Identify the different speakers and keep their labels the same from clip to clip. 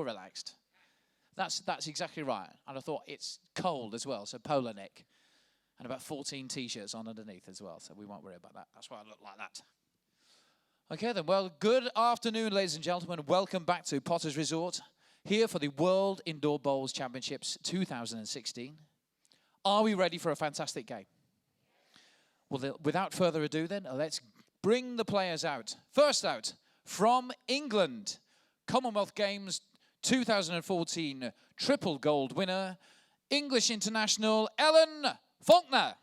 Speaker 1: relaxed. That's exactly right. And I thought it's cold as well, so polar neck. And about 14 T-shirts on underneath as well, so we won't worry about that. That's why I look like that. Okay then, well, good afternoon, ladies and gentlemen. Welcome back to Potter's Resort, here for the World Indoor Bowls Championships 2016. Are we ready for a fantastic game? Well, without further ado then, let's bring the players out. First out, from England, Commonwealth Games 2014 triple gold winner, English international Ellen Faulkner.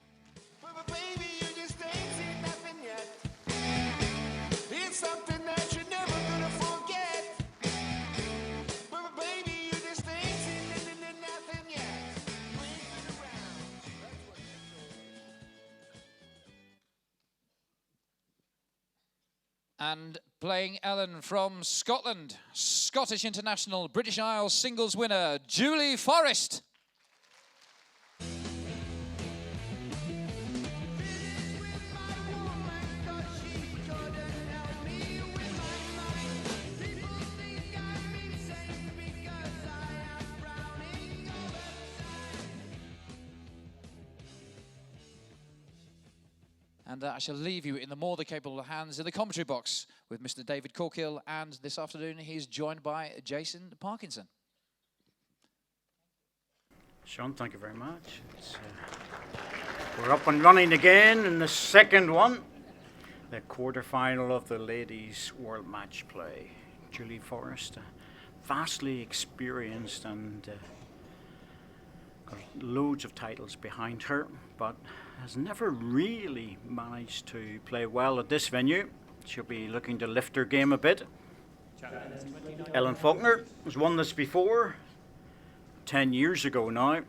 Speaker 1: And playing Ellen from Scotland, Scottish international, British Isles singles winner, Julie Forrest. And I shall leave you in the more than capable hands in the commentary box with Mr. David Corkill, and this afternoon he's joined by Jason Parkinson.
Speaker 2: Sean, thank you very much. We're up and running again in the second one, the quarter-final of the Ladies World Match Play. Julie Forrest, vastly experienced and got loads of titles behind her, but has never really managed to play well at this venue. She'll be looking to lift her game a bit. Ellen Faulkner has won this before, 10 years ago now.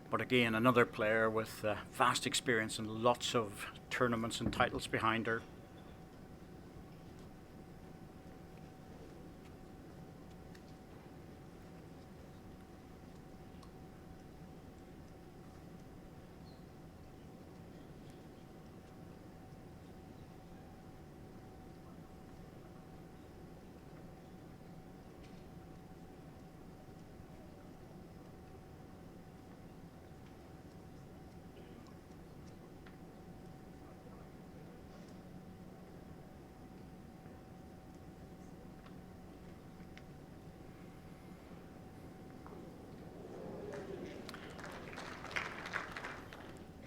Speaker 2: But again, another player with vast experience and lots of tournaments and titles behind her.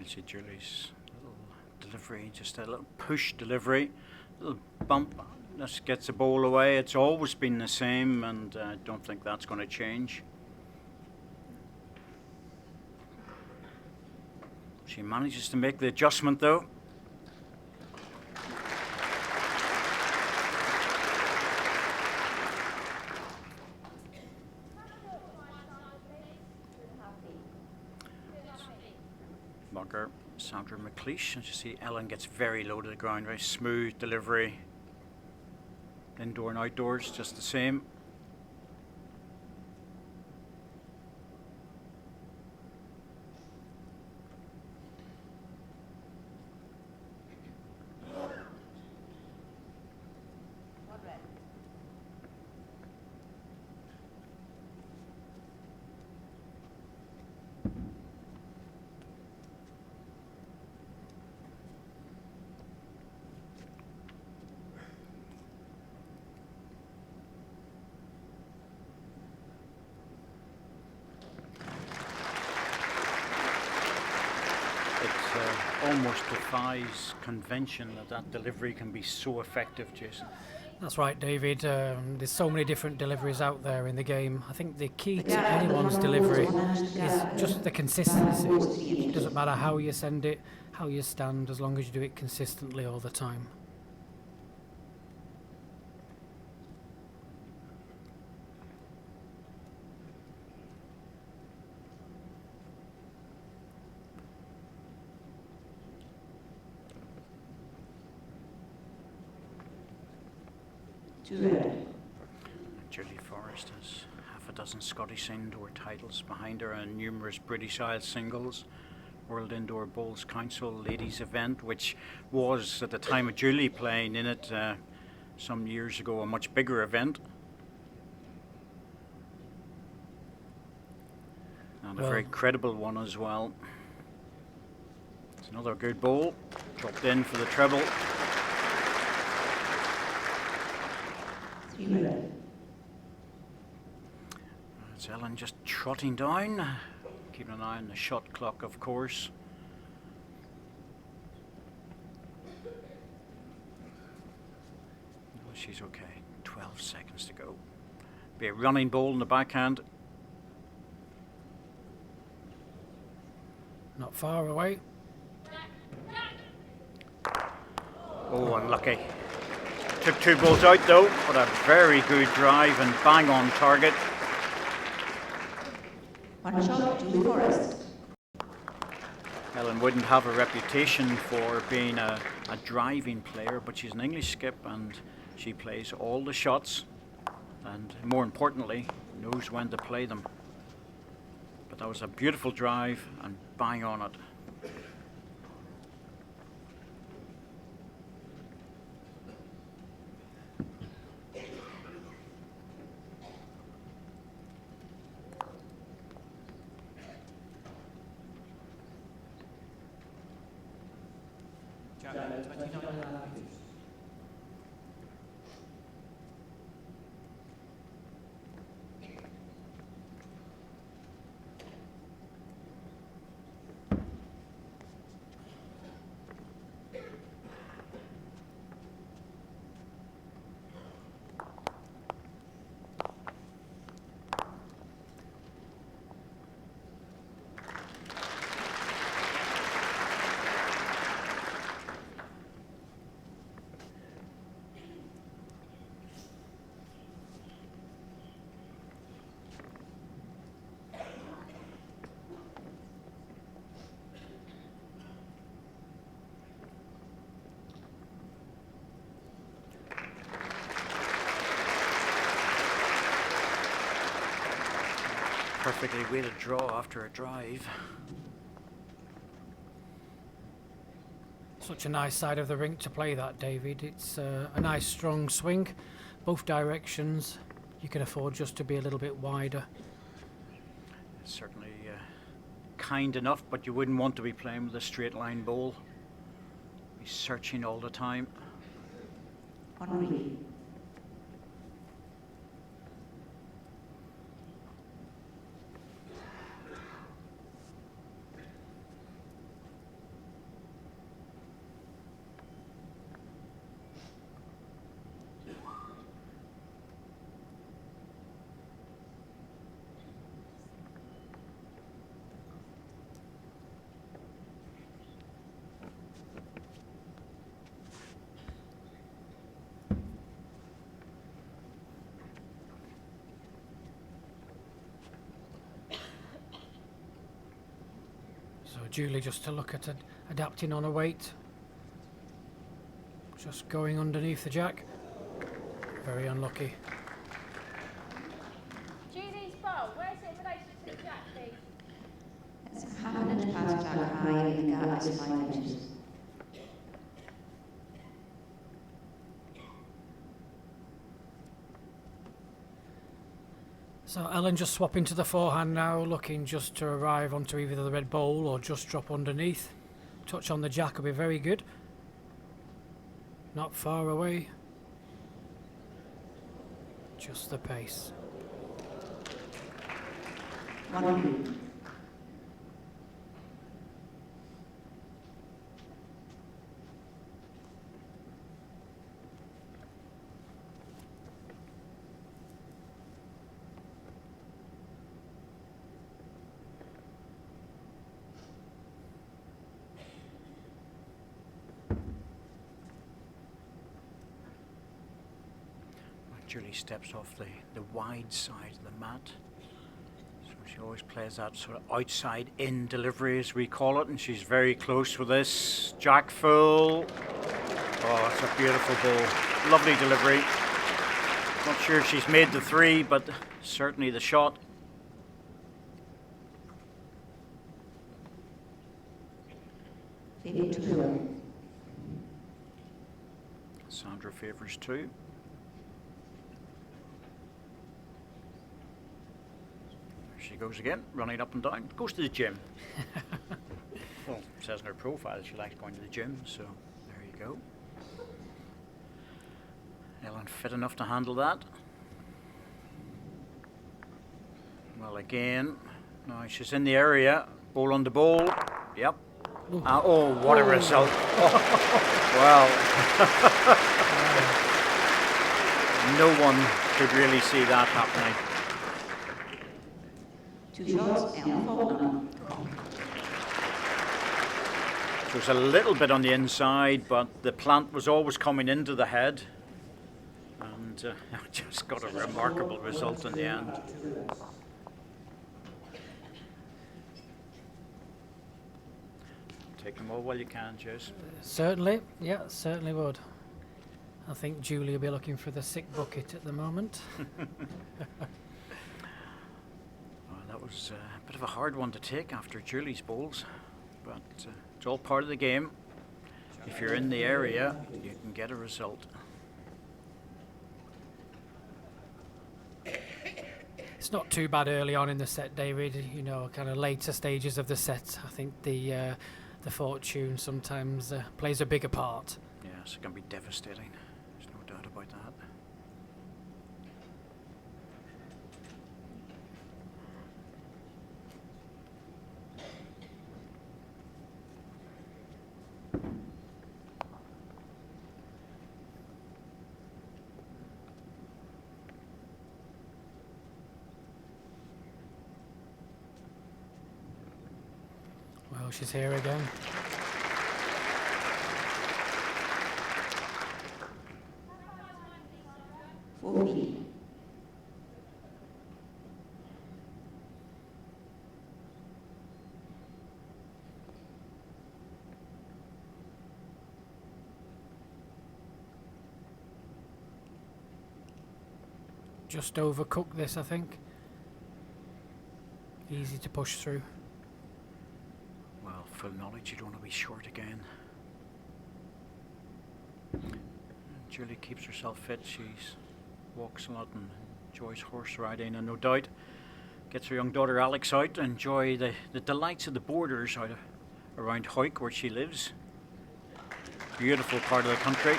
Speaker 2: See Julie's little delivery, just a little push delivery, little bump, just gets the ball away. It's always been the same, and I don't think that's going to change. She manages to make the adjustment though. Sandra McLeish, and you see Ellen gets very low to the ground, very smooth delivery. Indoor and outdoors, just the same. Almost defies convention that delivery can be so effective, Jason.
Speaker 3: That's right, David. There's so many different deliveries out there in the game. I think the key to anyone's delivery is just the consistency. It doesn't matter how you send it, how you stand, as long as you do it consistently all the time.
Speaker 2: Julie Forrest has half a dozen Scottish indoor titles behind her and numerous British Isles singles. World Indoor Bowls Council ladies event, which was at the time of Julie playing in it some years ago a much bigger event. And a very credible one as well. It's another good ball. Dropped in for the treble. It's Ellen just trotting down. Keeping an eye on the shot clock, of course. Oh, she's okay. 12 seconds to go. Be a running ball in the backhand.
Speaker 3: Not far away.
Speaker 2: Oh, unlucky. Took two balls out though, but a very good drive and bang on target.
Speaker 4: One shot, Julie Forrest.
Speaker 2: Ellen wouldn't have a reputation for being a driving player, but she's an English skip and she plays all the shots and, more importantly, knows when to play them. But that was a beautiful drive and bang on it. Perfectly weighted draw after a drive.
Speaker 3: Such a nice side of the rink to play that, David. It's a nice strong swing, both directions. You can afford just to be a little bit wider.
Speaker 2: It's certainly kind enough, but you wouldn't want to be playing with a straight line ball. Be searching all the time.
Speaker 4: Henri.
Speaker 3: So Julie just to look at adapting on a weight. Just going underneath the jack. Very unlucky.
Speaker 5: Julie's bowl, where's it in relation to the jack, please?
Speaker 4: That's half an inch past jack high and the gap is 5 inches.
Speaker 3: So Ellen just swapping to the forehand now, looking just to arrive onto either the red bowl or just drop underneath. Touch on the jack will be very good. Not far away. Just the pace.
Speaker 4: One.
Speaker 2: Julie steps off the wide side of the mat. So she always plays that sort of outside in delivery, as we call it, and she's very close with this. Jack full. Oh, it's a beautiful ball. Lovely delivery. Not sure if she's made the three, but certainly the shot. Sandra favours two. she goes again, running up and down. Goes to the gym. Well, it says in her profile she likes going to the gym, so there you go. Ellen fit enough to handle that. Well, again, now she's in the area. Ball on the ball. Yep. Oh, what a result. Well, no one could really see that happening.
Speaker 4: 2 shots, Ellen Faulkner.
Speaker 2: It was a little bit on the inside, but the plant was always coming into the head. And just got a remarkable result in the end. Take them all while you can, Jez.
Speaker 3: Certainly, yeah, certainly would. I think Julie will be looking for the sick bucket at the moment.
Speaker 2: Well, that was a bit of a hard one to take after Julie's bowls, but it's all part of the game. If you're in the area, you can get a result.
Speaker 3: It's not too bad early on in the set, David. You know, kind of later stages of the set. I think the fortune sometimes plays a bigger part.
Speaker 2: Yes, it can be devastating. There's no doubt about that.
Speaker 3: Well, she's here again. Just overcooked this, I think. Easy to push through.
Speaker 2: Well, full knowledge, you don't want to be short again. Julie keeps herself fit. She walks a lot and enjoys horse riding, and no doubt gets her young daughter Alex out to enjoy the delights of the borders out around Hawick, where she lives. Beautiful part of the country.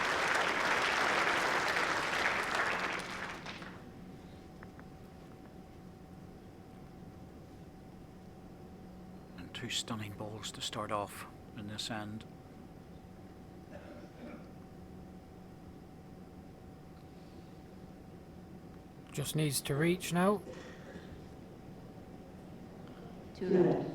Speaker 2: And 2 stunning balls to start off in this end.
Speaker 3: Just needs to reach now.
Speaker 4: 2 red.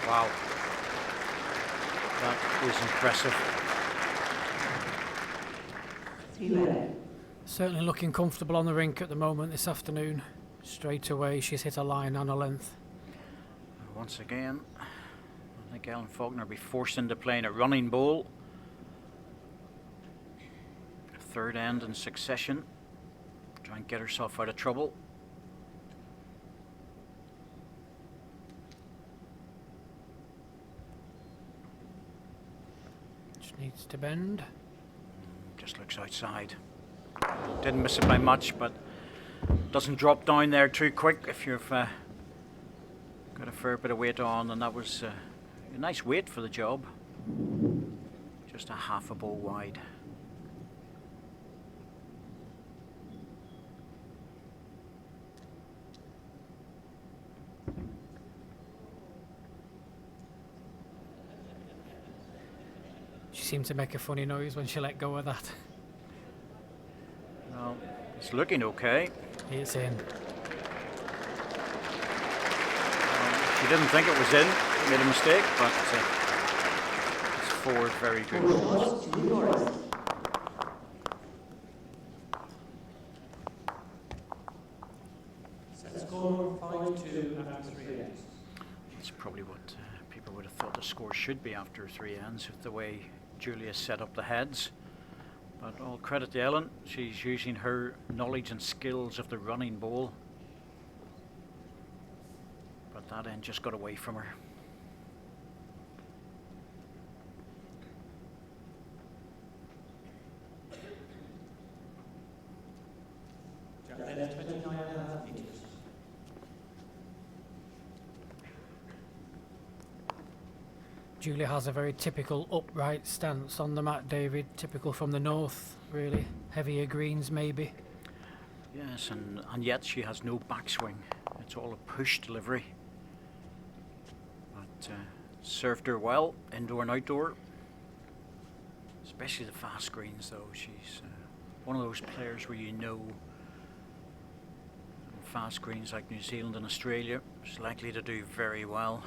Speaker 2: Wow. That is impressive.
Speaker 4: 3 red.
Speaker 3: Certainly looking comfortable on the rink at the moment this afternoon. Straight away, she's hit a line and a length.
Speaker 2: Once again, I think Ellen Faulkner will be forced into playing a running bowl. A 3rd end in succession. Try and get herself out of trouble.
Speaker 3: Just needs to bend.
Speaker 2: Just looks outside. Didn't miss it by much, but doesn't drop down there too quick if you've got a fair bit of weight on, and that was a nice weight for the job. Just a half a bowl wide.
Speaker 3: She seemed to make a funny noise when she let go of that.
Speaker 2: Well, it's looking okay.
Speaker 3: It's in.
Speaker 2: She didn't think it was in, made a mistake, but it's 4 very good balls.
Speaker 6: Score 5-2 after 3 ends.
Speaker 2: It's probably what people would have thought the score should be after 3 ends, with the way Julia set up the heads. But all credit to Ellen, she's using her knowledge and skills of the running bowl. But that end just got away from her.
Speaker 6: Jack left 29.5 metres.
Speaker 3: Julia has a very typical upright stance on the mat, David. Typical from the north, really. Heavier greens, maybe.
Speaker 2: Yes, and yet she has no backswing. It's all a push delivery. But served her well, indoor and outdoor. Especially the fast greens, though. She's one of those players where you know fast greens like New Zealand and Australia, she's likely to do very well.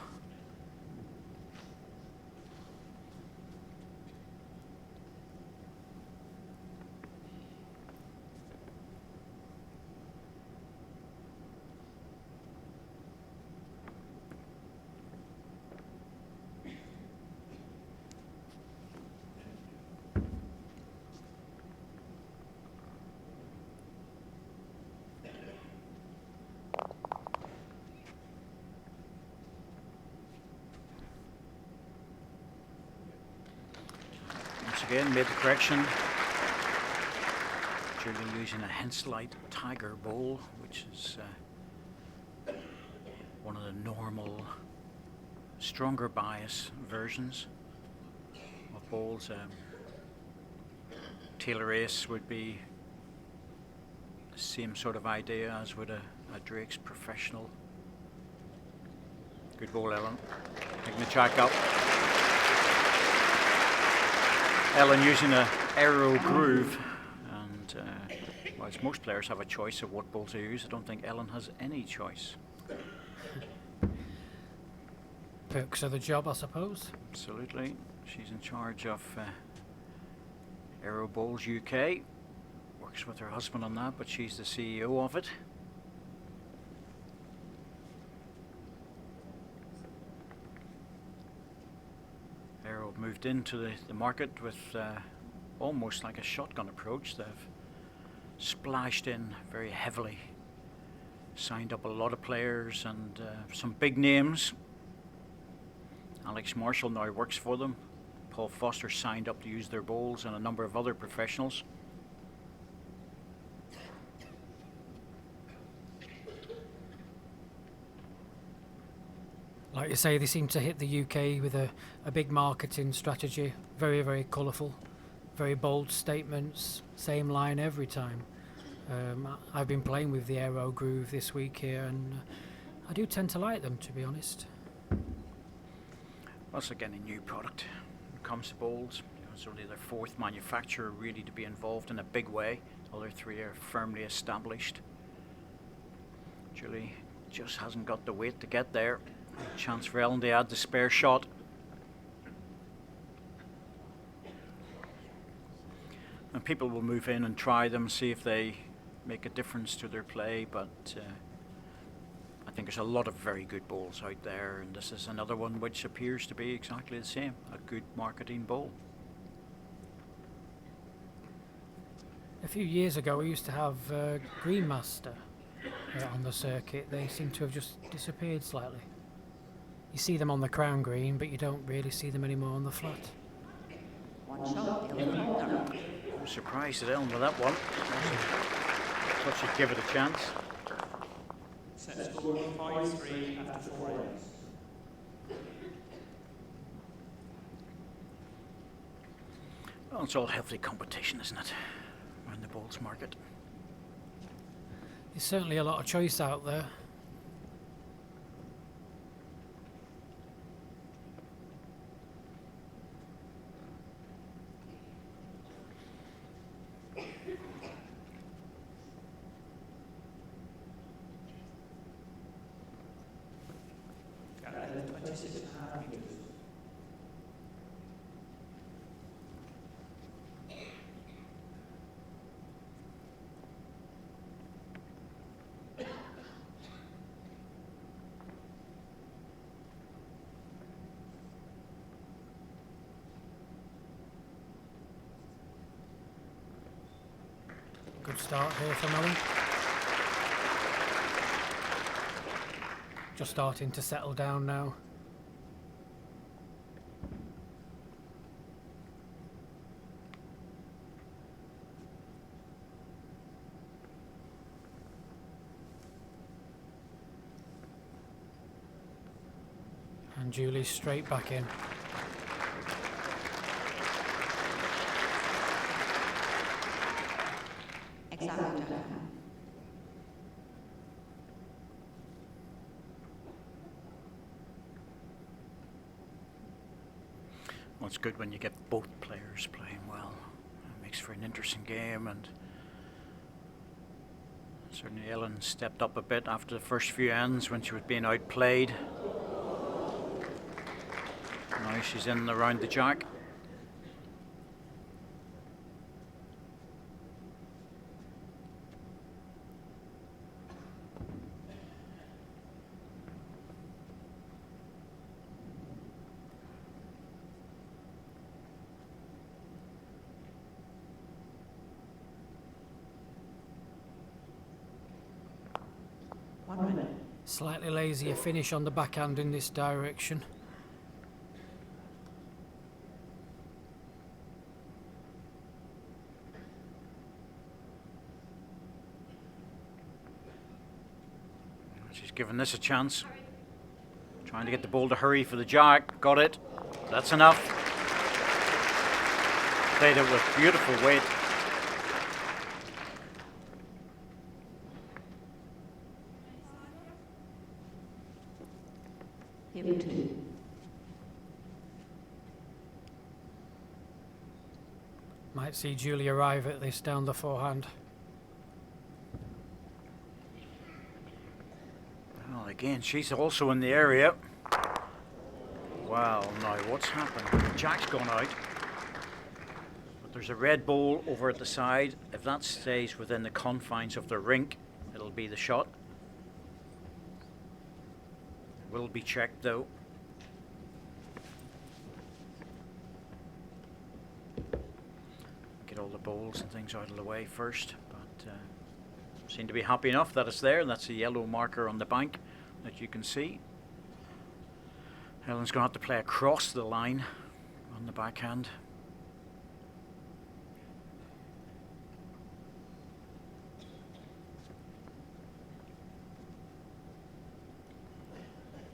Speaker 2: Again, made the correction. Julia using a Henselite Tiger bowl, which is one of the normal, stronger bias versions of bowls. Taylor Ace would be the same sort of idea as would a Drake's Professional. Good bowl, Ellen. Taking the jack up. Ellen using a aero groove, and whilst most players have a choice of what bowl to use, I don't think Ellen has any choice.
Speaker 3: Perks of the job, I suppose.
Speaker 2: Absolutely. She's in charge of Aero Bowls UK. Works with her husband on that, but she's the CEO of it. Aero moved into the market with almost like a shotgun approach. They've splashed in very heavily, signed up a lot of players and some big names. Alex Marshall now works for them. Paul Foster signed up to use their bowls, and a number of other professionals.
Speaker 3: Like you say, they seem to hit the UK with a big marketing strategy. Very, very colourful, very bold statements, same line every time. I've been playing with the Aero Groove this week here, and I do tend to like them, to be honest.
Speaker 2: Once again, a new product when it comes to bowls. It's only their fourth manufacturer really to be involved in a big way. The other three are firmly established. Julie just hasn't got the weight to get there. Chance for Ellen to add the spare shot. And people will move in and try them, see if they make a difference to their play, but I think there's a lot of very good bowls out there, and this is another one which appears to be exactly the same, a good marketing bowl.
Speaker 3: A few years ago, we used to have Greenmaster on the circuit. They seem to have just disappeared slightly. You see them on the crown green, but you don't really see them anymore on the flat.
Speaker 4: One shot, Ellen Holder.
Speaker 2: I'm surprised at Ellen with that one. Thought she'd give it a chance.
Speaker 6: Set score 5-3 after 4 ends.
Speaker 2: Well, it's all healthy competition, isn't it? Around the bowls market.
Speaker 3: There's certainly a lot of choice out there.
Speaker 6: Jack left 26.5 metres.
Speaker 3: Good start here from Ellen. Just starting to settle down now. And Julie straight back in.
Speaker 4: Example.com.
Speaker 2: Well, it's good when you get both players playing well. It makes for an interesting game, and certainly Ellen stepped up a bit after the first few ends when she was being outplayed. Now she's in around the jack.
Speaker 3: Slightly lazier finish on the backhand in this direction.
Speaker 2: She's given this a chance. Trying to get the ball to hurry for the jack. Got it. That's enough. Played it with beautiful weight.
Speaker 4: Game 2.
Speaker 3: Might see Julie arrive at this down the forehand.
Speaker 2: Well, again, she's also in the area. Wow, now what's happened? The jack's gone out. But there's a red ball over at the side. If that stays within the confines of the rink, it'll be the shot. Will be checked though. Get all the balls and things out of the way first, but seem to be happy enough that it's there. That's a yellow marker on the bank that you can see. Helen's going to have to play across the line on the backhand.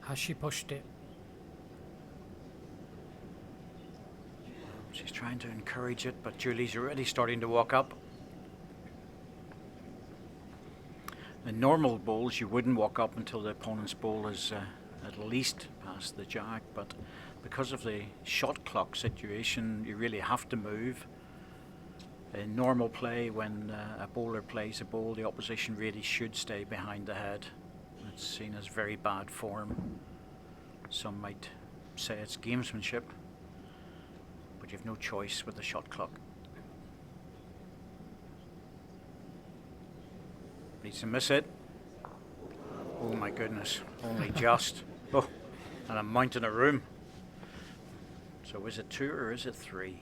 Speaker 3: Has she pushed it?
Speaker 2: She's trying to encourage it, but Julie's already starting to walk up. In normal bowls, you wouldn't walk up until the opponent's bowl is at least past the jack, but because of the shot clock situation, you really have to move. In normal play, when a bowler plays a bowl, the opposition really should stay behind the head. It's seen as very bad form. Some might say it's gamesmanship, but you've no choice with the shot clock. Needs to miss it. Oh my goodness, only just. Oh, and I'm mounting a room. So is it 2 or is it 3?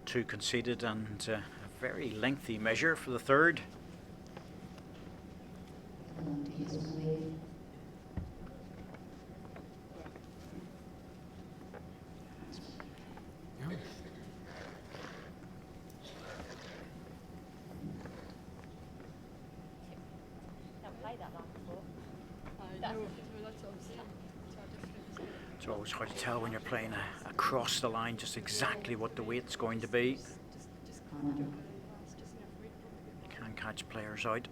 Speaker 2: Two conceded and a very lengthy measure for the third. It's always hard to tell when you're playing across the line just exactly what the weight's going to be. You can catch players out.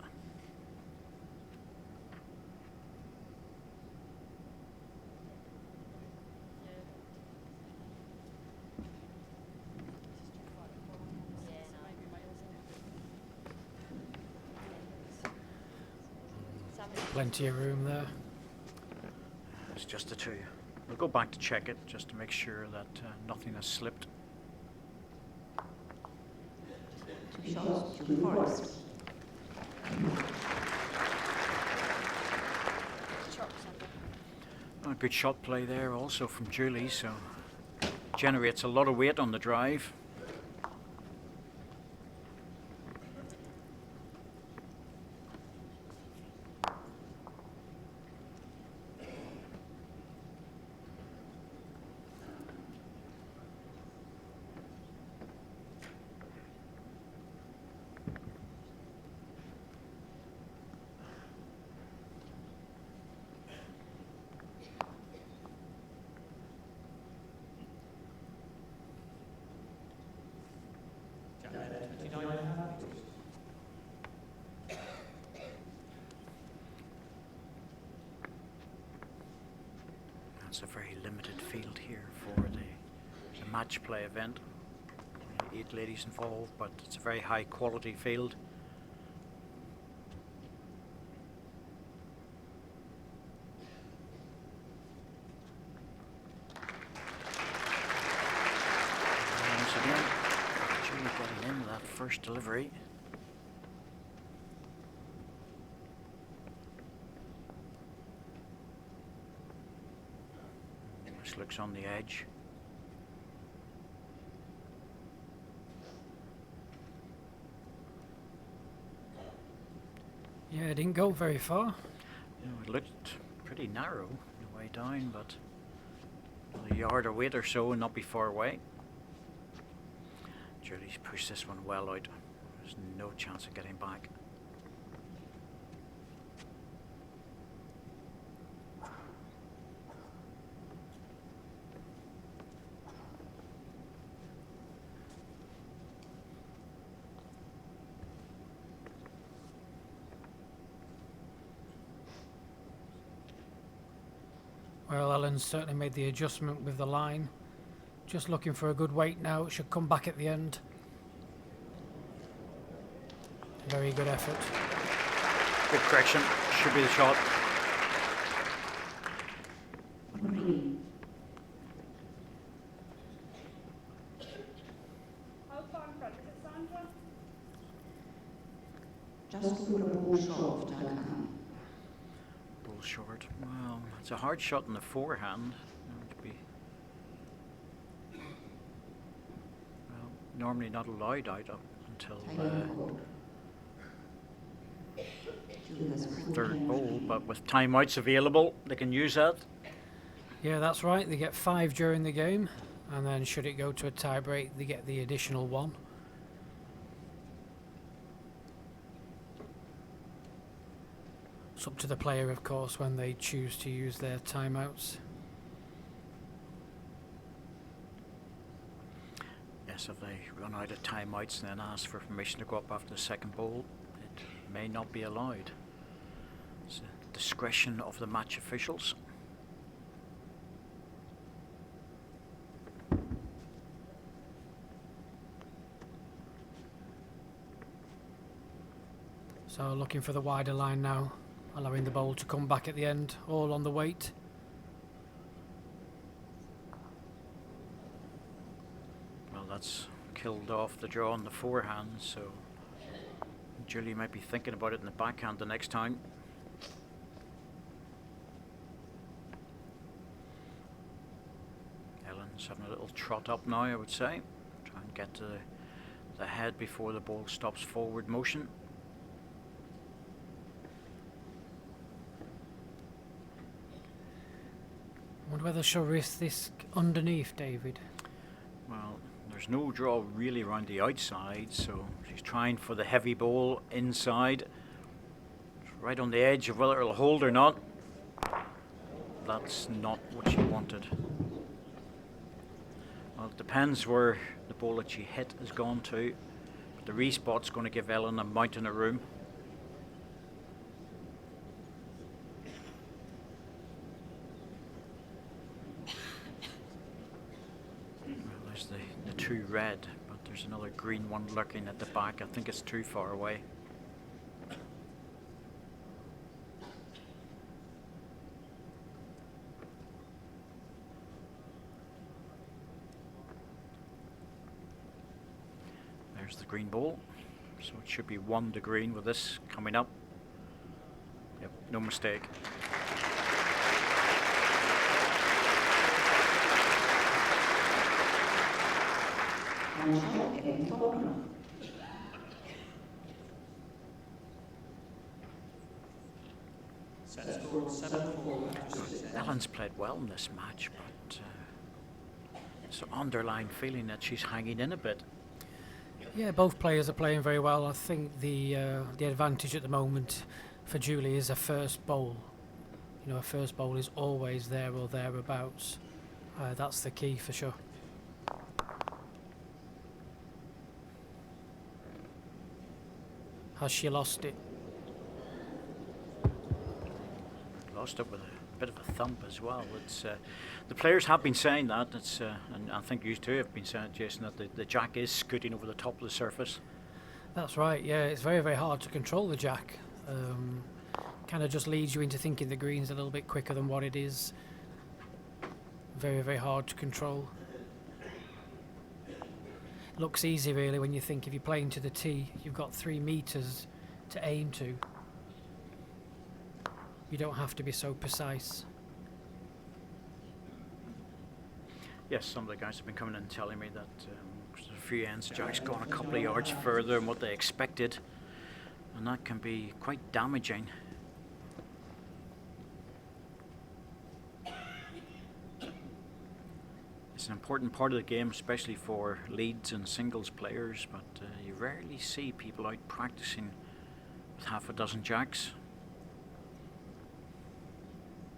Speaker 3: Plenty of room there.
Speaker 2: It's just a 2. We'll go back to check it just to make sure that nothing has slipped.
Speaker 4: 2 shots, Julie Forrest.
Speaker 2: A good shot play there also from Julie, so generates a lot of weight on the drive.
Speaker 6: Jack led 29.5 metres.
Speaker 2: It's a very limited field here for the match play event. Only 8 ladies involved, but it's a very high quality field. Once again, Julie getting in that first delivery. This looks on the edge.
Speaker 3: Yeah, it didn't go very far.
Speaker 2: It looked pretty narrow on the way down, but a yard or weight or so and not be far away. Julie's pushed this one well out. There's no chance of getting back.
Speaker 3: Well, Ellen's certainly made the adjustment with the line. Just looking for a good weight now. It should come back at the end. Very good effort.
Speaker 2: Good correction. Should be the shot.
Speaker 4: Green.
Speaker 5: How far in front? Is it Sandra?
Speaker 4: Just over a ball short of Dalkham.
Speaker 2: Ball short. Well, it's a hard shot in the forehand. It would be normally not allowed out up until third ball, but with timeouts available, they can use that.
Speaker 3: Yeah, that's right. They get 5 during the game, and then should it go to a tie break, they get the additional 1. It's up to the player, of course, when they choose to use their timeouts.
Speaker 2: Yes, if they run out of timeouts and then ask for permission to go up after the second ball, it may not be allowed. It's a discretion of the match officials.
Speaker 3: So looking for the wider line now, allowing the bowl to come back at the end, all on the weight.
Speaker 2: Well, that's killed off the draw on the forehand, so Julie might be thinking about it in the backhand the next time. Ellen's having a little trot up now, I would say. Try and get to the head before the ball stops forward motion.
Speaker 3: I wonder whether she'll risk this underneath, David.
Speaker 2: Well, there's no draw really around the outside, so she's trying for the heavy ball inside. It's right on the edge of whether it'll hold or not. That's not what she wanted. Well, it depends where the ball that she hit has gone to. But the respot's going to give Ellen a mountain of room. There's the 2 red, but there's another green one lurking at the back. I think it's too far away. There's the green ball. So it should be 1 to green with this coming up. Yep, no mistake.
Speaker 6: Set score 7-4 after 6 ends.
Speaker 2: Ellen's played well in this match, but it's an underlying feeling that she's hanging in a bit.
Speaker 3: Yeah, both players are playing very well. I think the advantage at the moment for Julie is a first bowl. You know, a first bowl is always there or thereabouts. That's the key for sure. Has she lost it?
Speaker 2: Lost it with a bit of a thump as well. It's the players have been saying that. It's and I think you too have been saying, Jason, that the jack is scooting over the top of the surface.
Speaker 3: That's right, yeah. It's very, very hard to control the jack. Kind of just leads you into thinking the green's a little bit quicker than what it is. Very, very hard to control. Looks easy really when you think if you're playing to the tee, you've got 3 meters to aim to. You don't have to be so precise.
Speaker 2: Yes, some of the guys have been coming in and telling me that there's a few ends, jack's gone a couple of yards further than what they expected, and that can be quite damaging. It's an important part of the game, especially for leads and singles players, but you rarely see people out practicing with half a dozen jacks.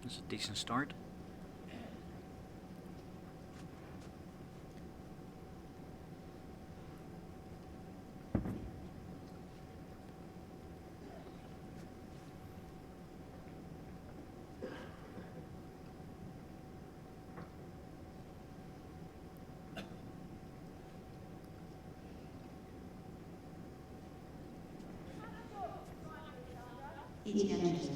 Speaker 2: It's a decent start.
Speaker 4: Each enters.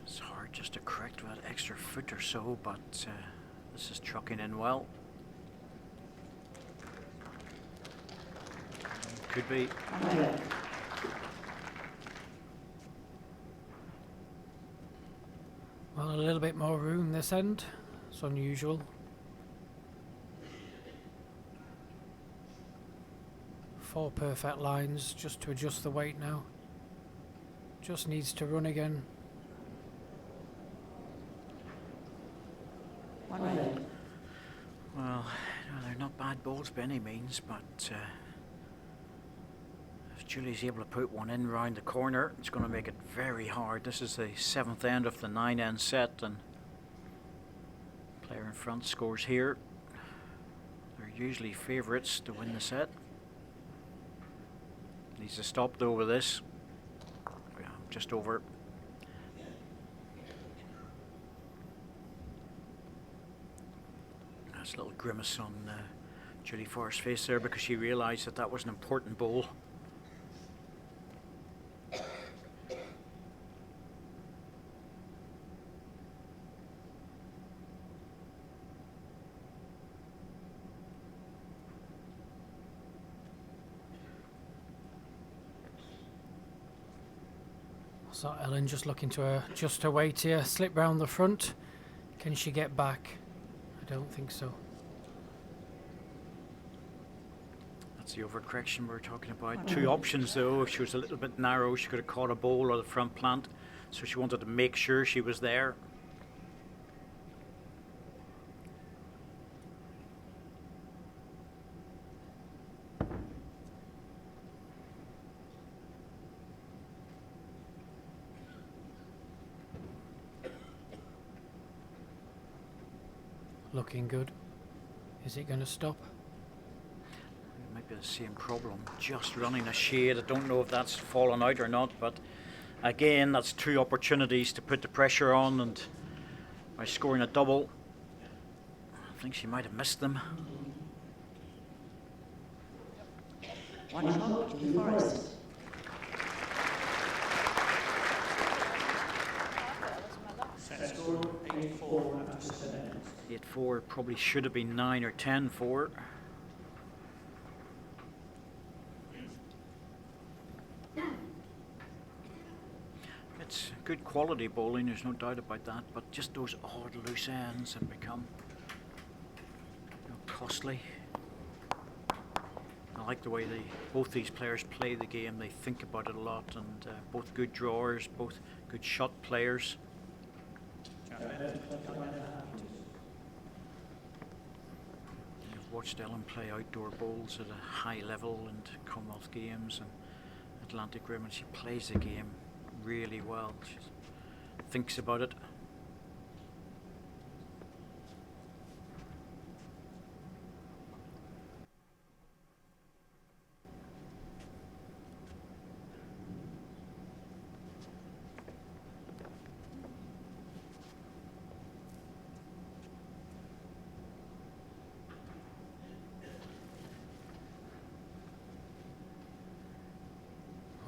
Speaker 2: It's hard just to correct that extra foot or so, but this is trucking in well. Could be.
Speaker 3: Well, a little bit more room this end. It's unusual. 4 perfect lines just to adjust the weight now. Just needs to run again.
Speaker 2: Well, no, they're not bad balls by any means, but if Julie's able to put one in round the corner, it's going to make it very hard. This is the 7th end of the 9-end set, and player in front scores here. They're usually favourites to win the set. Needs to stop though with this. Yeah, just over. Nice little grimace on Julie Farr's face there because she realised that that was an important bowl.
Speaker 3: So Ellen just looking to adjust her weight here, slip round the front. Can she get back? I don't think so.
Speaker 2: That's the overcorrection we're talking about. 2 options though. If she was a little bit narrow, she could have caught a bowl or the front plant. So she wanted to make sure she was there.
Speaker 3: Looking good. Is it going to stop?
Speaker 2: It might be the same problem. Just running a shade. I don't know if that's fallen out or not, but again, that's two opportunities to put the pressure on, and by scoring a double, I think she might have missed them.
Speaker 4: One shot, Julie Forrest.
Speaker 6: Set score 8-4 after 7 ends.
Speaker 2: 8-4 probably should have been 9 or 10-4. It's good quality bowling, there's no doubt about that, but just those odd loose ends have become costly. I like the way both these players play the game. They think about it a lot, and both good drawers, both good shot players. I've watched Ellen play outdoor bowls at a high level in Commonwealth Games and Atlantic Rim, and she plays the game really well. She thinks about it.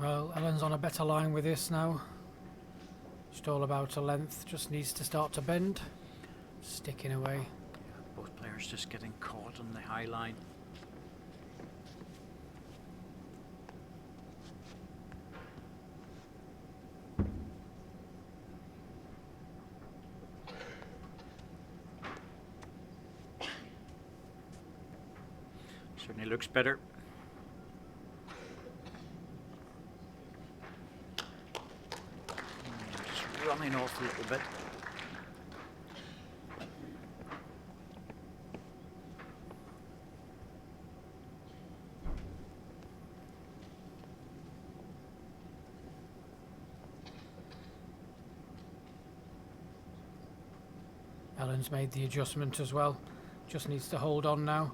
Speaker 3: Well, Ellen's on a better line with this now. Just all about her length, just needs to start to bend. Sticking away.
Speaker 2: Both players just getting caught on the high line. Certainly looks better. Just running off a little bit.
Speaker 3: Ellen's made the adjustment as well. Just needs to hold on now.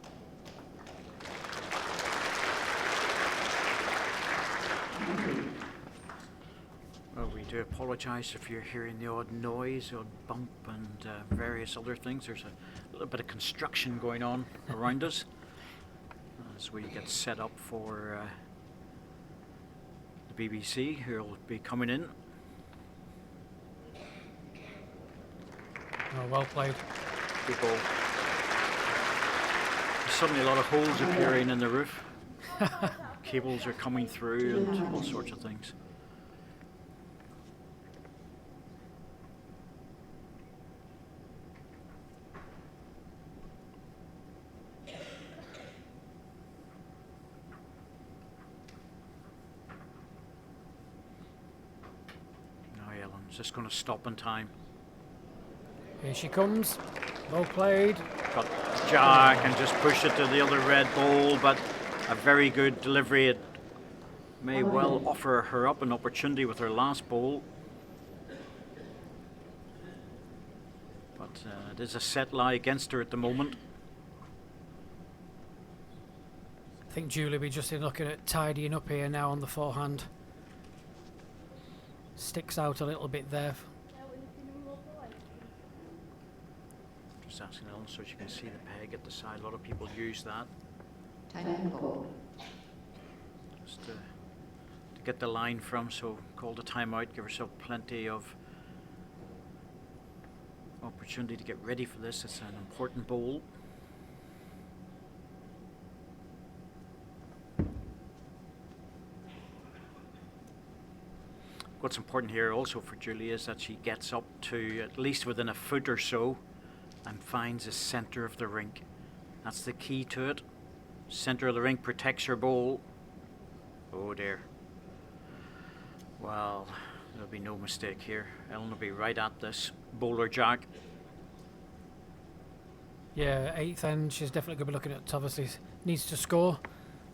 Speaker 2: Well, we do apologise if you're hearing the odd noise, odd bump and various other things. There's a little bit of construction going on around us as we get set up for the BBC, who will be coming in.
Speaker 3: Oh, well played.
Speaker 2: Good ball. There's suddenly a lot of holes appearing in the roof. Cables are coming through and all sorts of things. Now Ellen's just going to stop in time.
Speaker 3: Here she comes. Well played.
Speaker 2: Got Jack and just push it to the other red ball, but a very good delivery. It may well offer her up an opportunity with her last ball. But it is a set lie against her at the moment.
Speaker 3: I think Julie will be just looking at tidying up here now on the forehand. Sticks out a little bit there.
Speaker 2: Just asking Ellen so she can see the peg at the side. A lot of people use that.
Speaker 4: Time and goal.
Speaker 2: Just to get the line from, so call the timeout, give herself plenty of opportunity to get ready for this. It's an important bowl. What's important here also for Julie is that she gets up to at least within a foot or so and finds the centre of the rink. That's the key to it. Centre of the rink protects her bowl. Oh dear. Well, there'll be no mistake here. Ellen will be right at this. Bowler Jack.
Speaker 3: Yeah, 8th end, she's definitely going to be looking at obviously needs to score.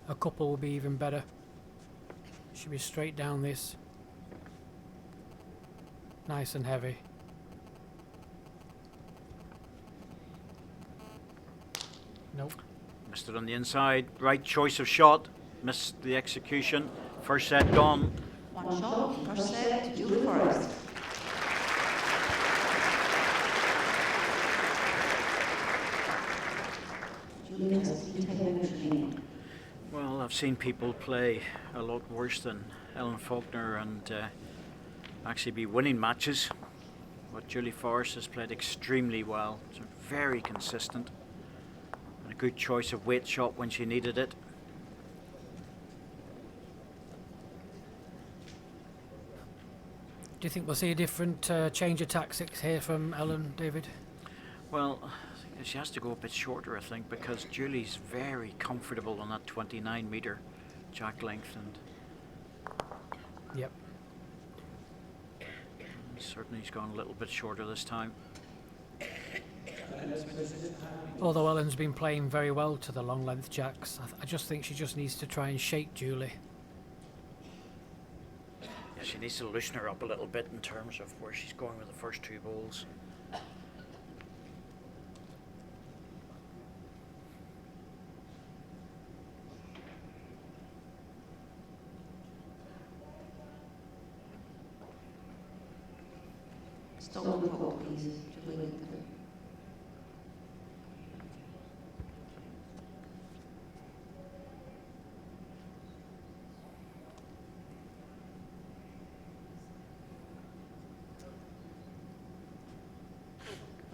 Speaker 3: A couple will be even better. Should be straight down this. Nice and heavy. Nope.
Speaker 2: Missed it on the inside. Right choice of shot. Missed the execution. First set done.
Speaker 4: One shot, first set to Julie Forrest. Julie has 3 tiebreakers remaining.
Speaker 2: Well, I've seen people play a lot worse than Ellen Faulkner and actually be winning matches. But Julie Forrest has played extremely well. It's very consistent. And a good choice of weight shot when she needed it.
Speaker 3: Do you think we'll see a different change of tactics here from Ellen, David?
Speaker 2: Well, she has to go a bit shorter, I think, because Julie's very comfortable on that 29-metre jack length, and
Speaker 3: Yep.
Speaker 2: certainly he's gone a little bit shorter this time.
Speaker 3: Although Ellen's been playing very well to the long length jacks, I just think she just needs to try and shake Julie.
Speaker 2: Yeah, she needs to loosen her up a little bit in terms of where she's going with the first 2 balls.
Speaker 4: Stop on the clock, please. Julie.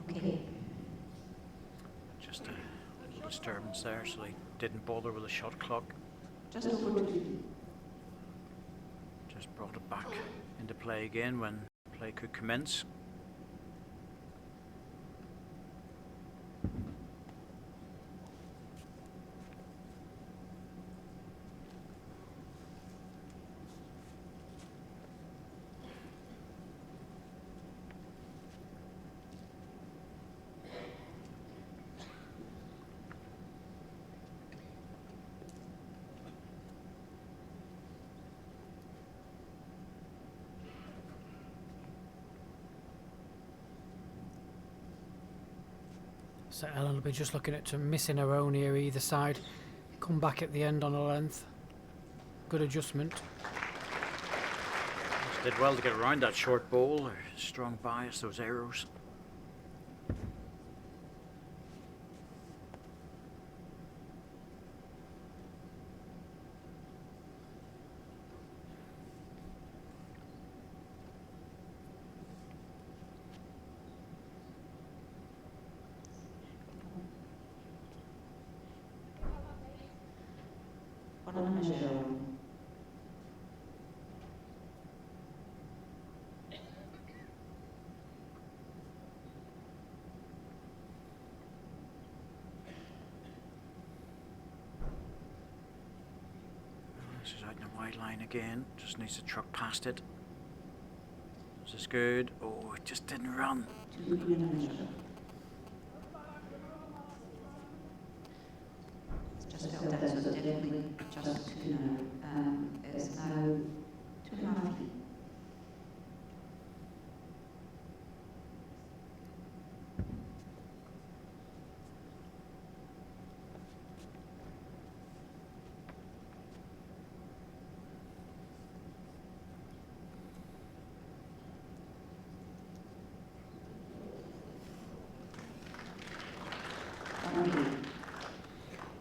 Speaker 4: Okay.
Speaker 2: Just a little disturbance there, so they didn't bother with the shot clock.
Speaker 4: Just over to
Speaker 2: Just brought it back into play again when play could commence.
Speaker 3: So Ellen will be just looking at missing her own here either side. Come back at the end on a length. Good adjustment.
Speaker 2: Just did well to get around that short ball, or strong bias, those arrows.
Speaker 4: one on measure.
Speaker 2: This is out in the wide line again. Just needs to truck past it. This is good. Oh, it just didn't run.
Speaker 4: Just felt that, so definitely just two now. It's now 2.5 feet.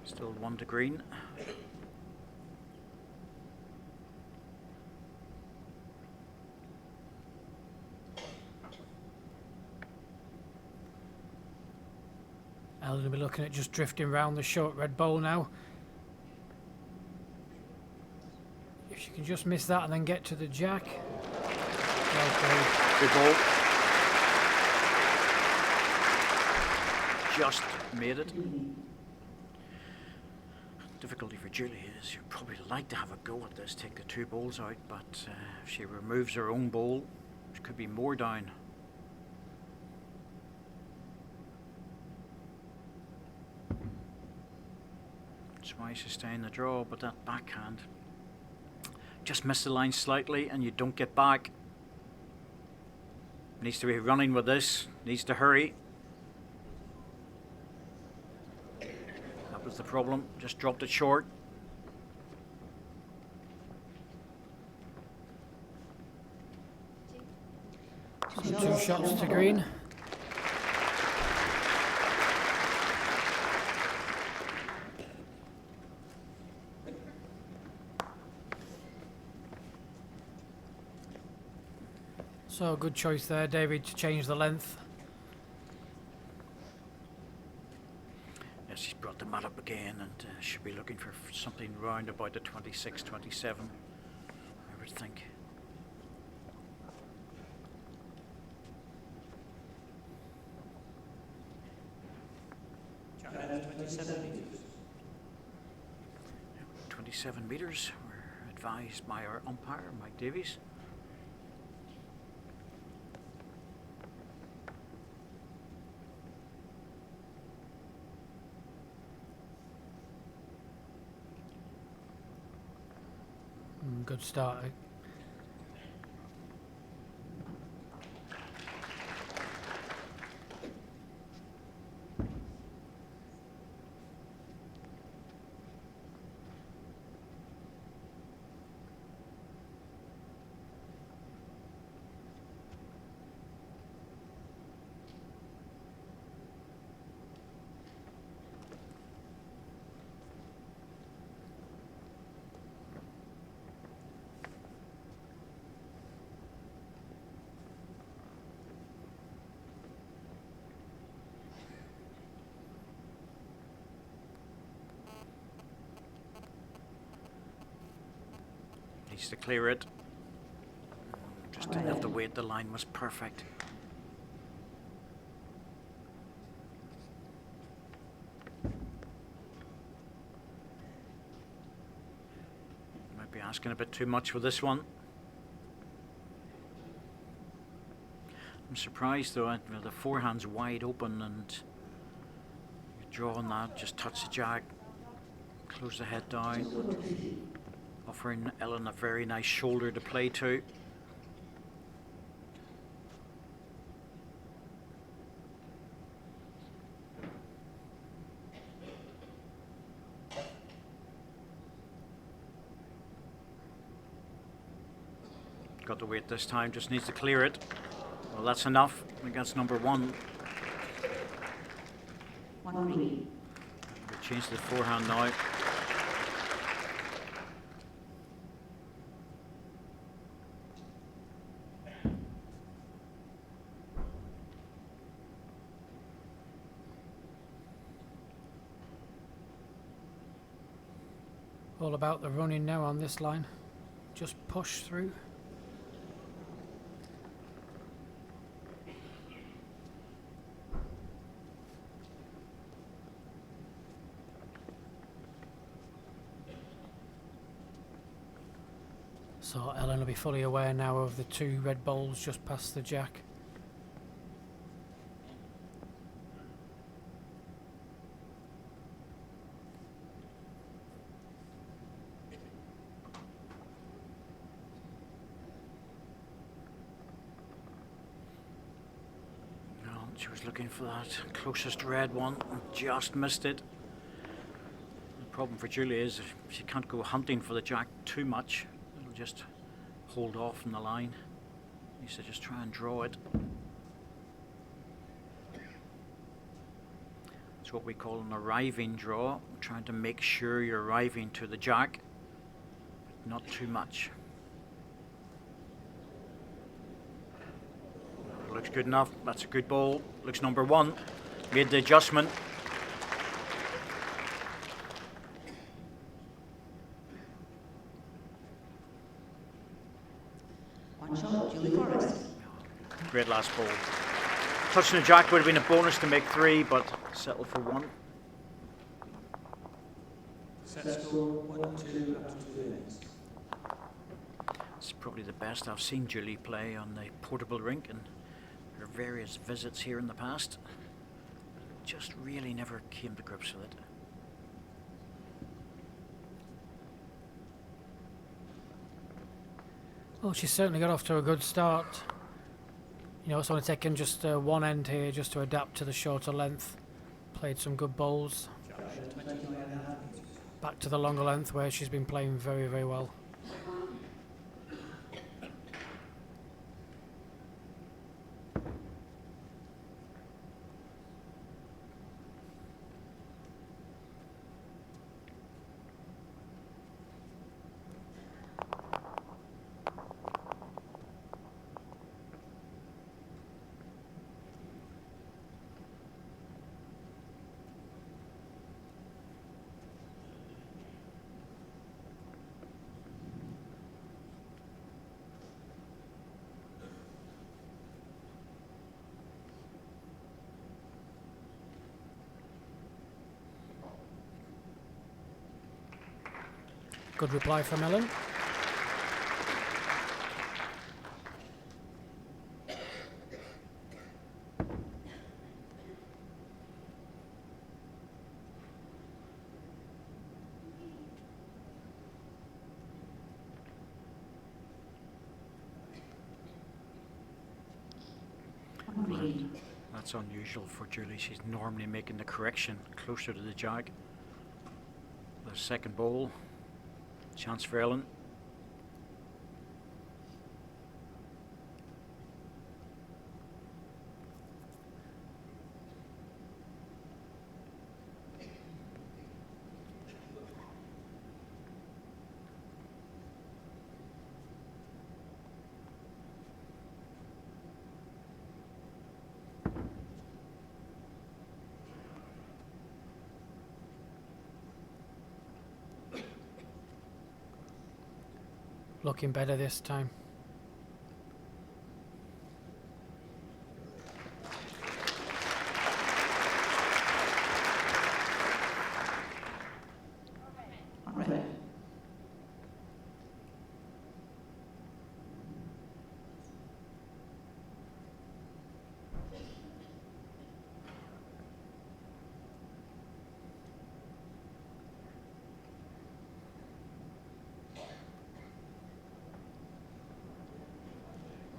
Speaker 2: Still 1 to green.
Speaker 3: Ellen will be looking at just drifting round the short red bowl now. If she can just miss that and then get to the jack. Well played.
Speaker 2: Good ball. Just made it. Difficulty for Julie is you'd probably like to have a go at this, take the 2 balls out, but if she removes her own ball, she could be more down. That's why she's staying the draw, but that backhand just missed the line slightly and you don't get back. Needs to be running with this, needs to hurry. was the problem. Just dropped it short.
Speaker 3: Two shots to green. So good choice there, David, to change the length.
Speaker 2: Yes, he's brought the mat up again and should be looking for something round about the 26, 27, I would think.
Speaker 6: Jack length 27 metres.
Speaker 2: 27 metres, we're advised by our umpire, Mike Davies.
Speaker 3: Good start.
Speaker 2: Needs to clear it. Just didn't have to wait, the line was perfect. Might be asking a bit too much for this one. I'm surprised though, the forehand's wide open and you draw on that, just touch the jack, close the head down, offering Ellen a very nice shoulder to play to. Got to wait this time, just needs to clear it. Well, that's enough. I think that's number one.
Speaker 4: 1 green.
Speaker 2: We change to the forehand now.
Speaker 3: All about the running now on this line. Just push through. So Ellen will be fully aware now of the two red balls just past the jack.
Speaker 2: She was looking for that closest red one and just missed it. The problem for Julie is she can't go hunting for the jack too much. It'll just hold off in the line. Needs to just try and draw it. It's what we call an arriving draw, trying to make sure you're arriving to the jack, but not too much. Looks good enough. That's a good ball. Looks number one. Made the adjustment.
Speaker 4: One shot, Julie Forrest.
Speaker 2: Great last ball. Touching the jack would have been a bonus to make three, but settle for one.
Speaker 6: Set score 1-2 after 2 innings.
Speaker 2: It's probably the best I've seen Julie play on the portable rink and her various visits here in the past. Just really never came to grips with it.
Speaker 3: Well, she's certainly got off to a good start. You know, it's only taken just one end here just to adapt to the shorter length. Played some good bowls.
Speaker 6: Jack pressure, 29.5 metres.
Speaker 3: Back to the longer length where she's been playing very, very well. Good reply from Ellen.
Speaker 2: That's unusual for Julie. She's normally making the correction closer to the jag. The second bowl, chance for Ellen.
Speaker 3: Looking better this time.
Speaker 4: Red.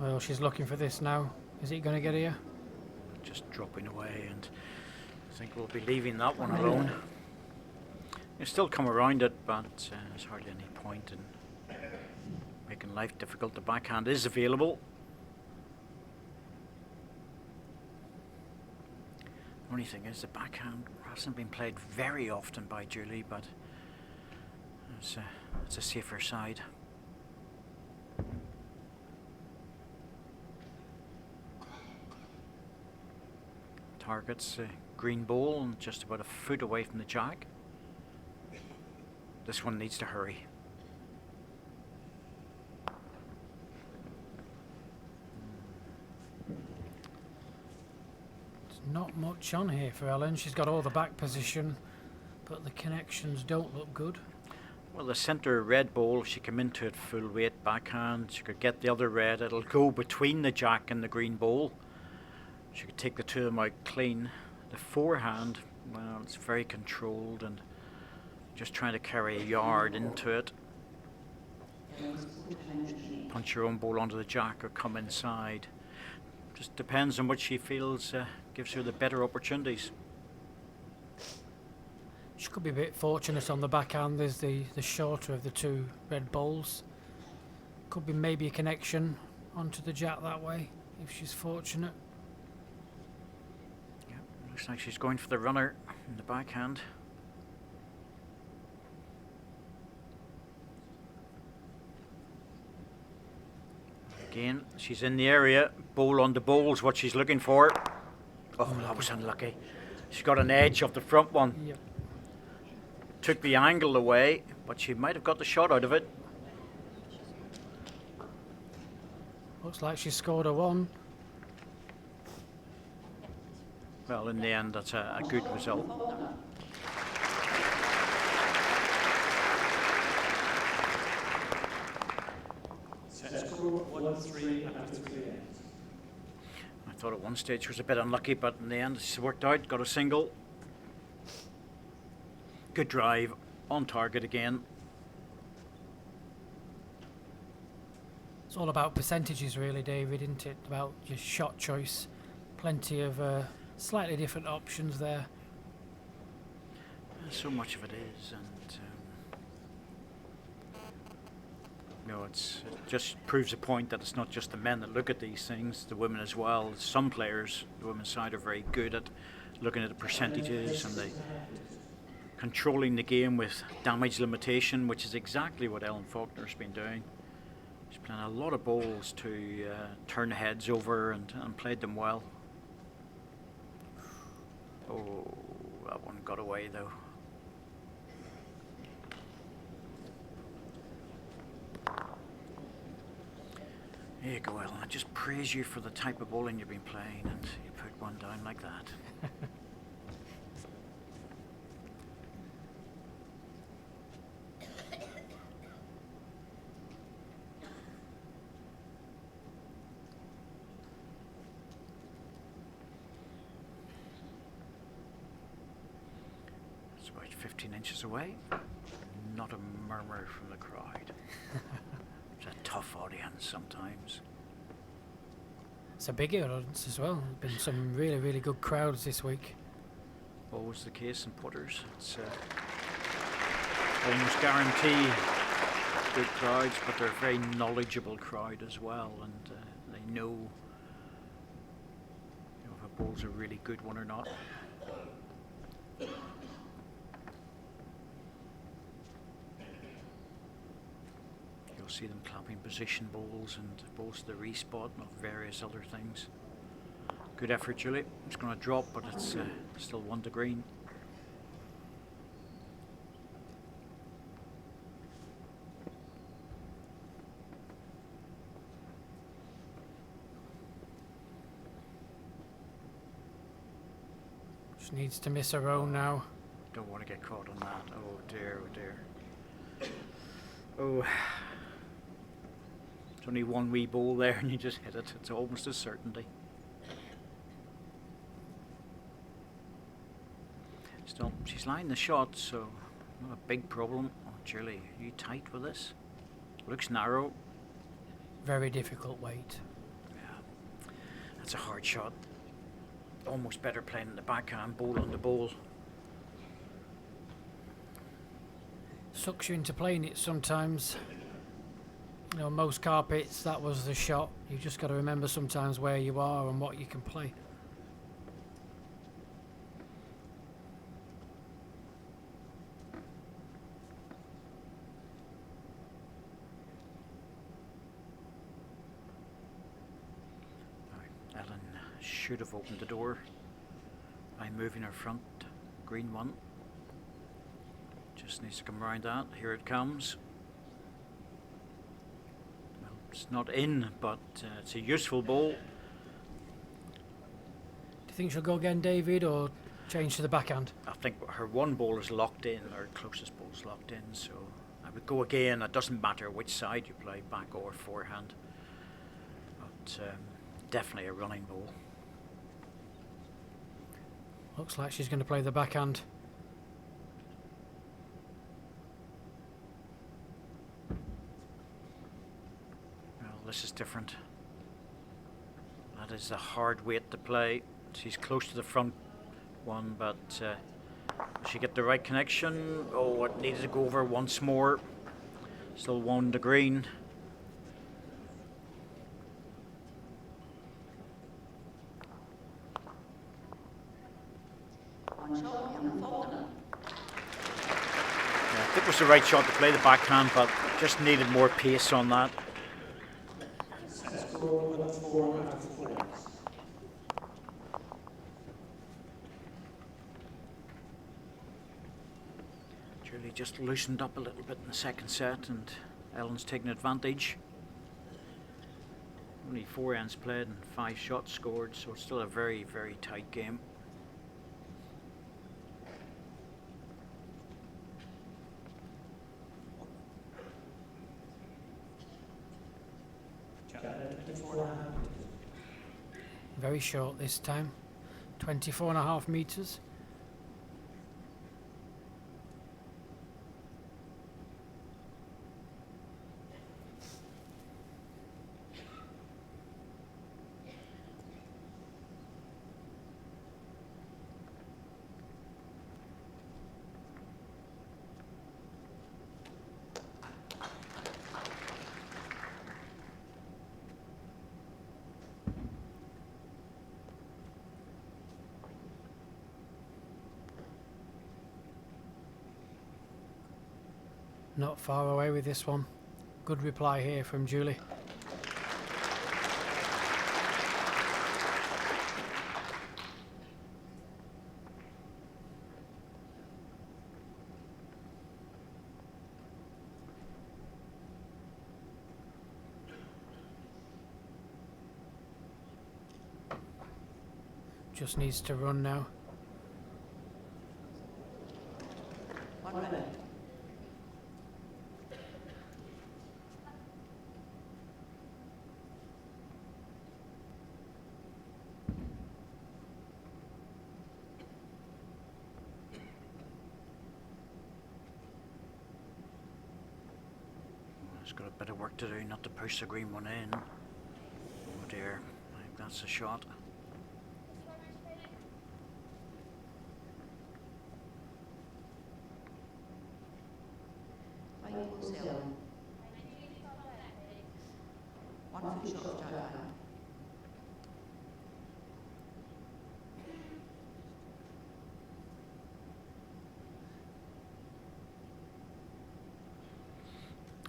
Speaker 3: Well, she's looking for this now. Is it going to get here?
Speaker 2: Just dropping away, and I think we'll be leaving that one alone. You still come around it, but there's hardly any point in making life difficult. The backhand is available. Only thing is, the backhand hasn't been played very often by Julie, but it's a safer side. Targets green ball and just about a foot away from the jag. This one needs to hurry.
Speaker 3: There's not much on here for Ellen. She's got all the back position, but the connections don't look good.
Speaker 2: Well, the centre red ball, if she come into it full weight backhand, she could get the other red. It'll go between the jack and the green ball. She could take the two of them out clean. The forehand, well, it's very controlled and just trying to carry a yard into it. Punch your own ball onto the jack or come inside. Just depends on what she feels gives her the better opportunities.
Speaker 3: She could be a bit fortunate on the backhand. There's the shorter of the two red balls. Could be maybe a connection onto the jack that way if she's fortunate.
Speaker 2: Looks like she's going for the runner in the backhand. Again, she's in the area. Bowl on the bowl is what she's looking for. Oh, that was unlucky. She got an edge of the front one.
Speaker 3: Yep.
Speaker 2: Took the angle away, but she might have got the shot out of it.
Speaker 3: Looks like she scored a one.
Speaker 2: Well, in the end, that's a good result.
Speaker 6: Set score 1-3 after 3 ends.
Speaker 2: I thought at one stage she was a bit unlucky, but in the end, she worked out, got a single. Good drive, on target again.
Speaker 3: It's all about percentages, really, David, isn't it? About your shot choice. Plenty of slightly different options there.
Speaker 2: So much of it is, and it just proves a point that it's not just the men that look at these things, the women as well. Some players, the women's side, are very good at looking at the percentages and the controlling the game with damage limitation, which is exactly what Ellen Faulkner's been doing. She's playing a lot of balls to turn the heads over and played them well. Oh, that one got away though. There you go, Ellen. I just praise you for the type of bowling you've been playing, and you put one down like that. It's about 15 inches away. Not a murmur from the crowd. It's a tough audience sometimes.
Speaker 3: It's a big audience as well. There's been some really, really good crowds this week.
Speaker 2: Always the case in putters. It's almost guarantee good crowds, but they're a very knowledgeable crowd as well, and they know, if a bowl's a really good one or not. See them clapping position bowls and bowls to the respot and various other things. Good effort, Julie. It's going to drop, but it's still 1 to green.
Speaker 3: She needs to miss her own now.
Speaker 2: Don't want to get caught on that. Oh dear, oh dear. Oh. It's only one wee ball there and you just hit it. It's almost a certainty. Still, she's lined the shot, so not a big problem. Oh, Julie, are you tight with this? Looks narrow.
Speaker 3: Very difficult weight.
Speaker 2: Yeah, that's a hard shot. Almost better playing in the backhand, bowl on the bowl.
Speaker 3: Sucks you into playing it sometimes. You know, most carpets, that was the shot. You just got to remember sometimes where you are and what you can play.
Speaker 2: Ellen should have opened the door by moving her front. Green one. Just needs to come around that. Here it comes. It's not in, but it's a useful ball.
Speaker 3: Do you think she'll go again, David, or change to the backhand?
Speaker 2: I think her one ball is locked in, her closest ball is locked in, so I would go again. It doesn't matter which side you play, back or forehand. But definitely a running ball.
Speaker 3: Looks like she's going to play the backhand.
Speaker 2: This is different. That is a hard weight to play. She's close to the front one, but she get the right connection. Oh, it needed to go over once more. Still 1 to green.
Speaker 4: One shot, Ellen Faulkner.
Speaker 2: Yeah, I think it was the right shot to play the backhand, but just needed more pace on that.
Speaker 6: Score 4 out of 4.
Speaker 2: Julie just loosened up a little bit in the second set, and Ellen's taking advantage. Only 4 ends played and 5 shots scored, so it's still a very, very tight game.
Speaker 3: Very short this time. 24.5 meters. Not far away with this one. Good reply here from Julie. Just needs to run now.
Speaker 4: One red.
Speaker 2: It's got a bit of work to do not to push the green one in. Oh dear, I think that's a shot.
Speaker 4: By equals hill. 1 foot short of Joe Allen.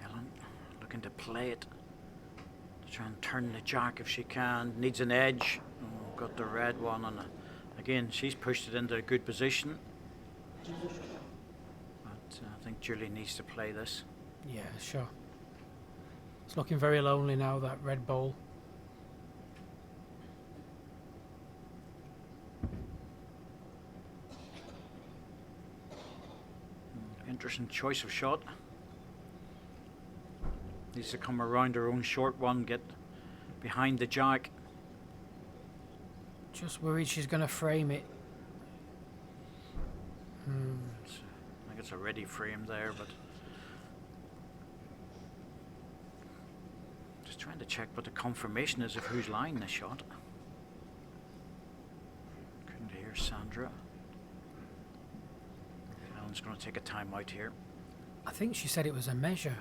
Speaker 2: Ellen looking to play it. To try and turn the jack if she can. Needs an edge. Oh, got the red one, and again she's pushed it into a good position. But I think Julie needs to play this.
Speaker 3: Yeah, sure. It's looking very lonely now, that red bowl.
Speaker 2: Interesting choice of shot. Needs to come around her own short one, get behind the jack.
Speaker 3: Just worried she's going to frame it.
Speaker 2: I think it's already framed there, but just trying to check what the confirmation is of who's lying the shot. Couldn't hear Sandra. Ellen's going to take a time out here.
Speaker 3: I think she said it was a measure.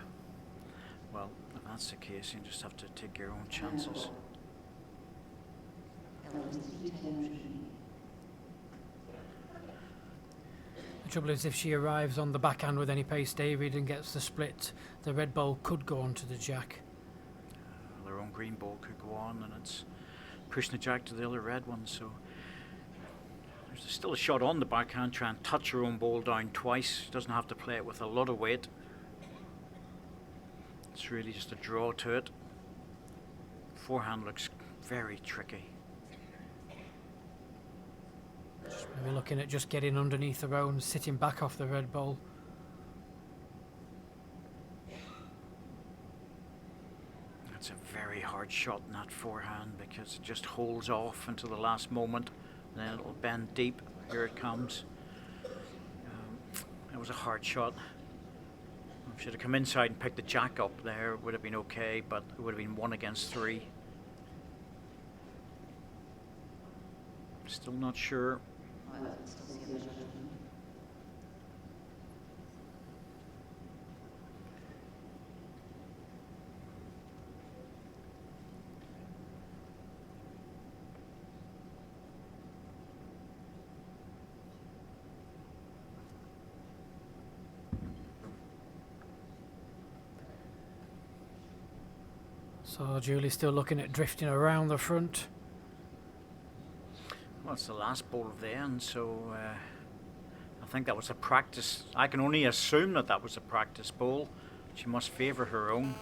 Speaker 2: Well, if that's the case, you just have to take your own chances.
Speaker 3: The trouble is, if she arrives on the backhand with any pace, David, and gets the split, the red ball could go onto the jack.
Speaker 2: Their own green ball could go on, and it's pushing the jack to the other red one, so there's still a shot on the backhand, try and touch her own ball down twice. She doesn't have to play it with a lot of weight. It's really just a draw to it. Forehand looks very tricky.
Speaker 3: Maybe looking at just getting underneath her own, sitting back off the red ball.
Speaker 2: That's a very hard shot in that forehand because it just holds off until the last moment, and then it'll bend deep. Here it comes. That was a hard shot. If she'd have come inside and picked the jack up there, it would have been okay, but it would have been 1 against 3. Still not sure.
Speaker 4: I can still see a measure.
Speaker 3: So Julie's still looking at drifting around the front.
Speaker 2: Well, it's the last ball of the end, so I think that was a practice. I can only assume that that was a practice ball. She must favour her own.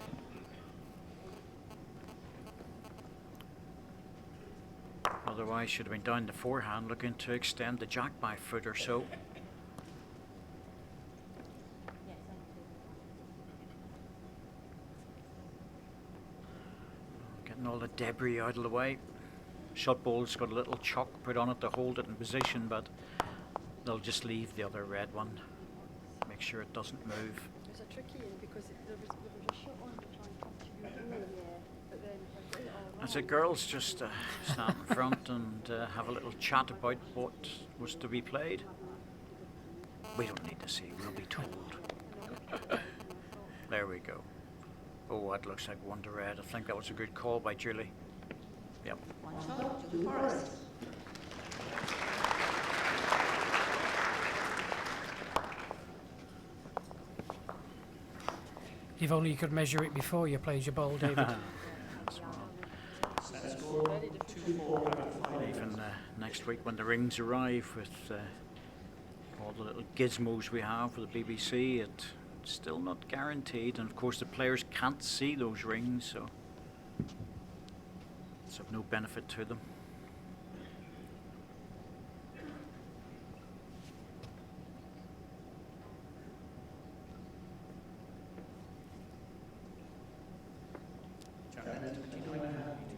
Speaker 2: Otherwise, should have been down the forehand looking to extend the jack by a foot or so. Getting all the debris out of the way. Shot ball's got a little chalk put on it to hold it in position, but they'll just leave the other red one. Make sure it doesn't move.
Speaker 7: It's a tricky one because there was a shot on to try and capture you earlier, but then I got it all
Speaker 2: As the girls just stand in front and have a little chat about what was to be played. We don't need to see, we'll be told. There we go. Oh, that looks like 1 to red. I think that was a good call by Julie. Yep.
Speaker 4: 1 shot, Julie Forrest.
Speaker 3: If only you could measure it before you played your bowl, David.
Speaker 6: Set score 2-4 out of 5 innings.
Speaker 2: Even next week when the rings arrive with all the little gizmos we have for the BBC, it's still not guaranteed. And of course the players can't see those rings, so it's of no benefit to them.
Speaker 6: Jack Bennett, could you go ahead, please?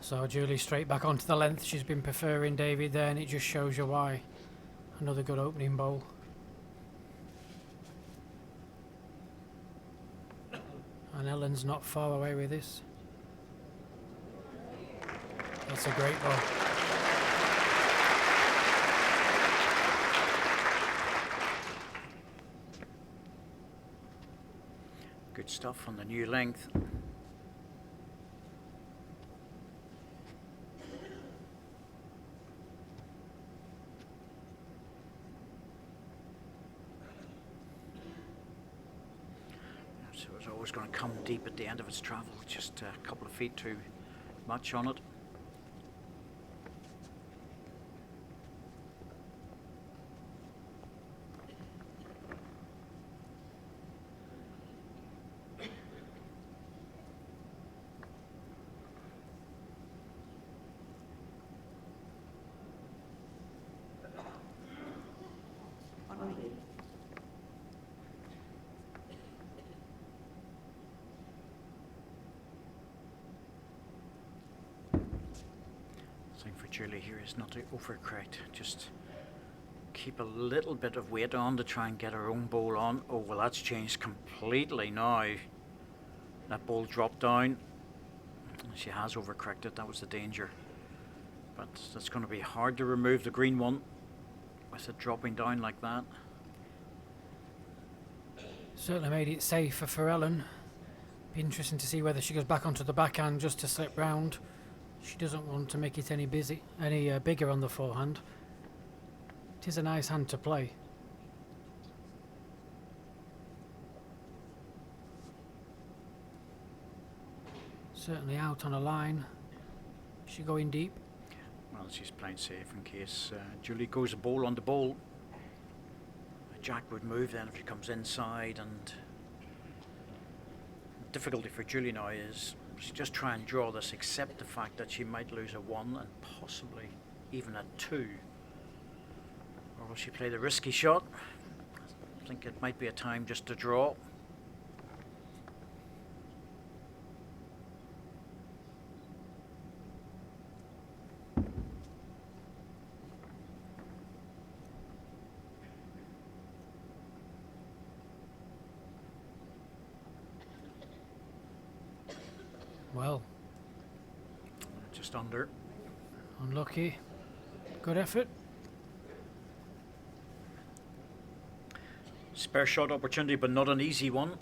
Speaker 3: So Julie straight back onto the length she's been preferring, David, there, and it just shows you why. Another good opening bowl. And Ellen's not far away with this. That's a great ball.
Speaker 2: Good stuff on the new length. So it's always going to come deep at the end of its travel, just a couple of feet too much on it. Thing for Julie here is not to overcorrect, just keep a little bit of weight on to try and get her own bowl on. Oh well, that's changed completely now. That ball dropped down. She has overcorrected, that was the danger. But that's going to be hard to remove the green one with it dropping down like that.
Speaker 3: Certainly made it safer for Ellen. Be interesting to see whether she goes back onto the backhand just to slip round. She doesn't want to make it any bigger on the forehand. It is a nice hand to play. Certainly out on a line. Is she going deep?
Speaker 2: Well, she's playing safe in case Julie goes a bowl on the bowl. Jack would move then if she comes inside, and the difficulty for Julie now is she's just try and draw this, accept the fact that she might lose a 1 and possibly even a 2. Or will she play the risky shot? I think it might be a time just to draw.
Speaker 3: Well,
Speaker 2: Just under.
Speaker 3: unlucky. Good effort.
Speaker 2: Spare shot opportunity, but not an easy one.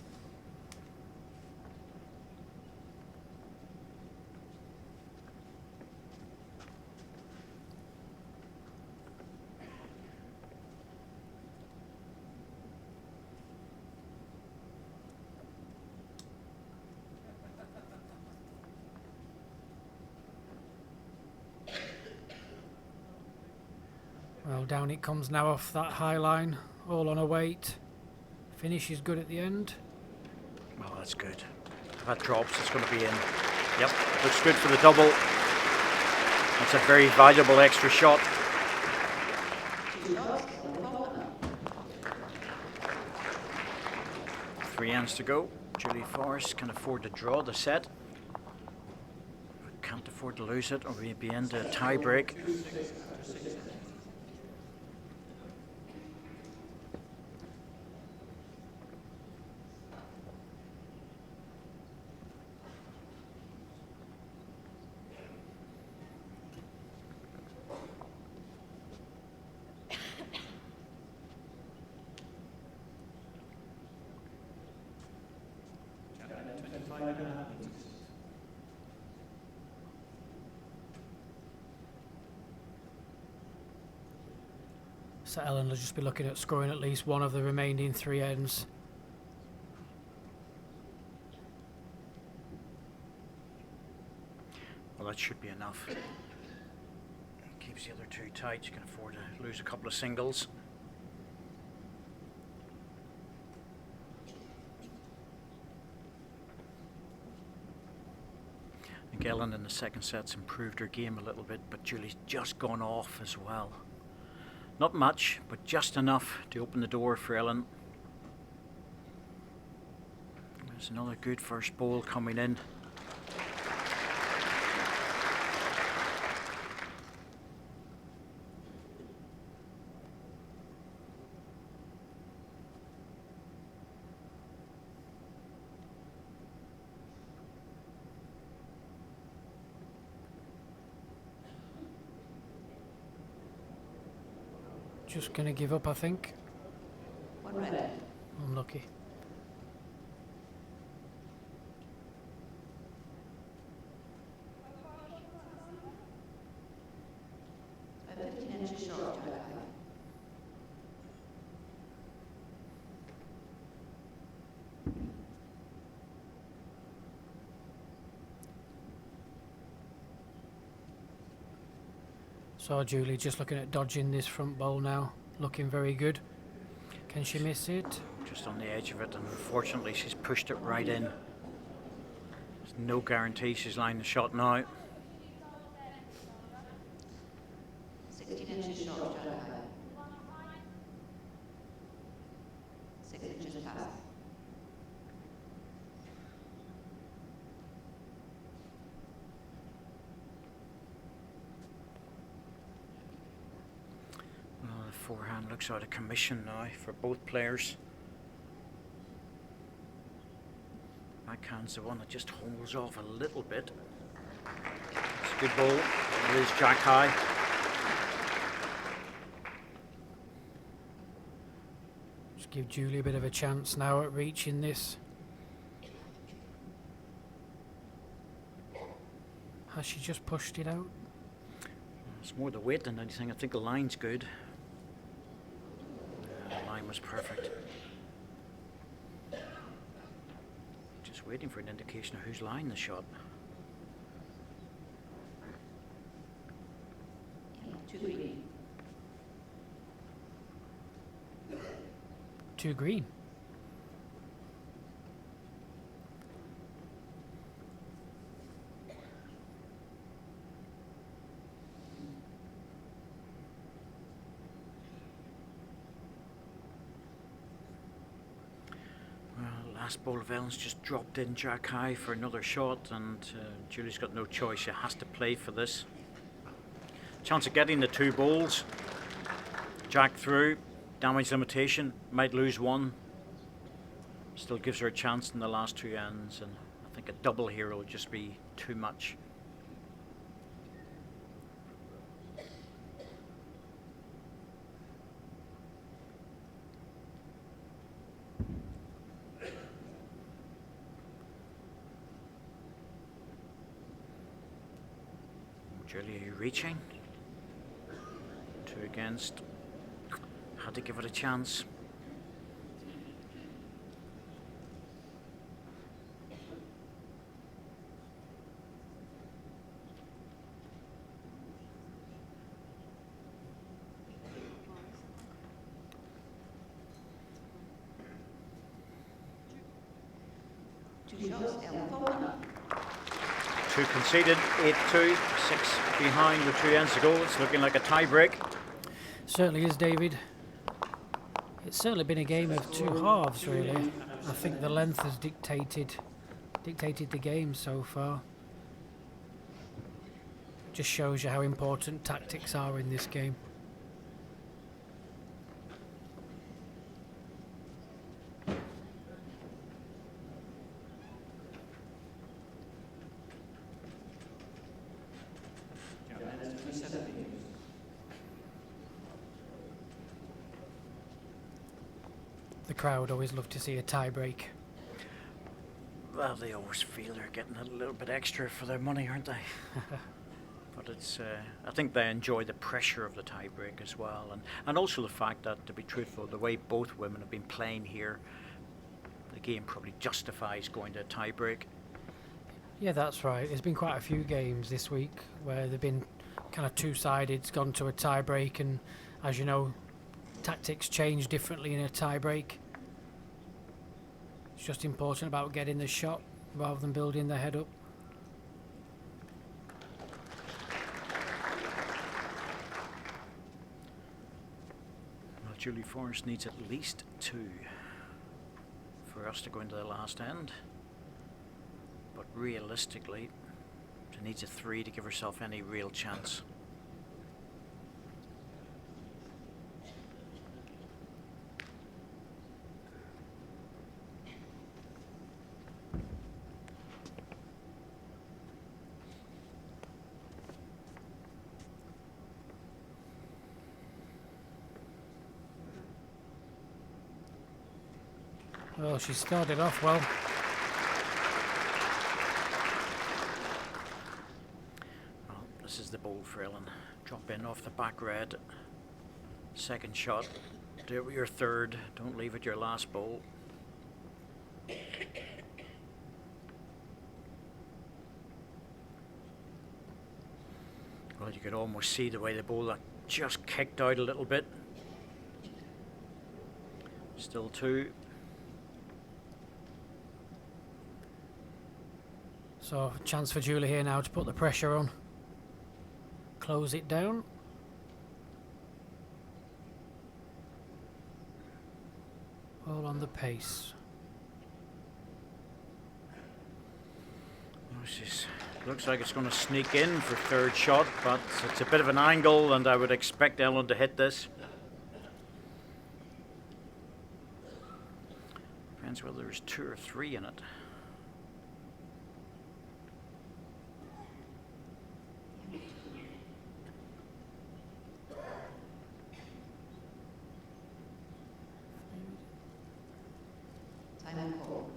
Speaker 3: Well, down it comes now off that high line, all on a weight. Finish is good at the end.
Speaker 2: Well, that's good. If that drops, it's going to be in. Yep, looks good for the double. That's a very valuable extra shot. Three ends to go. Julie Forrest can afford to draw the set. But can't afford to lose it, or we'd be into a tie break.
Speaker 3: So Ellen will just be looking at scoring at least one of the remaining 3 ends.
Speaker 2: Well, that should be enough. Keeps the other 2 tight. You can afford to lose a couple of singles. I think Ellen in the second set's improved her game a little bit, but Julie's just gone off as well. Not much, but just enough to open the door for Ellen. There's another good first ball coming in.
Speaker 3: Just going to give up, I think.
Speaker 4: One red.
Speaker 3: Unlucky.
Speaker 4: A 15 inches short, Jack.
Speaker 3: So Julie just looking at dodging this front ball now. Looking very good. Can she miss it?
Speaker 2: Just on the edge of it, and unfortunately she's pushed it right in. There's no guarantee she's lined the shot now.
Speaker 4: 16 inches short, Jack. 6 inches past.
Speaker 2: Well, the forehand looks out of commission now for both players. Backhand's the one that just holds off a little bit. It's a good ball. It is Jack high.
Speaker 3: Just give Julie a bit of a chance now at reaching this. Has she just pushed it out?
Speaker 2: It's more the weight than anything. I think the line's good. The line was perfect. Just waiting for an indication of who's lined the shot.
Speaker 4: Too green.
Speaker 3: Too green.
Speaker 2: Last ball of Ellen's just dropped in Jack high for another shot, and Julie's got no choice. She has to play for this. Chance of getting the 2 balls. Jack through. Damage limitation. Might lose one. Still gives her a chance in the last 2 ends, and I think a double here will just be too much. Julie, are you reaching? 2 against. Had to give it a chance.
Speaker 4: Two shots, Ellen Faulkner.
Speaker 2: 2 conceded, 8-2, 6 behind with 2 ends to go. It's looking like a tie break.
Speaker 3: Certainly is, David. It's certainly been a game of 2 halves, really. I think the length has dictated the game so far. Just shows you how important tactics are in this game. The crowd always love to see a tie break.
Speaker 2: Well, they always feel they're getting a little bit extra for their money, aren't they? But it's, I think they enjoy the pressure of the tiebreak as well, and also the fact that, to be truthful, the way both women have been playing here, the game probably justifies going to a tiebreak.
Speaker 3: Yeah, that's right. There's been quite a few games this week where they've been kind of two-sided. It's gone to a tie-break, and as you know, tactics change differently in a tie-break. It's just important about getting the shot rather than building the head up.
Speaker 2: Well, Julie Forrest needs at least 2 for us to go into the last end. But realistically, she needs a 3 to give herself any real chance.
Speaker 3: Well, she started off well.
Speaker 2: Well, this is the bowl for Ellen. Drop in off the back red. Second shot. Do it with your third. Don't leave it your last bowl. Well, you could almost see the way the bowler just kicked out a little bit. Still 2.
Speaker 3: So, a chance for Julie here now to put the pressure on. Close it down. All on the pace.
Speaker 2: Oh, looks like it's going to sneak in for third shot, but it's a bit of an angle, and I would expect Ellen to hit this. Depends whether there's 2 or 3 in it.
Speaker 4: Time call.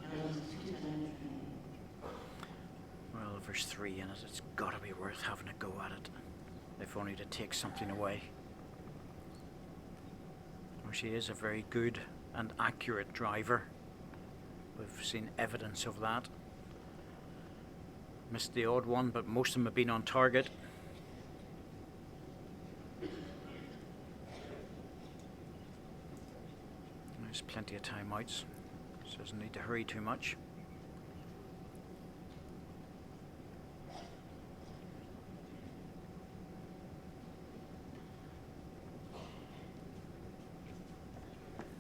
Speaker 4: Ellen's 2 turns remaining.
Speaker 2: Well, if there's 3 in it, it's got to be worth having a go at it, if only to take something away. Well, she is a very good and accurate driver. We've seen evidence of that. Missed the odd one, but most of them have been on target. There's plenty of timeouts, so doesn't need to hurry too much.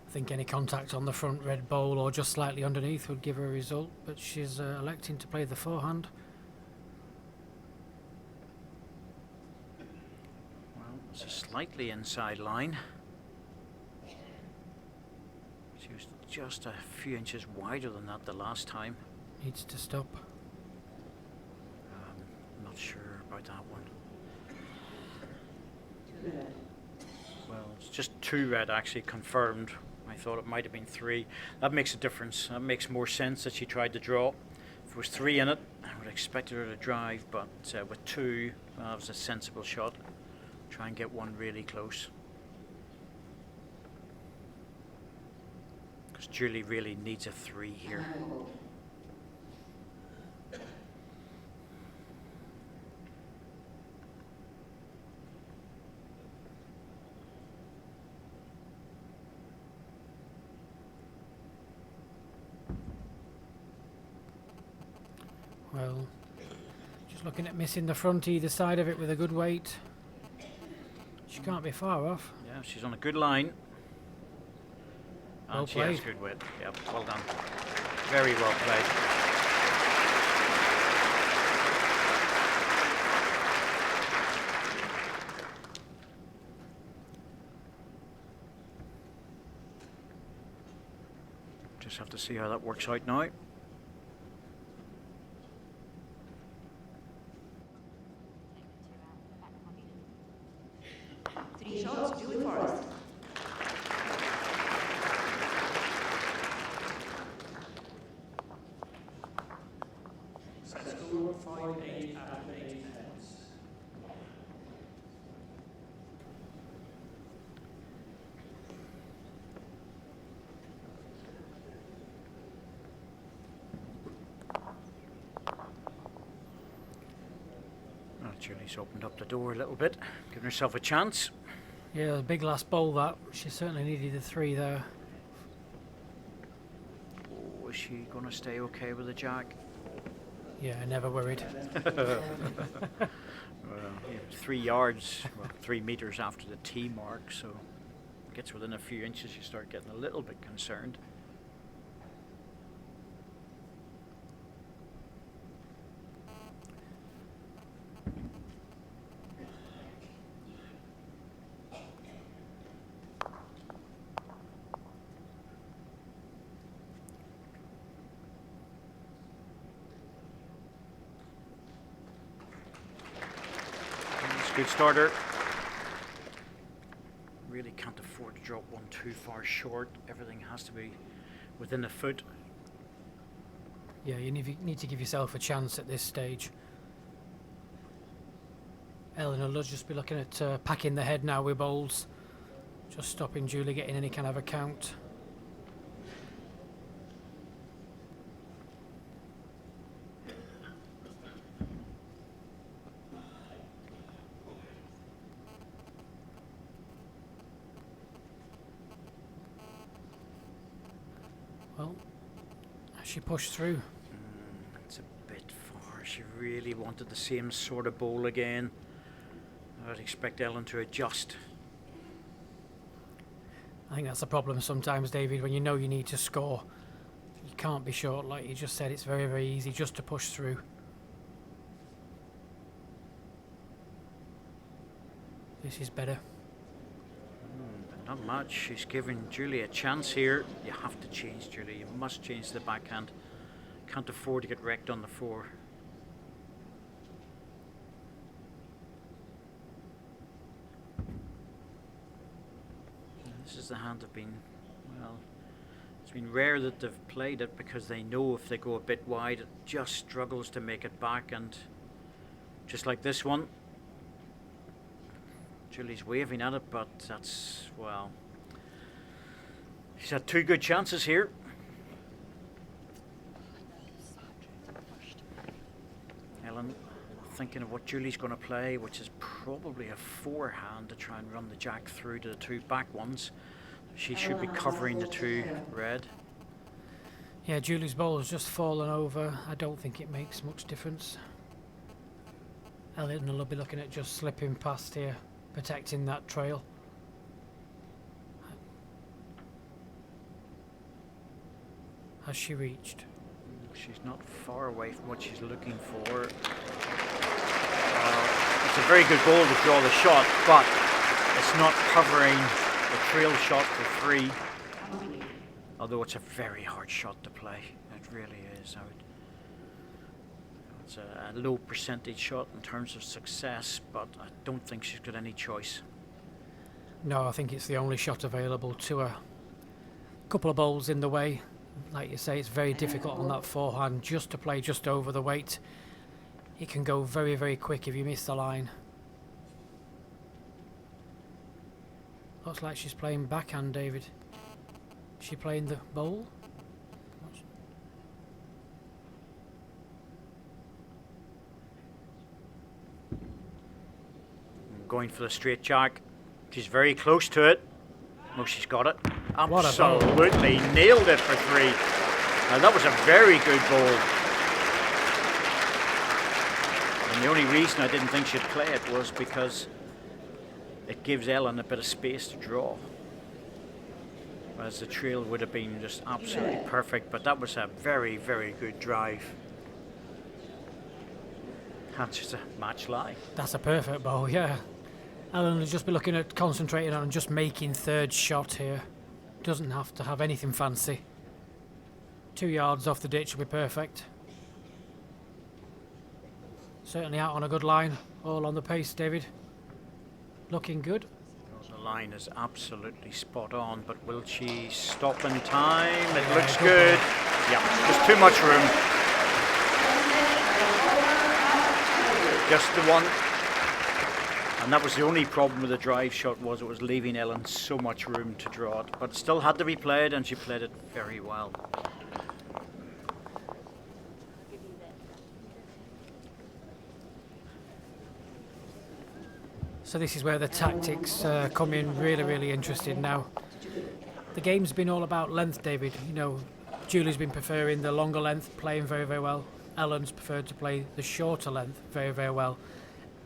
Speaker 3: I think any contact on the front red bowl or just slightly underneath would give her a result, but she's electing to play the forehand.
Speaker 2: Well, it's a slightly inside line. She was just a few inches wider than that the last time.
Speaker 3: Needs to stop.
Speaker 2: Not sure about that one.
Speaker 4: 2 red.
Speaker 2: Well, it's just 2 red actually confirmed. I thought it might have been 3. That makes a difference. That makes more sense that she tried to draw. If there was 3 in it, I would have expected her to drive, but with 2, well, that was a sensible shot. Try and get one really close. Because Julie really needs a 3 here.
Speaker 4: Time call.
Speaker 3: Well, just looking at missing the front either side of it with a good weight. She can't be far off.
Speaker 2: Yeah, she's on a good line.
Speaker 3: Well
Speaker 2: And she has
Speaker 3: played.
Speaker 2: good width. Yep, well done. Very well played. Just have to see how that works out now.
Speaker 4: 3 shots, Julie Forrest.
Speaker 6: Set score
Speaker 2: Julie's opened up the door a little bit, giving herself a chance.
Speaker 3: Yeah, a big last bowl that. She certainly needed the 3 there.
Speaker 2: Oh, is she going to stay okay with the jack?
Speaker 3: Yeah, never worried.
Speaker 2: Well, 3 yards, well, 3 meters after the tee mark, so gets within a few inches, you start getting a little bit concerned. Good starter. Really can't afford to drop one too far short. Everything has to be within a foot.
Speaker 3: Yeah, you need to give yourself a chance at this stage. Ellen will just be looking at packing the head now with bowls. Just stopping Julie getting any kind of a count. Well, she pushed through.
Speaker 2: It's a bit far. She really wanted the same sort of bowl again. I'd expect Ellen to adjust.
Speaker 3: I think that's the problem sometimes, David, when you know you need to score. You can't be short, like you just said. It's very, very easy just to push through. This is better.
Speaker 2: Not much. She's giving Julie a chance here. You have to change, Julie. You must change the backhand. Can't afford to get wrecked on the 4. This is the hand I've been, well, it's been rare that they've played it because they know if they go a bit wide, it just struggles to make it back. And just like this one, Julie's waving at it, but that's, well, she's had 2 good chances here. Ellen thinking of what Julie's going to play, which is probably a 4-hand to try and run the jack through to the 2 back ones. She should be covering the 2 red.
Speaker 3: Yeah, Julie's ball has just fallen over. I don't think it makes much difference. Ellen will be looking at just slipping past here, protecting that trail. Has she reached?
Speaker 2: She's not far away from what she's looking for. It's a very good ball to draw the shot, but it's not covering the trail shot for 3. Although it's a very hard shot to play. It really is. It's a low percentage shot in terms of success, but I don't think she's got any choice.
Speaker 3: No, I think it's the only shot available to her. Couple of bowls in the way. Like you say, it's very difficult on that 4-hand just to play just over the weight. It can go very, very quick if you miss the line. Looks like she's playing backhand, David. Is she playing the bowl?
Speaker 2: Going for the straight jack. She's very close to it. Oh, she's got it.
Speaker 3: What a ball.
Speaker 2: Absolutely nailed it for 3. Now that was a very good ball. And the only reason I didn't think she'd play it was because it gives Ellen a bit of space to draw. Whereas the trail would have been just absolutely perfect, but that was a very, very good drive. That's just a match lie.
Speaker 3: That's a perfect ball, yeah. Ellen will just be looking at concentrating on just making 3rd shot here. Doesn't have to have anything fancy. 2 yards off the ditch will be perfect. Certainly out on a good line. All on the pace, David. Looking good.
Speaker 2: The line is absolutely spot on, but will she stop in time? It
Speaker 3: Yeah,
Speaker 2: looks
Speaker 3: good
Speaker 2: good.
Speaker 3: ball.
Speaker 2: Yeah, there's too much room. Just the one. And that was the only problem with the drive shot, was it was leaving Ellen so much room to draw it. But it still had to be played, and she played it very well.
Speaker 3: So this is where the tactics come in really, really interesting now. The game's been all about length, David. You know, Julie's been preferring the longer length, playing very, very well. Ellen's preferred to play the shorter length very, very well.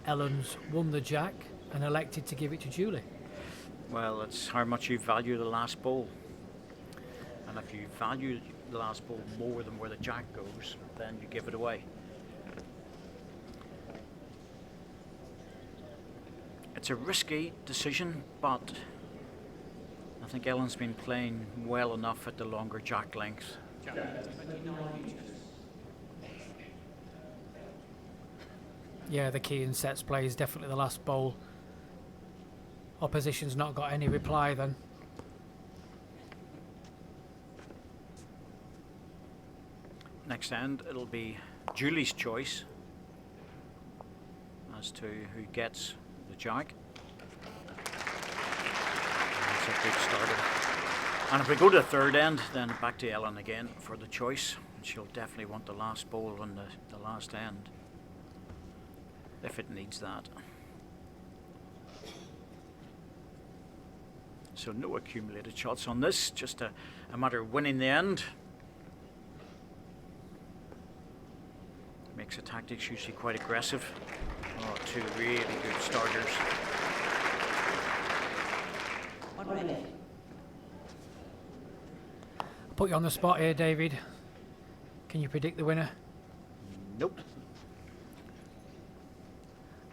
Speaker 3: Ellen's won the jack and elected to give it to Julie.
Speaker 2: Well, it's how much you value the last ball. And if you value the last ball more than where the jack goes, then you give it away. It's a risky decision, but I think Ellen's been playing well enough at the longer jack length.
Speaker 3: Yeah, the key in sets play is definitely the last bowl. Opposition's not got any reply then.
Speaker 2: Next end, it'll be Julie's choice as to who gets the jack. That's a good starter. And if we go to the third end, then back to Ellen again for the choice. She'll definitely want the last bowl on the last end, if it needs that. So no accumulated shots on this, just a matter of winning the end. Makes the tactics usually quite aggressive. Oh, two really good starters.
Speaker 3: I'll put you on the spot here, David. Can you predict the winner?
Speaker 2: Nope.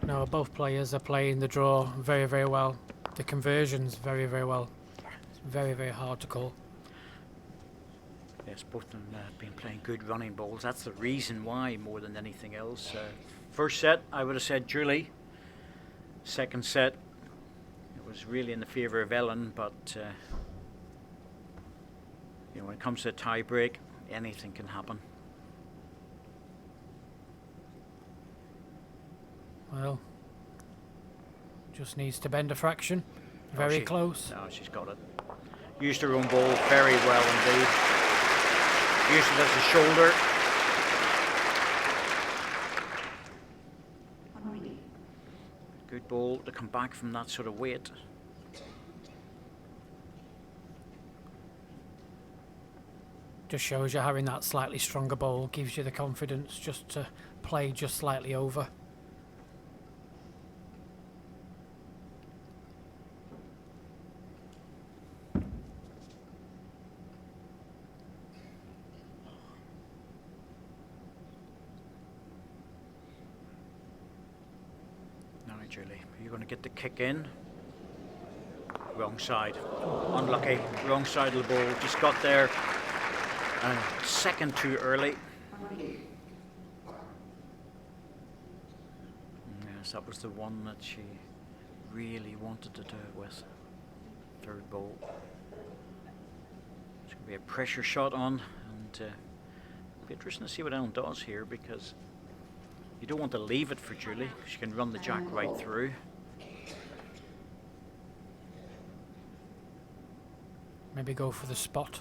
Speaker 3: No, both players are playing the draw very, very well. The conversions very, very well. It's very, very hard to call.
Speaker 2: Yes, both of them have been playing good running balls. That's the reason why, more than anything else. First set, I would have said Julie. Second set, it was really in the favour of Ellen, but you know, when it comes to a tie break, anything can happen.
Speaker 3: Well, just needs to bend a fraction. Very close.
Speaker 2: No, she's got it. Used her own ball very well indeed. Used it as a shoulder. Good ball to come back from that sort of weight.
Speaker 3: Just shows you having that slightly stronger ball gives you the confidence just to play just slightly over.
Speaker 2: Julie, you're going to get the kick in. Wrong side. Unlucky. Wrong side of the ball. Just got there a second too early. Yes, that was the one that she really wanted to do it with. Third ball. It's going to be a pressure shot on, and it'll be interesting to see what Ellen does here, because you don't want to leave it for Julie. She can run the jack right through.
Speaker 3: Maybe go for the spot.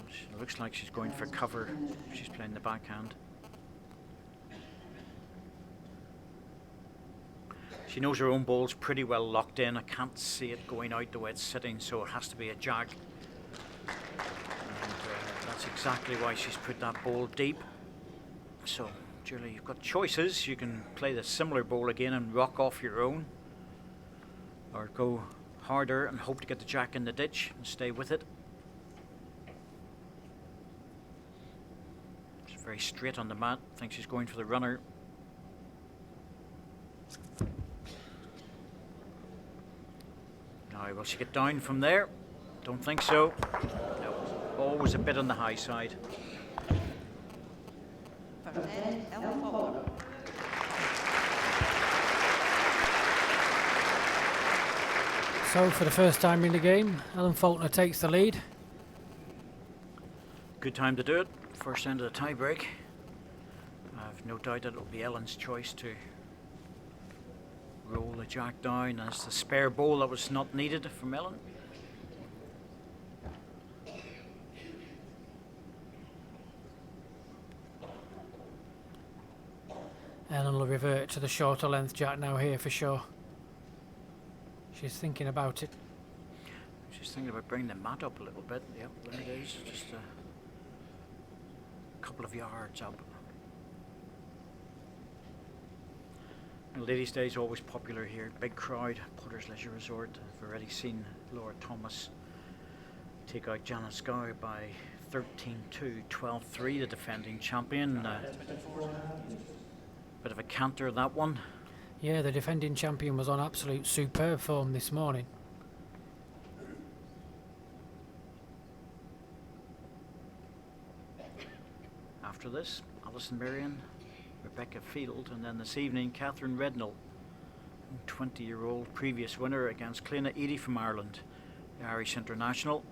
Speaker 2: She looks like she's going for cover. She's playing the backhand. She knows her own ball's pretty well locked in. I can't see it going out the way it's sitting, so it has to be a jack. And that's exactly why she's put that ball deep. So Julie, you've got choices. You can play the similar ball again and rock off your own, or go harder and hope to get the jack in the ditch and stay with it. She's very straight on the mat. Thinks she's going for the runner. Now, will she get down from there? Don't think so. No. Always a bit on the high side.
Speaker 3: So for the first time in the game, Ellen Faulkner takes the lead.
Speaker 2: Good time to do it. First end of the tie break. I've no doubt that it'll be Ellen's choice to roll the jack down as the spare ball that was not needed from Ellen.
Speaker 3: Ellen will revert to the shorter length jack now here for sure. She's thinking about it.
Speaker 2: She's thinking about bringing the mat up a little bit. Yep, there it is. Just a couple of yards up. And Ladies' Day is always popular here. Big crowd, Potter's Leisure Resort. I've already seen Laura Thomas take out Janet Scow by 13-2, 12-3, the defending champion. Bit of a canter, that one.
Speaker 3: Yeah, the defending champion was on absolute superb form this morning.
Speaker 2: After this, Alison Marion, Rebecca Field, and then this evening, Catherine Rednall, 20-year-old previous winner against Cliona Eadie from Ireland, the Irish international.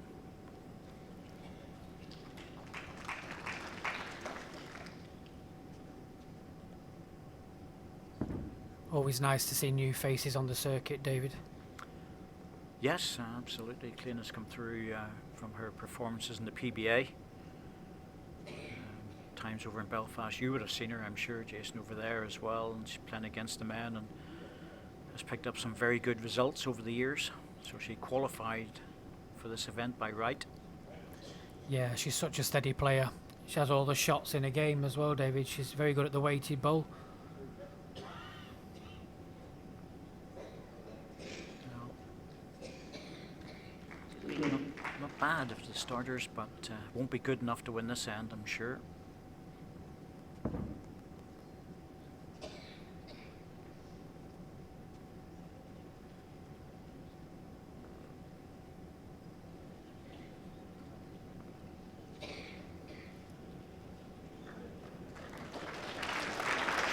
Speaker 3: Always nice to see new faces on the circuit, David.
Speaker 2: Yes, absolutely. Cliona's come through from her performances in the PBA. Times over in Belfast, you would have seen her, I'm sure, Jason, over there as well, and she's playing against the men and has picked up some very good results over the years. So she qualified for this event by right.
Speaker 3: Yeah, she's such a steady player. She has all the shots in a game as well, David. She's very good at the weighted bowl.
Speaker 2: Not bad of the starters, but won't be good enough to win this end, I'm sure.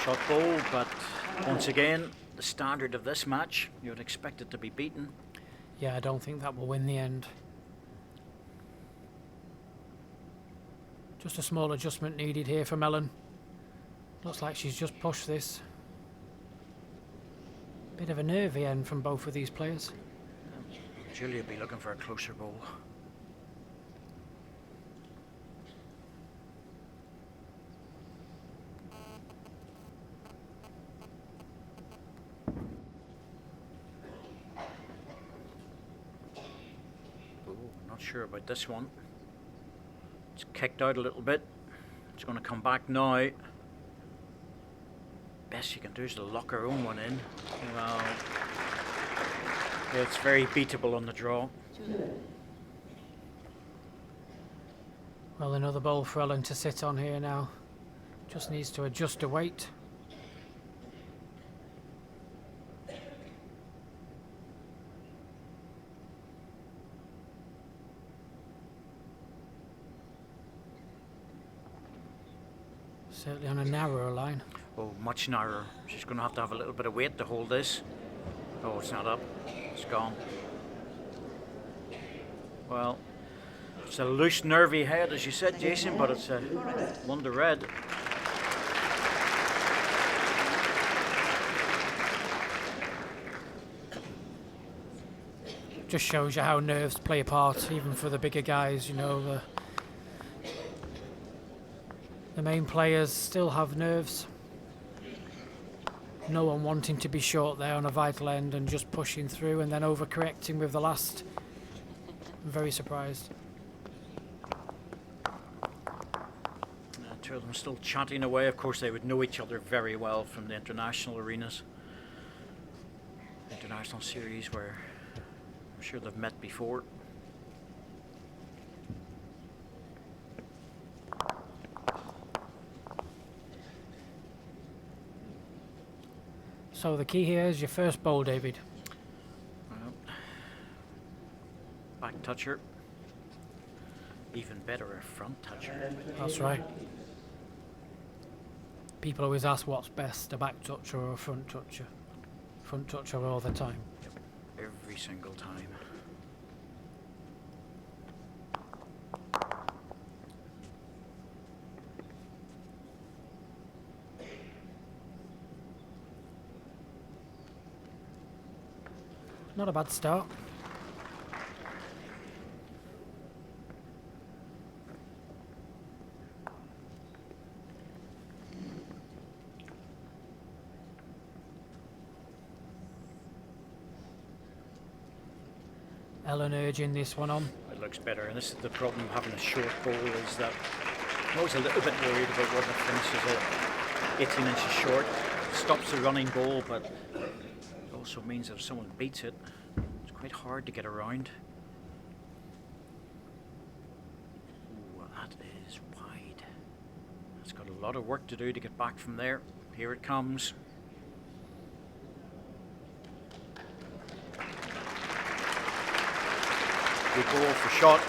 Speaker 2: Shot goal, but once again, the standard of this match, you would expect it to be beaten.
Speaker 3: Yeah, I don't think that will win the end. Just a small adjustment needed here from Ellen. Looks like she's just pushed this. Bit of a nervy end from both of these players.
Speaker 2: Julia will be looking for a closer goal. Not sure about this one. It's kicked out a little bit. It's going to come back now. Best you can do is to lock her own one in. Well, it's very beatable on the draw.
Speaker 3: Well, another bowl for Ellen to sit on here now. Just needs to adjust her weight. Certainly on a narrower line.
Speaker 2: Oh, much narrower. She's going to have a little bit of weight to hold this. Oh, it's not up. It's gone. Well, it's a loose, nervy head, as you said, Jason, but it's a one to red.
Speaker 3: Just shows you how nerves play a part, even for the bigger guys. You know, the main players still have nerves. No one wanting to be short there on a vital end and just pushing through and then overcorrecting with the last. I'm very surprised.
Speaker 2: Two of them still chatting away. Of course, they would know each other very well from the international arenas. International series where I'm sure they've met before.
Speaker 3: So the key here is your first bowl, David.
Speaker 2: Well, back toucher. Even better, a front toucher.
Speaker 3: That's right. People always ask what's best, a back toucher or a front toucher. Front toucher all the time.
Speaker 2: Yep, every single time.
Speaker 3: Not a bad start. Ellen urging this one on.
Speaker 2: It looks better, and this is the problem having a short ball, is that I'm always a little bit worried about whether the fence is 18 inches short. It stops the running ball, but it also means that if someone beats it, it's quite hard to get around. Ooh, that is wide. It's got a lot of work to do to get back from there. Here it comes. Good ball for shot.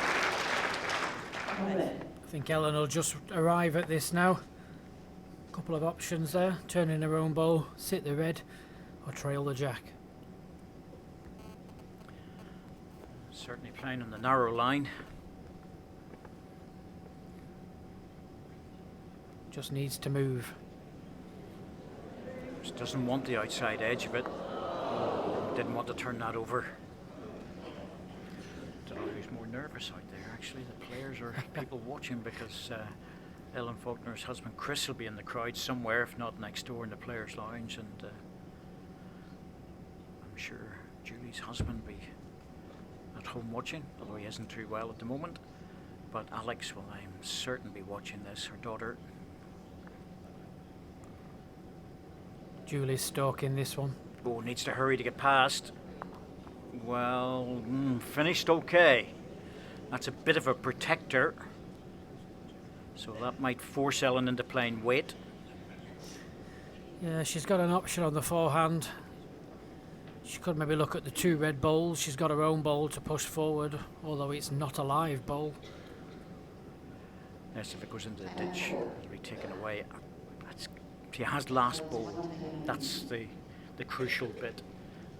Speaker 3: I think Ellen will just arrive at this now. Couple of options there. Turn in her own ball, sit the red, or trail the jack.
Speaker 2: Certainly playing on the narrow line.
Speaker 3: Just needs to move.
Speaker 2: Just doesn't want the outside edge of it. Didn't want to turn that over. Don't know who's more nervous out there, actually, the players or people watching, because Ellen Faulkner's husband Chris will be in the crowd somewhere, if not next door in the players' lounge, and I'm sure Julie's husband will be at home watching, although he isn't too well at the moment. But Alex will, I'm certain, be watching this, her daughter.
Speaker 3: Julie's stalking this one.
Speaker 2: Oh, needs to hurry to get past. Well, finished okay. That's a bit of a protector. So that might force Ellen into playing weight.
Speaker 3: Yeah, she's got an option on the forehand. She could maybe look at the two red bowls. She's got her own bowl to push forward, although it's not a live bowl.
Speaker 2: Yes, if it goes into the ditch, it'll be taken away. She has last bowl. That's the crucial bit.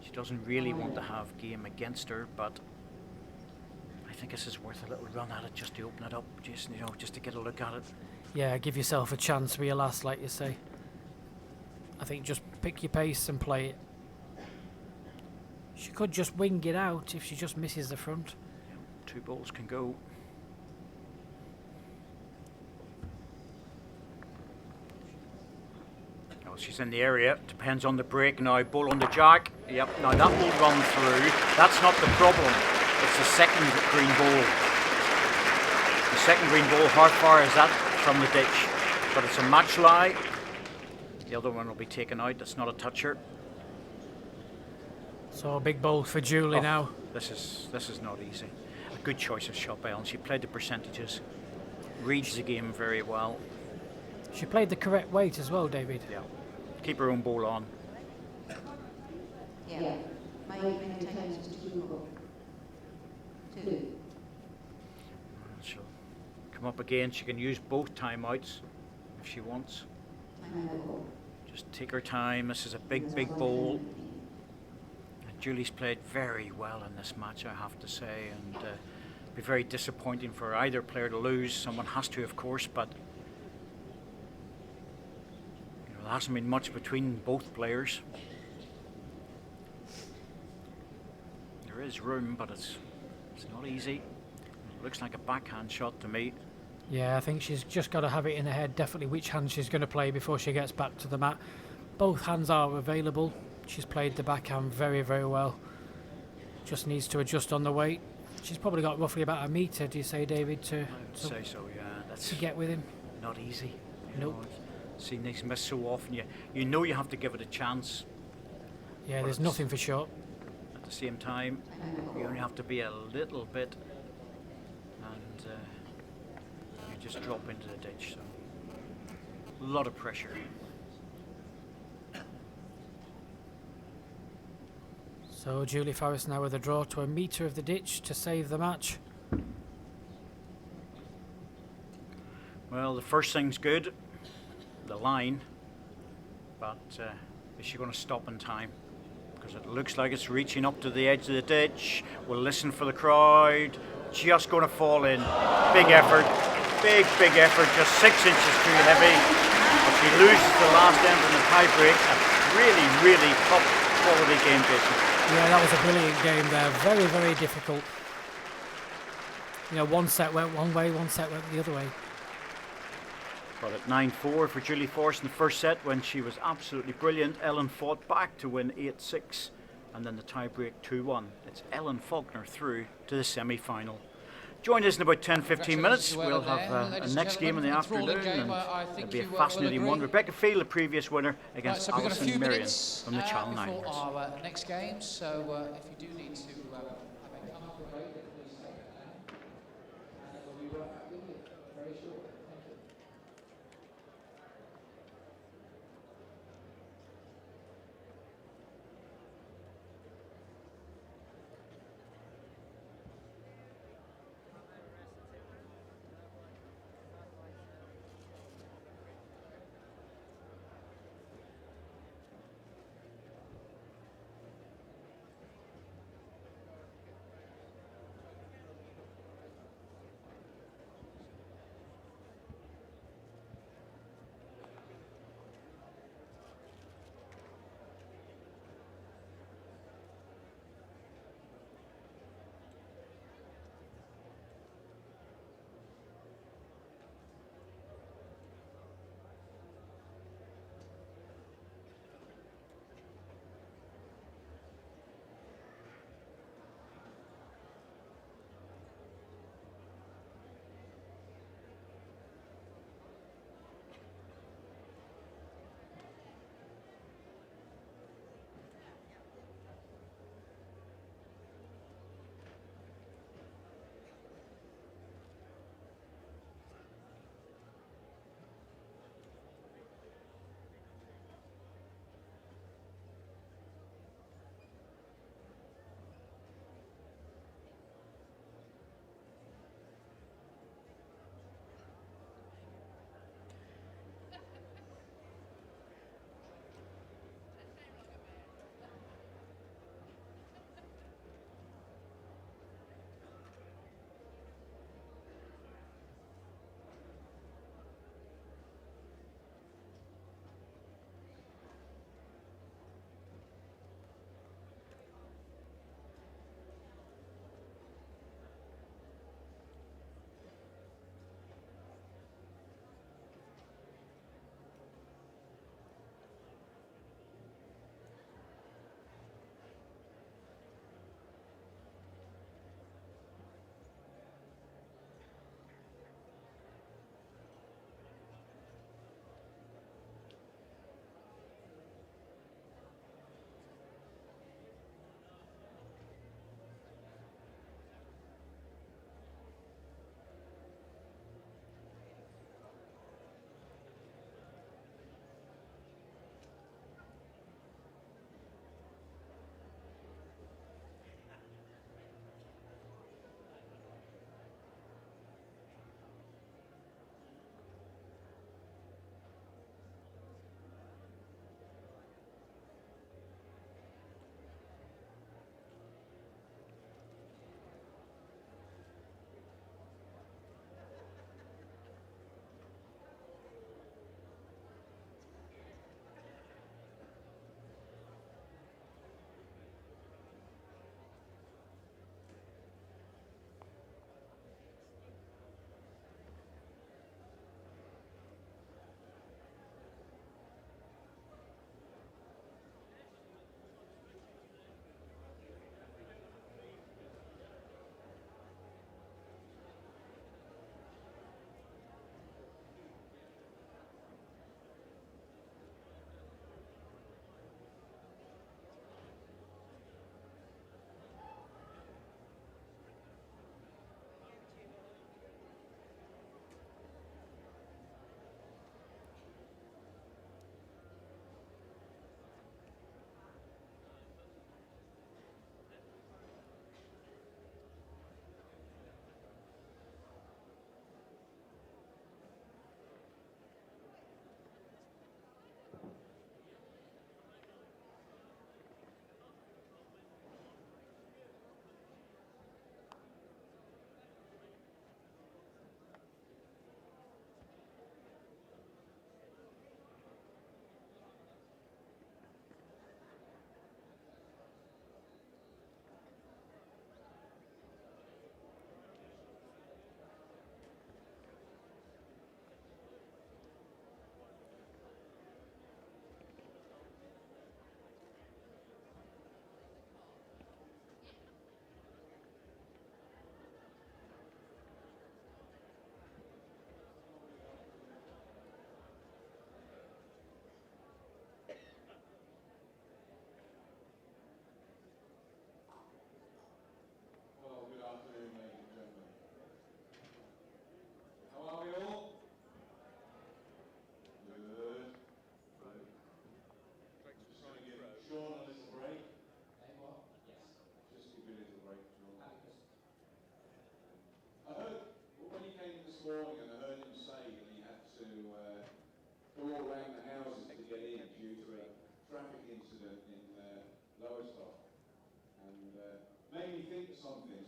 Speaker 2: She doesn't really want to have game against her, but I think this is worth a little run at it just to open it up, Jason, just to get a look at it.
Speaker 3: Yeah, give yourself a chance for your last, like you say. I think just pick your pace and play it. She could just wing it out if she just misses the front.
Speaker 2: Yeah, two balls can go. She's in the area. Depends on the break now. Ball on the jack. Yep. Now that will run through. That's not the problem. It's the second green ball. The second green ball. How far is that from the ditch? But it's a match lie. The other one will be taken out. That's not a toucher.
Speaker 3: So a big bowl for Julie now.
Speaker 2: This is not easy. A good choice of shot by Ellen. She played the percentages. Reads the game very well.
Speaker 3: She played the correct weight as well, David.
Speaker 2: Yeah. Keep her own ball on.
Speaker 4: Yeah. Maintain just 2.
Speaker 2: She'll come up again. She can use both timeouts if she wants. Just take her time. This is a big bowl. And Julie's played very well in this match, I have to say, and be very disappointing for either player to lose. Someone has to, of course, but there hasn't been much between both players. There is room, but it's not easy. It looks like a backhand shot to me.
Speaker 3: Yeah, I think she's just got to have it in her head, definitely which hand she's going to play before she gets back to the mat. Both hands are available. She's played the backhand very, very well. Just needs to adjust on the weight. She's probably got roughly about a metre, do you say, David,
Speaker 2: I would say so, yeah. That's
Speaker 3: to get with him?
Speaker 2: not easy.
Speaker 3: Nope.
Speaker 2: Seen these miss so often. You know you have to give it a chance.
Speaker 3: Yeah,
Speaker 2: But
Speaker 3: there's
Speaker 2: it's-
Speaker 3: nothing for short.
Speaker 2: At the same time, you only have to be a little bit, and you just drop into the ditch. So a lot of pressure.
Speaker 3: So Julie Forrest now with a draw to a metre of the ditch to save the match.
Speaker 2: Well, the first thing's good, the line, but is she going to stop in time? Because it looks like it's reaching up to the edge of the ditch. We'll listen for the crowd. Just going to fall in. Big effort, big effort, just 6 inches too heavy. But she loses the last end in the tie break. A really top quality game, Jason.
Speaker 3: Yeah, that was a brilliant game there. Very, very difficult. You know, one set went one way, one set went the other way.
Speaker 2: But at 9-4 for Julie Forrest in the first set when she was absolutely brilliant. Ellen fought back to win 8-6 and then the tie-break 2-1. It's Ellen Faulkner through to the semi-final. Join us in about 10-15 minutes. We'll have a next game in the afternoon, and it'll be a fascinating one. Rebecca Field, the previous winner, against
Speaker 1: So we've got a
Speaker 2: Alison
Speaker 1: few
Speaker 2: Miriam
Speaker 1: minutes
Speaker 2: from the Channel
Speaker 1: before
Speaker 2: Islands.
Speaker 1: our next game. So if you do need to have a comfort break, please take it now. And we'll be right back with you very shortly. Thank you.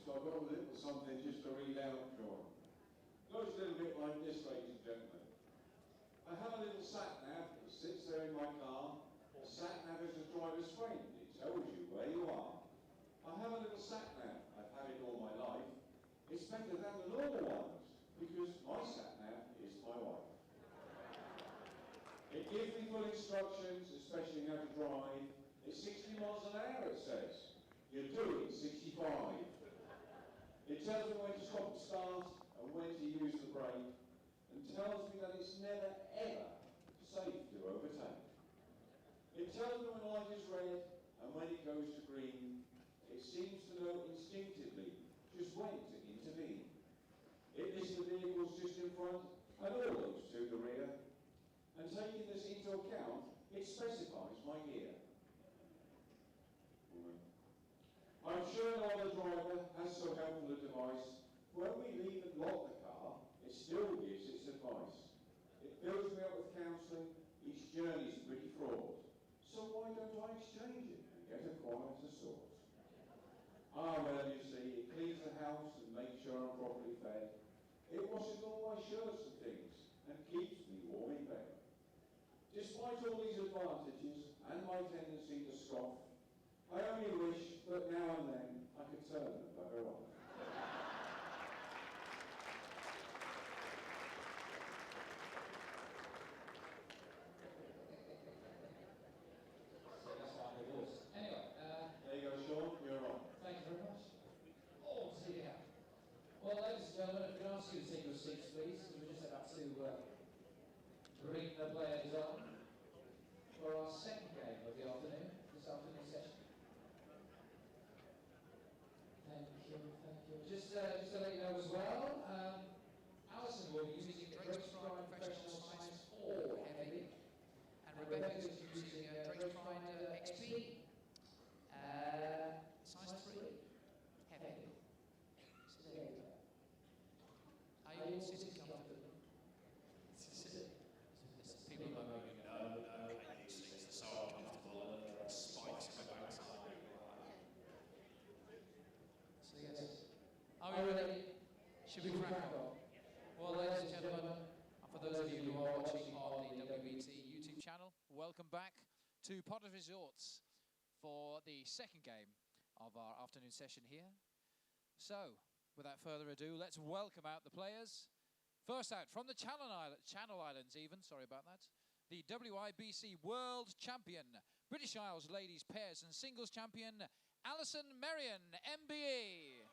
Speaker 8: so I've got a little something just to read out, Sean. It goes a little bit like this, ladies and gentlemen. I have a little sat-nav that sits there in my car. A sat-nav is a driver's friend. It tells you where you are. I have a little sat-nav. I've had it all my life. It's better than the normal ones because my sat-nav is my wife. It gives me full instructions, especially how to drive. It's 60 miles an hour, it says. You're doing 65. It tells me when to stop and start and when to use the brake, and tells me that it's never, ever safe to overtake. It tells me when the light is red and when it goes to green. It seems to know instinctively just when to intervene. It lists the vehicles just in front and all those to the rear. And taking this into account, it specifies my gear. I'm sure no other driver has so helpful a device. When we leave and lock the car, it still gives its advice. It fills me up with counselling. Each journey's pretty fraught. So why don't I exchange it and get a quieter sort? Ah, well, you see, it cleans the house and makes sure I'm properly fed. It washes all my shirts and things and keeps me warm in bed. Despite all these advantages and my tendency to scoff, I only wish that now and then I could turn the bugger off.
Speaker 1: So that's why I'm divorced. Anyway,
Speaker 8: There you go, Sean, you're on.
Speaker 1: thank you very much. Oh, see ya. Well, ladies and gentlemen, if we can ask you to take your seats, please, because we're just about to bring the players on for our second game of the afternoon, this afternoon session. Thank you, thank you. Just to let you know as well, Alison will be using Drake's Pride Professional Science 4 Heavy, and Rebecca is using Drake's Pride XP Science 3 Heavy. So there you go. Are you all sitting comfortably? People are moving. No, these things are so uncomfortable and there are spikes in my backside. So yes. Are we ready? Should we crack on? Well, ladies and gentlemen, and for those of you who are watching on the WBT YouTube channel, welcome back to Potters Resorts for the second game of our afternoon session here. So, without further ado, let's welcome out the players. First out, from the Channel Islands even, sorry about that, the WIBC World Champion, British Isles Ladies Pairs and Singles Champion, Alison Merrion, MBE.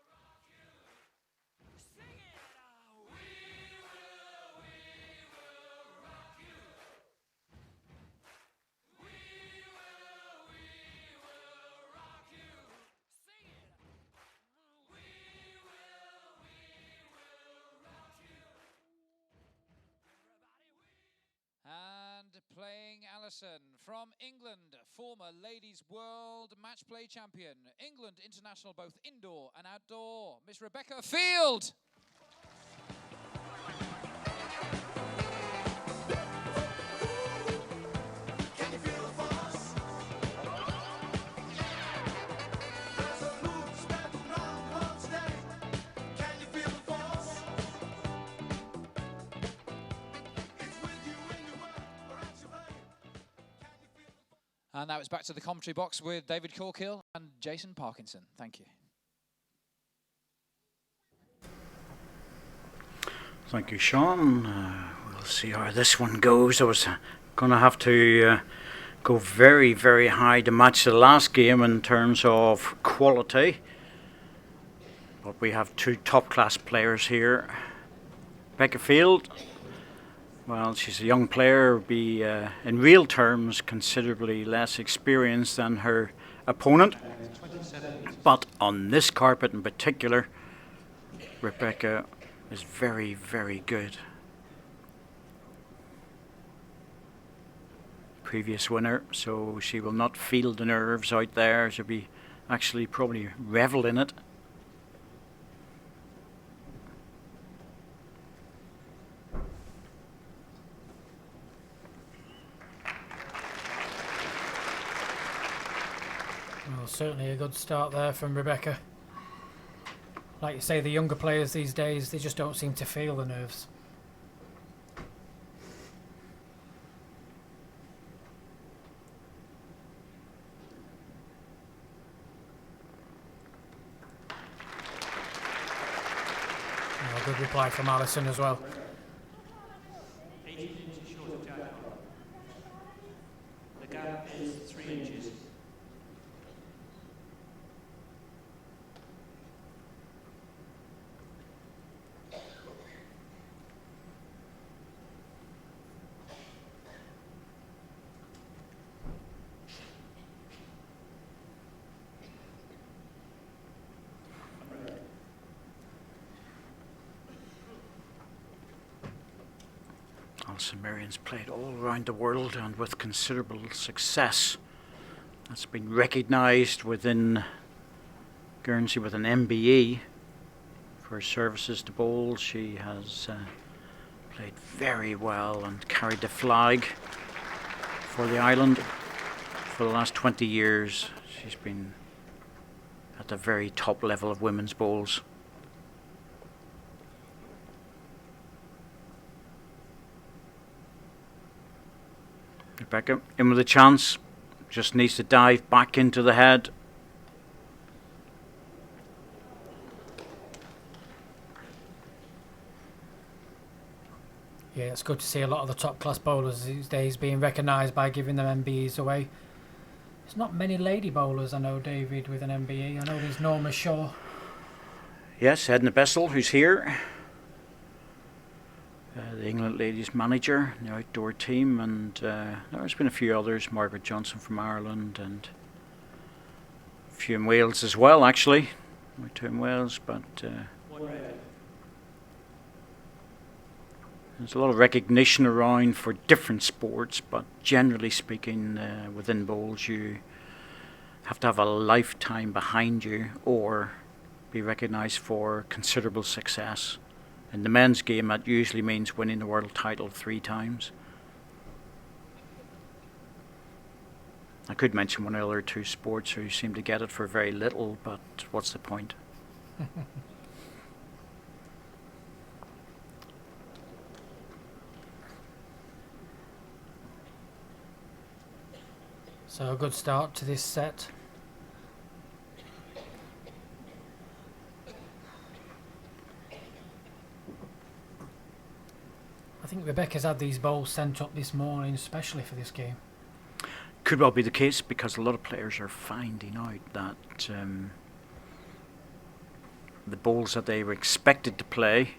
Speaker 1: And playing Alison from England, former Ladies World Match Play Champion, England International both indoor and outdoor, Miss Rebecca Field.
Speaker 9: Can you feel the force? There's a moon stepping round one steady. Can you feel the force? It's with you when you work or at your play. Can you feel the force?
Speaker 1: And that was back to the commentary box with David Corkill and Jason Parkinson. Thank you.
Speaker 2: Thank you, Sean. We'll see how this one goes. I was going to have to go very, very high to match the last game in terms of quality. But we have two top-class players here. Rebecca Field, well, she's a young player, be in real terms considerably less experienced than her opponent. But on this carpet in particular, Rebecca is very, very good. Previous winner, so she will not feel the nerves out there. She'll be actually probably revel in it.
Speaker 3: Well, certainly a good start there from Rebecca. Like you say, the younger players these days, they just don't seem to feel the nerves. Oh, good reply from Alison as well.
Speaker 6: 18 inches short of jack on. The gap is 3 inches.
Speaker 2: Alison Marian's played all around the world and with considerable success. That's been recognised within Guernsey with an MBE for her services to bowls. She has played very well and carried the flag for the island. For the last 20 years, she's been at the very top level of women's bowls. Rebecca in with a chance, just needs to dive back into the head.
Speaker 3: Yeah, it's good to see a lot of the top class bowlers these days being recognised by giving them MBEs away. There's not many lady bowlers I know, David, with an MBE. I know there's Norma Shaw.
Speaker 2: Yes, Edna Bessel, who's here. The England ladies manager, the outdoor team, and there's been a few others, Margaret Johnson from Ireland, and a few in Wales as well, actually. Two in Wales, but there's a lot of recognition around for different sports, but generally speaking, within bowls, you have to have a lifetime behind you or be recognised for considerable success. In the men's game, that usually means winning the world title 3 times. I could mention one other 2 sports who seem to get it for very little, but what's the point?
Speaker 3: So a good start to this set. I think Rebecca's had these bowls sent up this morning, especially for this game.
Speaker 2: Could well be the case because a lot of players are finding out that the bowls that they were expected to play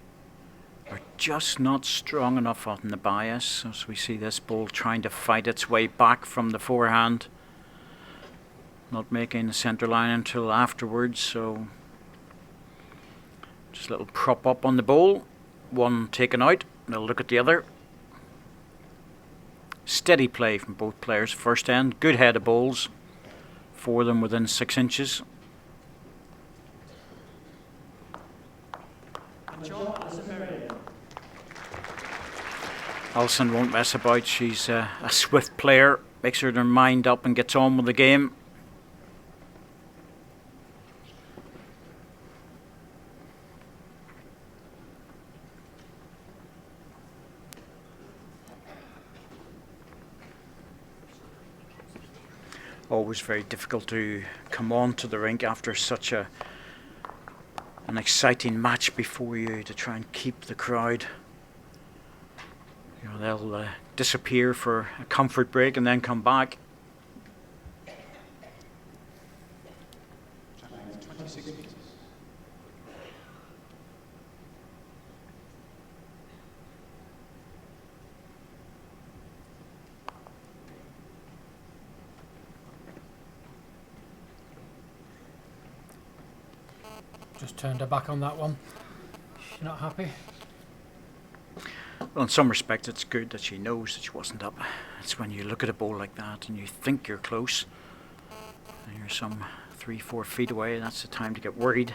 Speaker 2: are just not strong enough on the bias. As we see this bowl trying to fight its way back from the forehand, not making the centre line until afterwards. So just a little prop up on the bowl, one taken out. They'll look at the other. Steady play from both players. First end, good head of bowls. 4 of them within 6 inches. Alison won't mess about. She's a swift player. Makes her mind up and gets on with the game. Always very difficult to come on to the rink after such an exciting match before you to try and keep the crowd. You know, they'll disappear for a comfort break and then come back.
Speaker 3: Just turned her back on that one. She's not happy.
Speaker 2: Well, in some respects, it's good that she knows that she wasn't up. It's when you look at a bowl like that and you think you're close, and you're some 3-4 feet away, that's the time to get worried.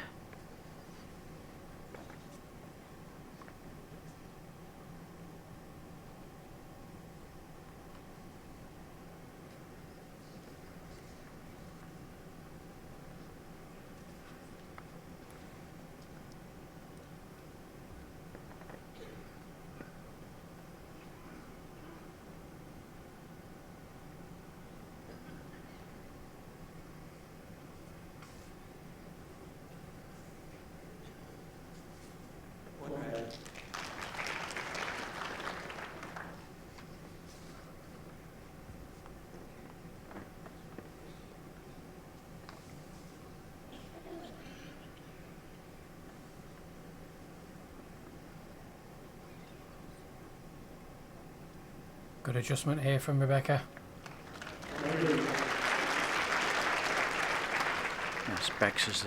Speaker 3: Good adjustment here from Rebecca.
Speaker 2: Yes, Bex is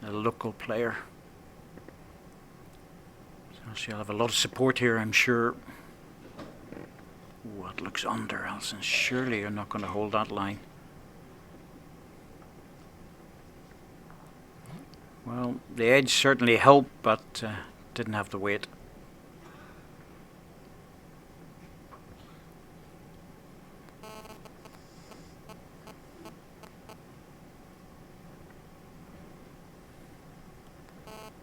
Speaker 2: a local player. So she'll have a lot of support here, I'm sure. Ooh, it looks under, Alison. Surely you're not going to hold that line. Well, the edge certainly helped, but didn't have the weight.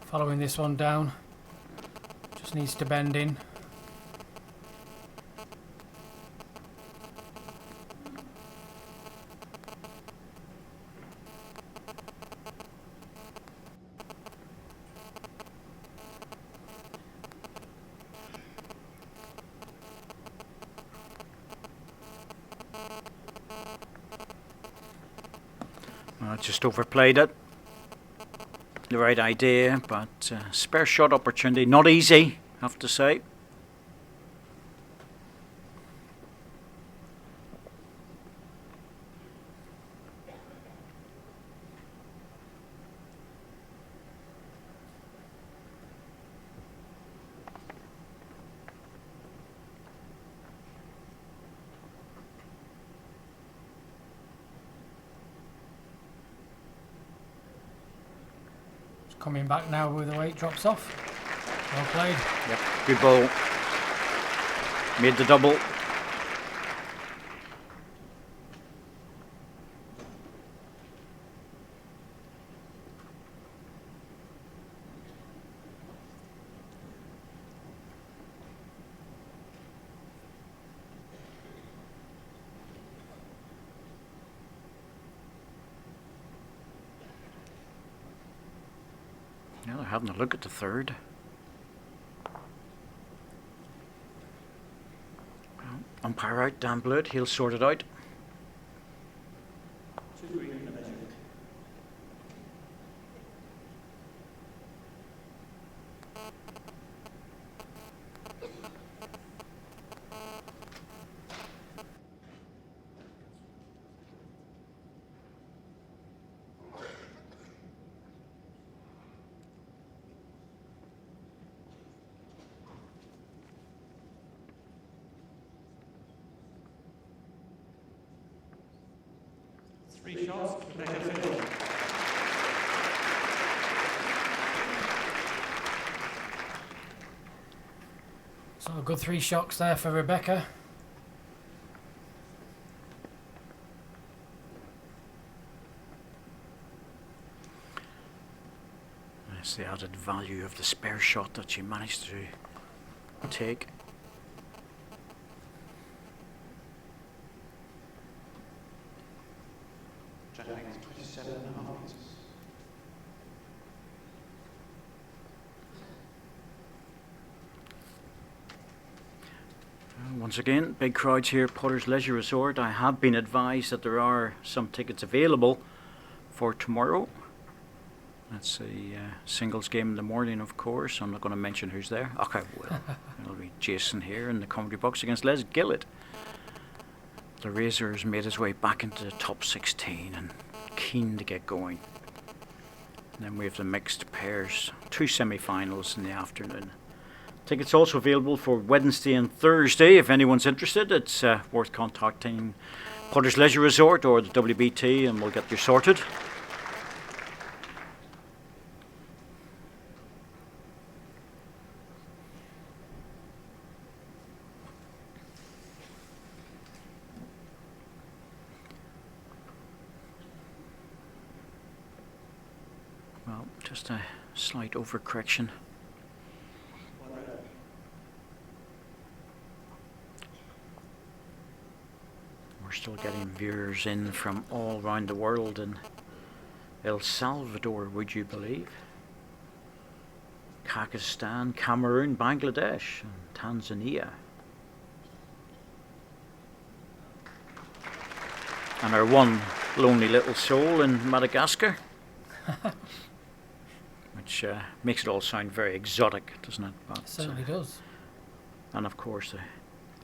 Speaker 3: Following this one down. Just needs to bend in.
Speaker 2: Just overplayed it. The right idea, but spare shot opportunity. Not easy, I have to say.
Speaker 3: Coming back now with the weight drops off. Well played.
Speaker 2: Yep, good ball. Made the double. Yeah, they're having a look at the third. Well, umpire out, Dan Blewett, he'll sort it out.
Speaker 6: Three shots, Rebecca Fiddle.
Speaker 3: So a good 3 shocks there for Rebecca.
Speaker 2: That's the added value of the spare shot that she managed to take. Once again, big crowds here at Potter's Leisure Resort. I have been advised that there are some tickets available for tomorrow. That's a singles game in the morning, of course. I'm not going to mention who's there. Okay, well, it'll be Jason here in the commentary box against Les Gillett. The Razors made his way back into the top 16 and keen to get going. And then we have the mixed pairs, 2 semi-finals in the afternoon. Tickets also available for Wednesday and Thursday. If anyone's interested, it's worth contacting Potter's Leisure Resort or the WBT and we'll get you sorted. Well, just a slight overcorrection. Still getting viewers in from all around the world in El Salvador, would you believe? Pakistan, Cameroon, Bangladesh, and Tanzania. And our one lonely little soul in Madagascar. Which makes it all sound very exotic, doesn't it? But,
Speaker 3: It certainly does.
Speaker 2: And of course,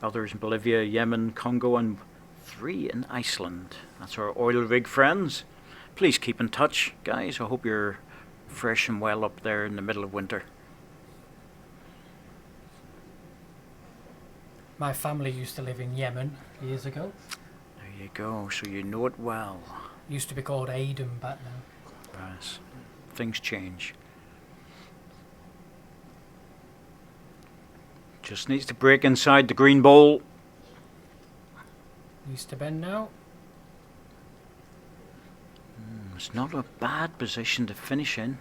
Speaker 2: others in Bolivia, Yemen, Congo, and 3 in Iceland. That's our oil rig friends. Please keep in touch, guys. I hope you're fresh and well up there in the middle of winter.
Speaker 3: My family used to live in Yemen years ago.
Speaker 2: There you go, so you know it well.
Speaker 3: Used to be called Aden back then.
Speaker 2: Yes, things change. Just needs to break inside the green bowl.
Speaker 3: Needs to bend now.
Speaker 2: It's not a bad position to finish in.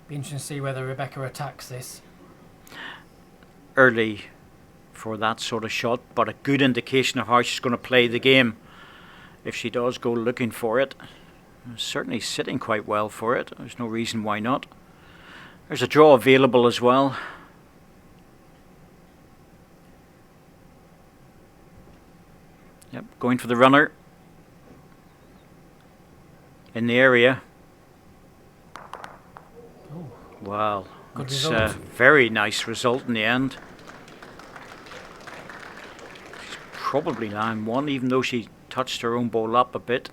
Speaker 3: Be interesting to see whether Rebecca attacks this.
Speaker 2: Early for that sort of shot, but a good indication of how she's going to play the game if she does go looking for it. Certainly sitting quite well for it. There's no reason why not. There's a draw available as well. Yep, going for the runner. In the area. Wow,
Speaker 3: Good
Speaker 2: it's a
Speaker 3: result.
Speaker 2: very nice result in the end. She's probably line 1, even though she touched her own ball up a bit.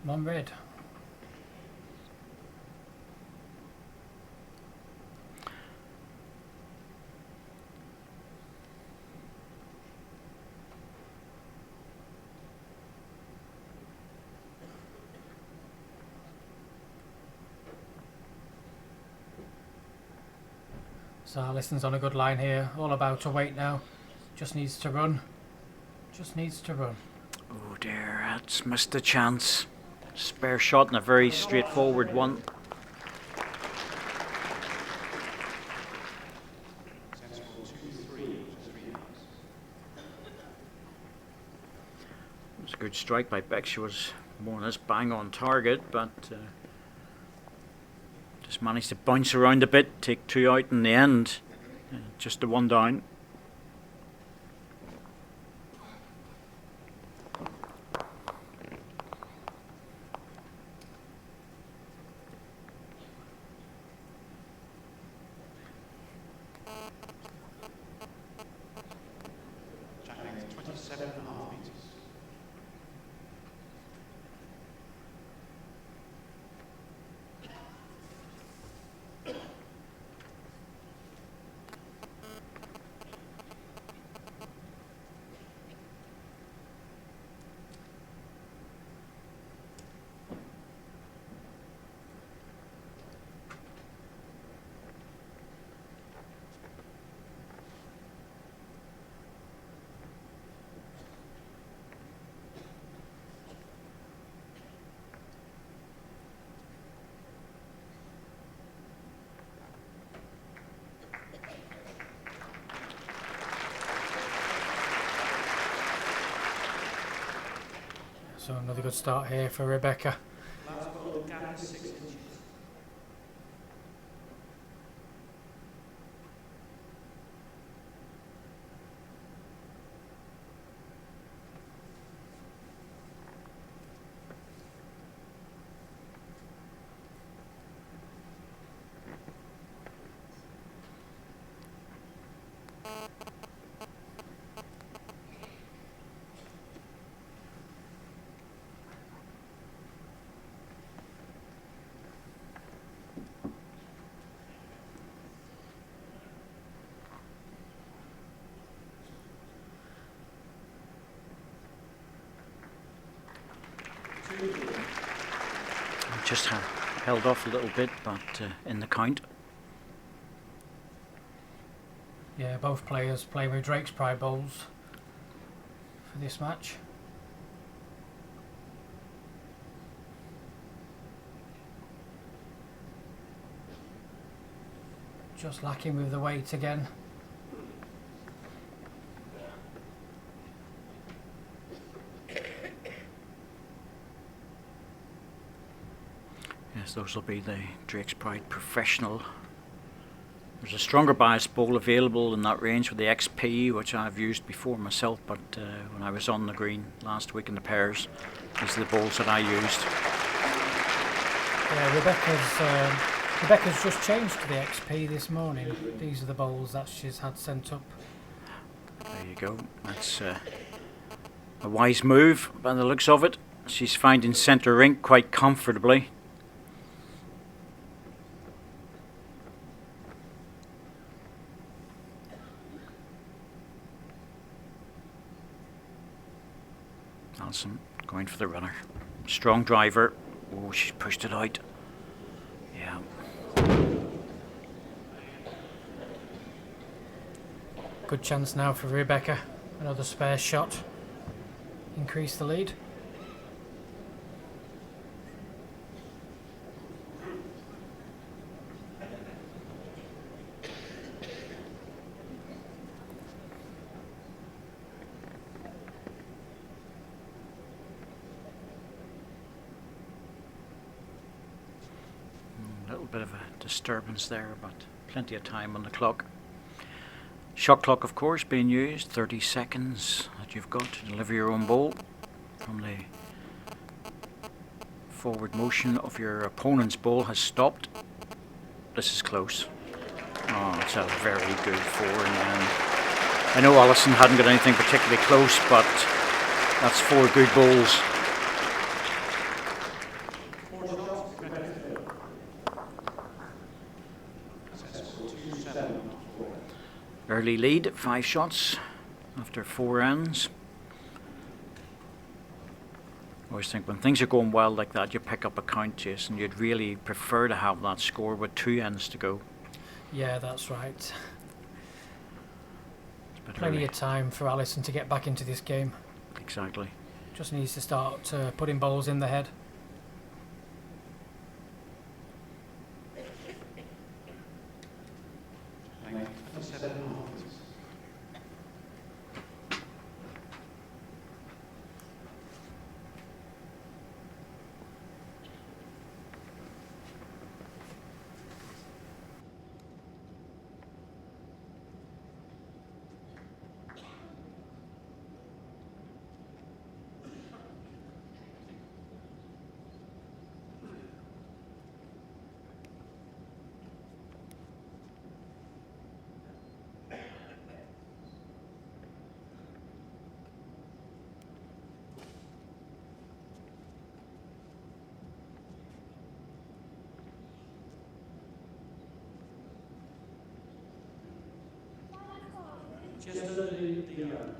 Speaker 3: Come on, red. So Alison's on a good line here. All about to wait now. Just needs to run. Just needs to run.
Speaker 2: Oh dear, that's missed a chance. Spare shot and a very straightforward one. It was a good strike by Beck. She was more or less bang on target, but just managed to bounce around a bit, take 2 out in the end. Just the 1 down.
Speaker 3: So another good start here for Rebecca.
Speaker 6: Last ball, the gap is 6 inches.
Speaker 2: Just held off a little bit, but in the count.
Speaker 3: Yeah, both players play with Drake's Pride bowls for this match. Just lacking with the weight again.
Speaker 2: Yes, those will be the Drake's Pride professional There's a stronger bias bowl available in that range with the XP, which I've used before myself, but when I was on the green last week in the pairs, these are the bowls that I used.
Speaker 3: Yeah, Rebecca's just changed to the XP this morning. These are the bowls that she's had sent up.
Speaker 2: There you go. That's a wise move by the looks of it. She's finding centre rink quite comfortably. Alison going for the runner. Strong driver. Oh, she's pushed it out. Yeah.
Speaker 3: Good chance now for Rebecca. Another spare shot. Increase the lead.
Speaker 2: A little bit of a disturbance there, but plenty of time on the clock. Shot clock, of course, being used. 30 seconds that you've got to deliver your own bowl from the forward motion of your opponent's bowl has stopped. This is close. Oh, it's a very good four in the end. I know Alison hadn't got anything particularly close, but that's 4 good bowls. Early lead, 5 shots after 4 rounds. I always think when things are going well like that, you pick up a count, Jason. You'd really prefer to have that score with 2 ends to go.
Speaker 3: Yeah, that's right.
Speaker 2: But
Speaker 3: Plenty
Speaker 2: early.
Speaker 3: of time for Alison to get back into this game.
Speaker 2: Exactly.
Speaker 3: Just needs to start putting bowls in the head.
Speaker 6: Just under the yard.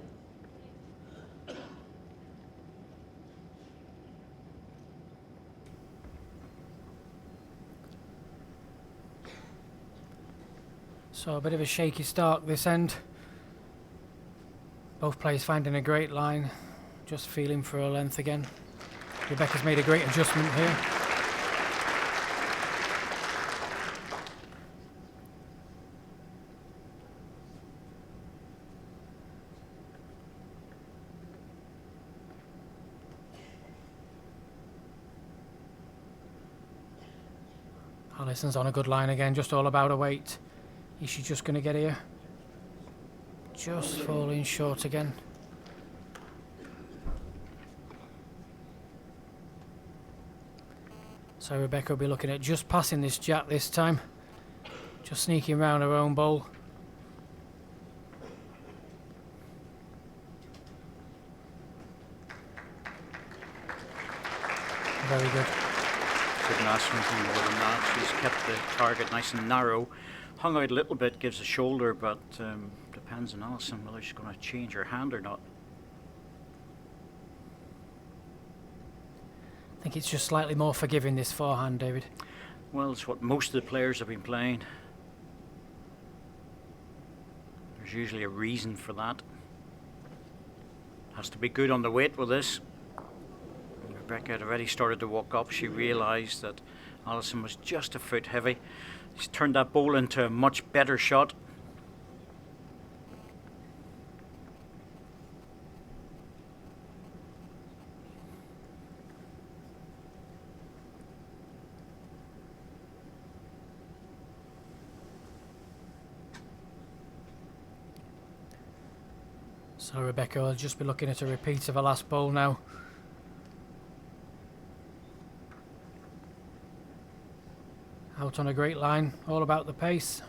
Speaker 3: So a bit of a shaky start this end. Both players finding a great line. Just feeling for a length again. Rebecca's made a great adjustment here. Alison's on a good line again, just all about her weight. Is she just going to get here? Just falling short again. So Rebecca will be looking at just passing this jack this time. Just sneaking round her own bowl. Very good.
Speaker 2: Couldn't ask for anything more than that. She's kept the target nice and narrow. Hung out a little bit, gives a shoulder, but depends on Alison whether she's going to change her hand or not.
Speaker 3: I think it's just slightly more forgiving this forehand, David.
Speaker 2: Well, it's what most of the players have been playing. There's usually a reason for that. Has to be good on the weight with this. Rebecca had already started to walk up. She realised that Alison was just a foot heavy. She's turned that bowl into a much better shot.
Speaker 3: So Rebecca will just be looking at a repeat of her last bowl now. Out on a great line, all about the pace.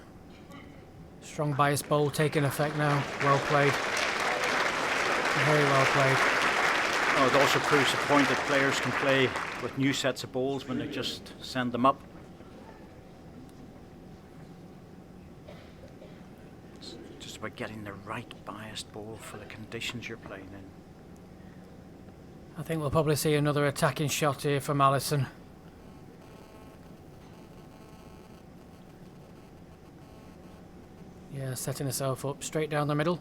Speaker 3: Strong bias bowl taking effect now. Well played. Very well played.
Speaker 2: Oh, it also proves the point that players can play with new sets of bowls when they just send them up. It's just about getting the right biased bowl for the conditions you're playing in.
Speaker 3: I think we'll probably see another attacking shot here from Alison. Yeah, setting herself up straight down the middle.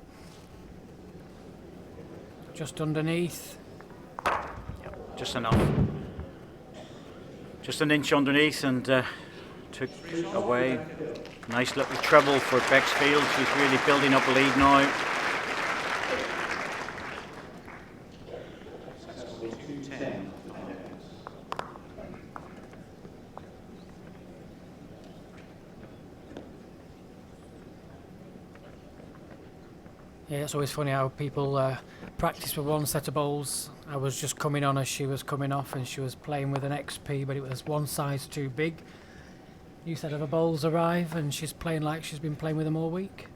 Speaker 3: Just underneath.
Speaker 2: Yep, just enough. Just an inch underneath and took away. Nice little treble for Bexfield. She's really building up a lead now.
Speaker 3: Yeah, it's always funny how people practice with one set of bowls. I was just coming on as she was coming off, and she was playing with an XP, but it was one size too big. New set of her bowls arrive, and she's playing like she's been playing with them all week.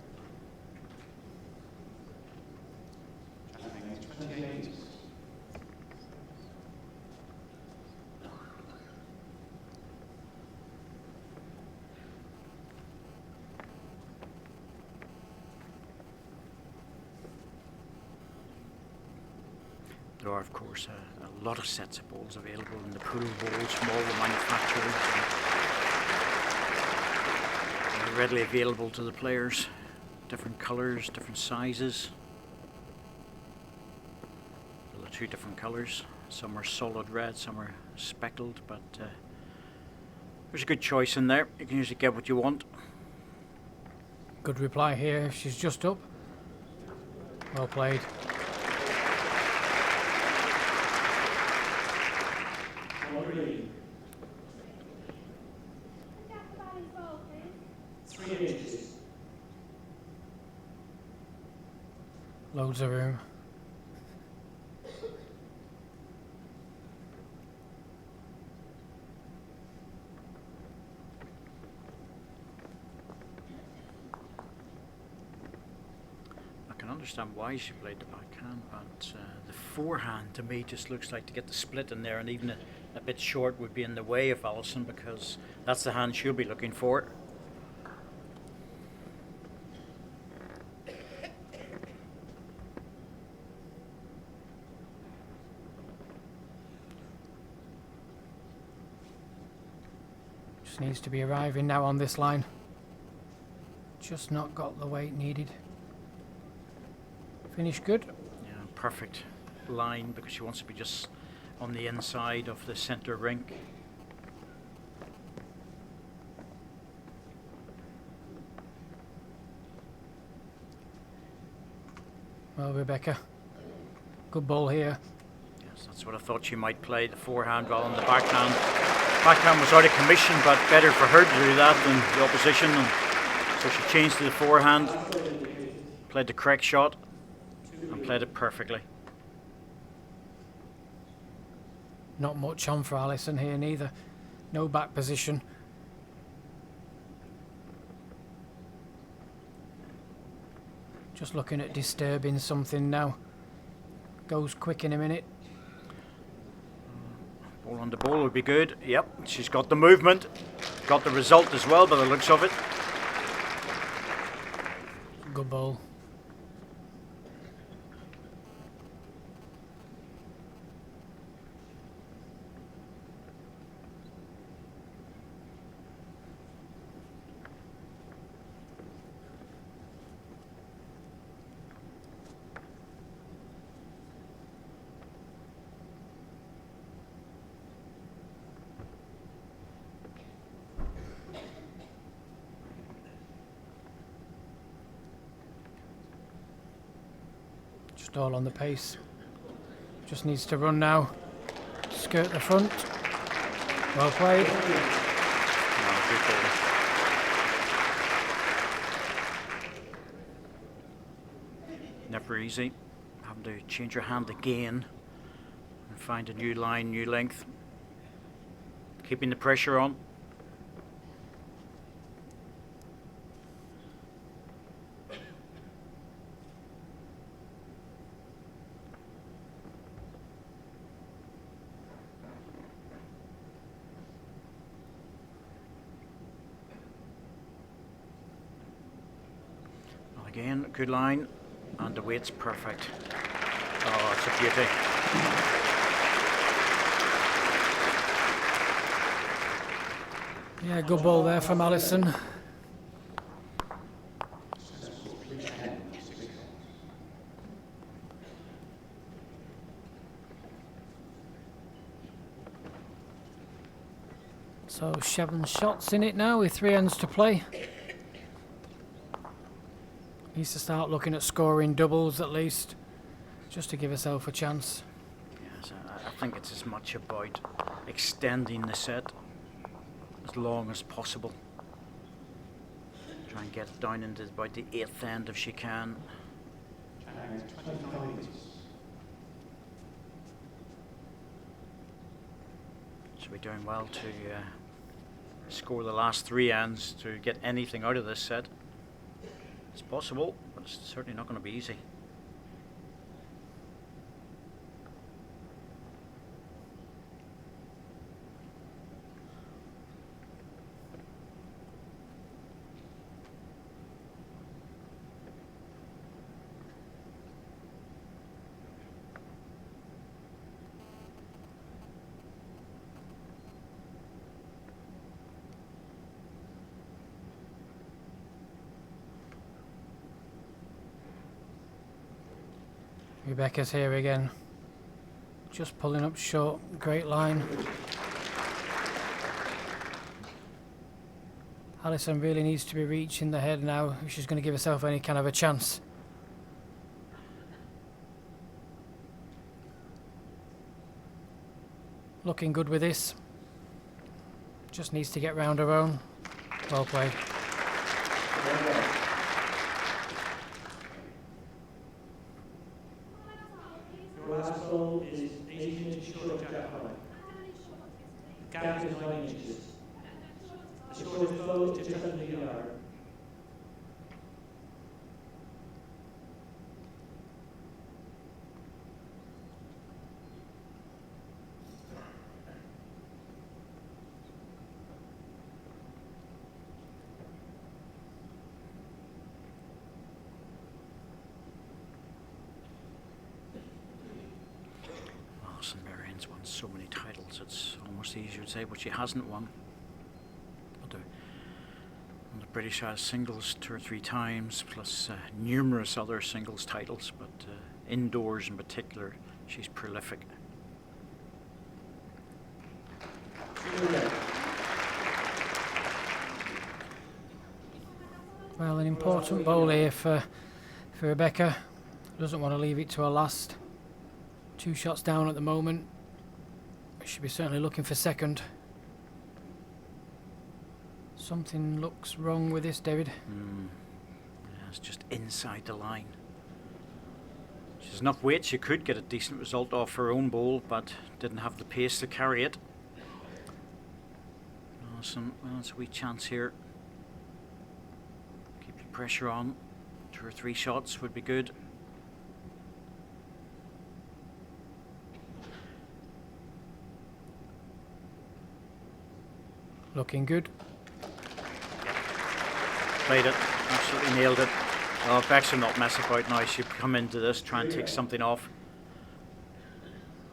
Speaker 2: There are, of course, a lot of sets of bowls available in the pool bowls from all the manufacturers. And they're readily available to the players. Different colours, different sizes. Well, the two different colours. Some are solid red, some are speckled, but there's a good choice in there. You can usually get what you want.
Speaker 3: Good reply here. She's just up. Well played. Loads of room.
Speaker 2: I can understand why she played the backhand, but the forehand to me just looks like to get the split in there, and even a bit short would be in the way of Alison, because that's the hand she'll be looking for.
Speaker 3: Just needs to be arriving now on this line. Just not got the weight needed. Finish good.
Speaker 2: Yeah, perfect line, because she wants to be just on the inside of the centre rink.
Speaker 3: Well, Rebecca, good ball here.
Speaker 2: Yes, that's what I thought she might play, the forehand rather than the backhand. Backhand was out of commission, but better for her to do that than the opposition, and so she changed to the forehand, played the correct shot, and played it perfectly.
Speaker 3: Not much on for Alison here neither. No back position. Just looking at disturbing something now. Goes quick in a minute.
Speaker 2: Ball on the ball would be good. Yep, she's got the movement. Got the result as well by the looks of it.
Speaker 3: Good ball. Just all on the pace. Just needs to run now. Skirt the front. Well played.
Speaker 2: No, good ball. Never never easy. Having to change your hand again and find a new line, new length. Keeping the pressure on. Again, good line, and the weight's perfect. Oh, it's a beauty.
Speaker 3: Yeah, good ball there from Alison. So 7 shots in it now with 3 ends to play. Needs to start looking at scoring doubles at least, just to give herself a chance.
Speaker 2: Yes, I think it's as much about extending the set as long as possible. Try and get it down into about the 8th end if she can. She'll be doing well to score the last 3 ends to get anything out of this set. It's possible, but it's certainly not going to be easy.
Speaker 3: Rebecca's here again. Just pulling up short. Great line. Alison really needs to be reaching the head now if she's going to give herself any kind of a chance. Looking good with this. Just needs to get round her own. Well played.
Speaker 6: Your last ball is 18 inches short of jack high. The gap is 9 inches. The shortest ball is just under the yard.
Speaker 2: St Marian's won so many titles, it's almost easier to say, but she hasn't won. On the British Isles singles 2 or 3 times, plus numerous other singles titles, but indoors in particular, she's prolific.
Speaker 3: Well, an important bowl here for Rebecca. Doesn't want to leave it to her last. 2 shots down at the moment. Should be certainly looking for second. Something looks wrong with this, David.
Speaker 2: Yeah, it's just inside the line. She has enough weight, she could get a decent result off her own bowl, but didn't have the pace to carry it. Well, it's a wee chance here. Keep the pressure on. 2 or 3 shots would be good.
Speaker 3: Looking good.
Speaker 2: Played it, absolutely nailed it. Oh, Bex will not mess about now. She'll come into this, try and take something off.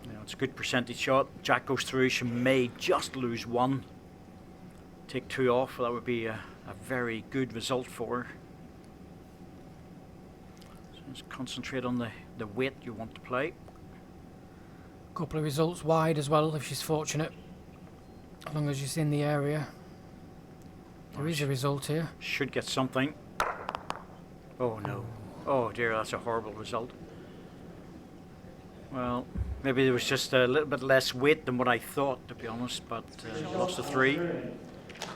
Speaker 2: You know, it's a good percentage shot. Jack goes through, she may just lose 1. Take 2 off, that would be a very good result for her. So just concentrate on the weight you want to play.
Speaker 3: Couple of results wide as well if she's fortunate. As long as she's in the area. There is a result here.
Speaker 2: Should get something. Oh no. Oh dear, that's a horrible result. Well, maybe there was just a little bit less weight than what I thought, to be honest, but lost a 3.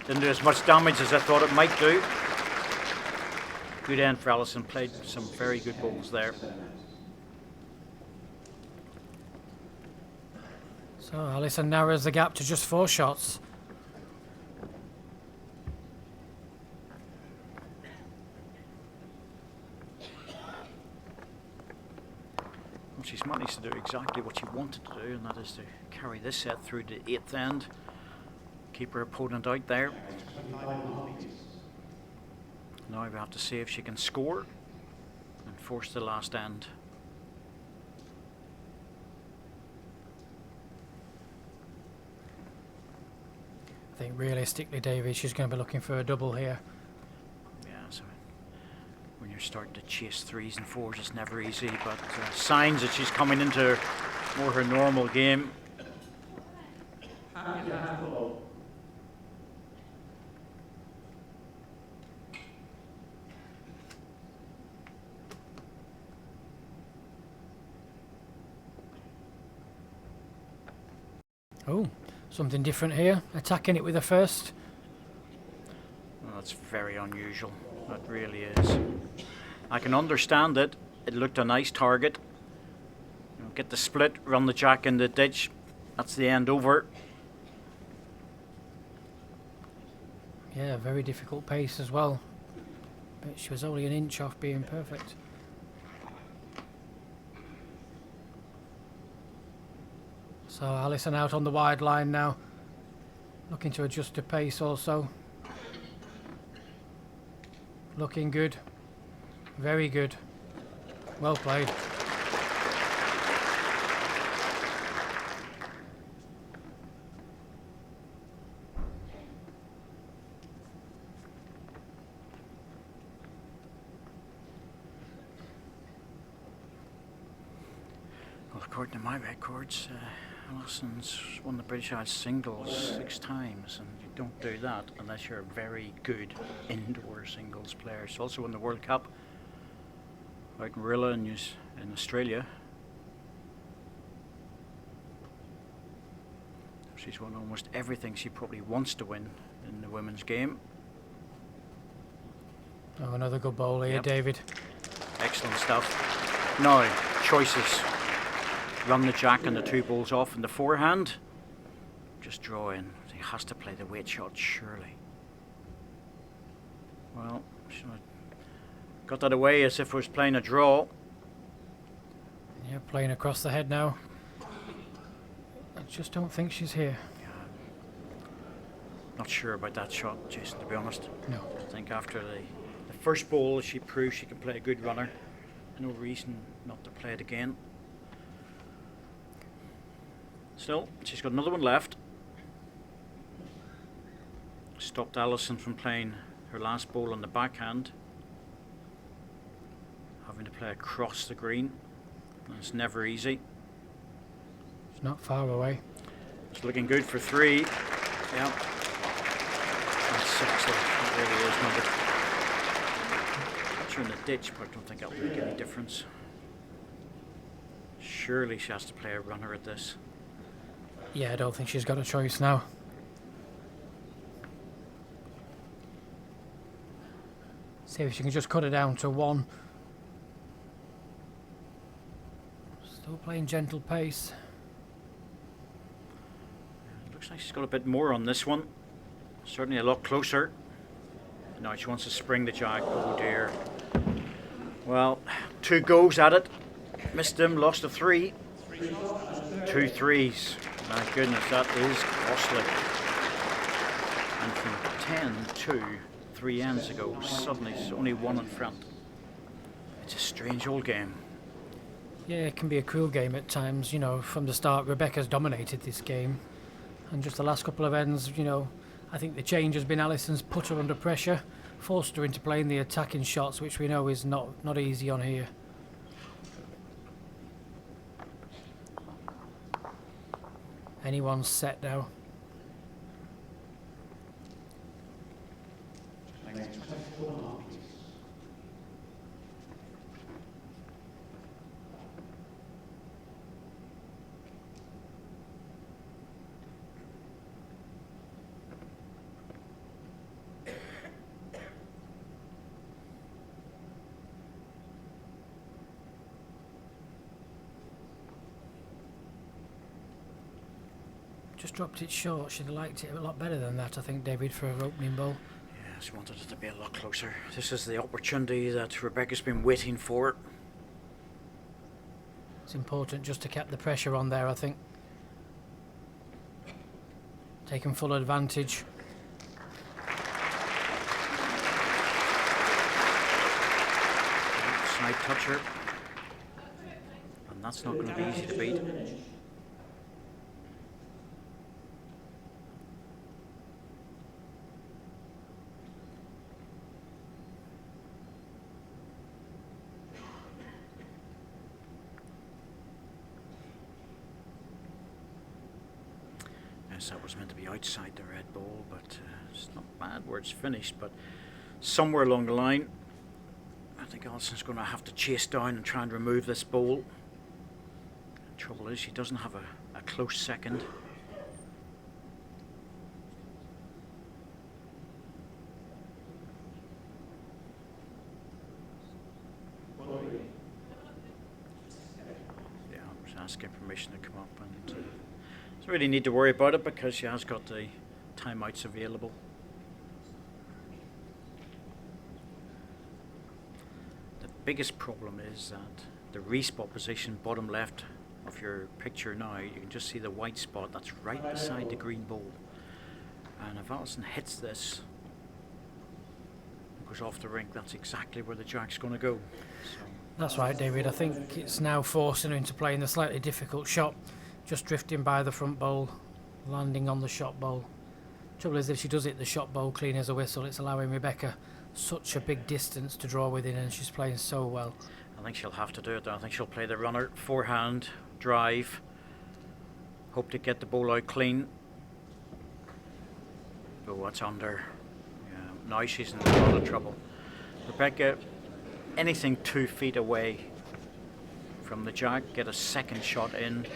Speaker 2: Didn't do as much damage as I thought it might do. Good end for Allison, played some very good balls there.
Speaker 3: So Allison narrows the gap to just 4 shots.
Speaker 2: Well, she's managed to do exactly what she wanted to do, and that is to carry this set through the 8th end, keep her opponent out there. Now we have to see if she can score and force the last end.
Speaker 3: I think realistically, David, she's going to be looking for a double here.
Speaker 2: Yeah, so when you're starting to chase 3s and 4s, it's never easy, but signs that she's coming into more her normal game.
Speaker 3: Oh, something different here. Attacking it with a first.
Speaker 2: Well, that's very unusual. That really is. I can understand it. It looked a nice target. You know, get the split, run the jack in the ditch. That's the end over.
Speaker 3: Yeah, very difficult pace as well. But she was only an inch off being perfect. So Allison out on the wide line now. Looking to adjust her pace also. Looking good. Very good. Well played.
Speaker 2: Well, according to my records, Allison's won the British Isles singles 6 times, and you don't do that unless you're a very good indoor singles player. She's also won the World Cup out in Rilla in Australia. She's won almost everything she probably wants to win in the women's game.
Speaker 3: Oh, another good bowl here,
Speaker 2: Yep.
Speaker 3: David.
Speaker 2: Excellent stuff. Now, choices. Run the jack and the 2 balls off in the forehand. Just draw in. He has to play the weight shot, surely. Well, she got that away as if it was playing a draw.
Speaker 3: Yeah, playing across the head now. I just don't think she's here.
Speaker 2: Not sure about that shot, Jason, to be honest.
Speaker 3: No.
Speaker 2: I think after the first ball, she proved she can play a good runner. No reason not to play it again. Still, she's got another one left. Stopped Allison from playing her last ball on the backhand. Having to play across the green. That's never easy.
Speaker 3: It's not far away.
Speaker 2: It's looking good for 3. Yeah. That's 6. It really is number. Got her in the ditch, but I don't think that will make any difference. Surely she has to play a runner at this.
Speaker 3: Yeah, I don't think she's got a choice now. See if she can just cut it down to 1. Still playing gentle pace.
Speaker 2: Looks like she's got a bit more on this one. Certainly a lot closer. Now she wants to spring the jack. Oh dear. Well, 2 goes at it. Missed them, lost a 3. 2 threes. My goodness, that is costly. And from 10 to 3 ends ago, suddenly it's only 1 in front. It's a strange old game.
Speaker 3: Yeah, it can be a cruel game at times. You know, from the start, Rebecca's dominated this game. And just the last couple of ends, you know, I think the change has been Allison's put her under pressure, forced her into playing the attacking shots, which we know is not easy on here. Anyone's set now. Just dropped it short. She'd have liked it a lot better than that, I think, David, for her opening ball.
Speaker 2: Yeah, she wanted it to be a lot closer. This is the opportunity that Rebecca's been waiting for.
Speaker 3: It's important just to keep the pressure on there, I think. Taking full advantage.
Speaker 2: Side toucher. And that's not going to be easy to beat. Yes, that was meant to be outside the red ball, but it's not bad where it's finished, but somewhere along the line I think Alison's going to have to chase down and try and remove this ball. The trouble is she doesn't have a close second. Yeah, I was asking permission to come up, and doesn't really need to worry about it because she has got the timeouts available. The biggest problem is that the respot position, bottom left of your picture now, you can just see the white spot that's right beside the green ball. And if Alison hits this, goes off the rink, that's exactly where the jack's going to go. So
Speaker 3: That's right, David. I think it's now forcing her into playing the slightly difficult shot, just drifting by the front bowl, landing on the shot bowl. Trouble is, if she does hit the shot bowl clean as a whistle, it's allowing Rebecca such a big distance to draw within, and she's playing so well.
Speaker 2: I think she'll have to do it. I think she'll play the runner, forehand, drive, hope to get the ball out clean. Oh, it's under. Yeah, now she's in a lot of trouble. Rebecca, anything 2 feet away from the jack, get a second shot in,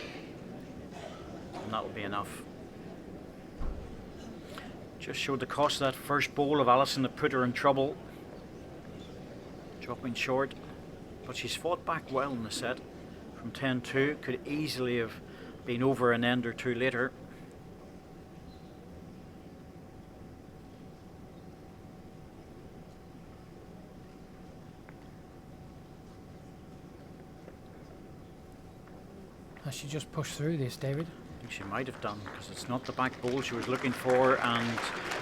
Speaker 2: and that'll be enough. Just showed the cost of that first bowl of Alison that put her in trouble. Dropping short, but she's fought back well in the set from 10-2. Could easily have been over an end or two later.
Speaker 3: Has she just pushed through this, David?
Speaker 2: I think she might have done, because it's not the back bowl she was looking for, and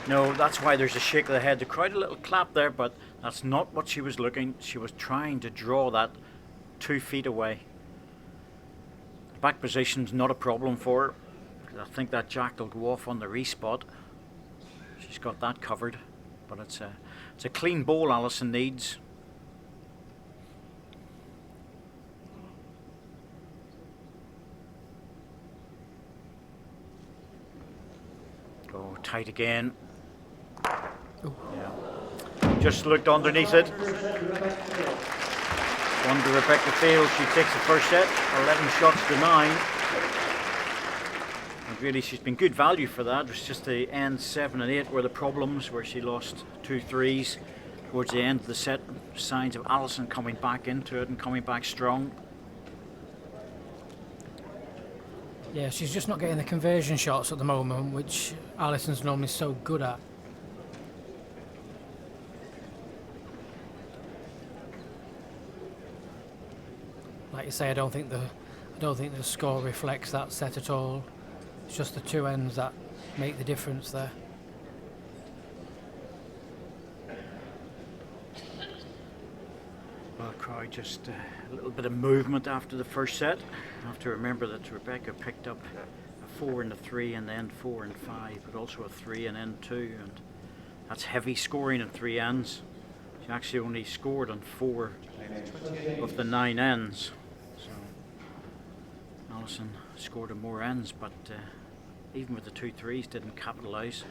Speaker 2: no, that's why there's a shake of the head. The crowd a little clap there, but that's not what she was looking. She was trying to draw that 2 feet away. The back position's not a problem for her, because I think that jack will go off on the respot. She's got that covered, but it's a clean bowl Alison needs. Oh, tight again. Yeah. Just looked underneath it. Wonder Rebecca fails. She takes the first set, 11 shots to 9. And really, she's been good value for that. It was just the end 7 and 8 were the problems, where she lost 2 threes towards the end of the set. Signs of Alison coming back into it and coming back strong.
Speaker 3: Yeah, she's just not getting the conversion shots at the moment, which Alison's normally so good at. Like you say, I don't think the score reflects that set at all. It's just the two ends that make the difference there.
Speaker 2: Well, crowd, just a little bit of movement after the first set. You have to remember that Rebecca picked up a 4 and a 3 and then 4 and 5, but also a 3 and then 2, and that's heavy scoring in 3 ends. She actually only scored on 4 of the 9 ends. So Alison scored on more ends, but even with the 2 threes, didn't capitalise.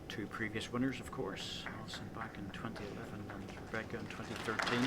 Speaker 2: Two previous winners, of course. Alison back in 2011 and Rebecca in 2013.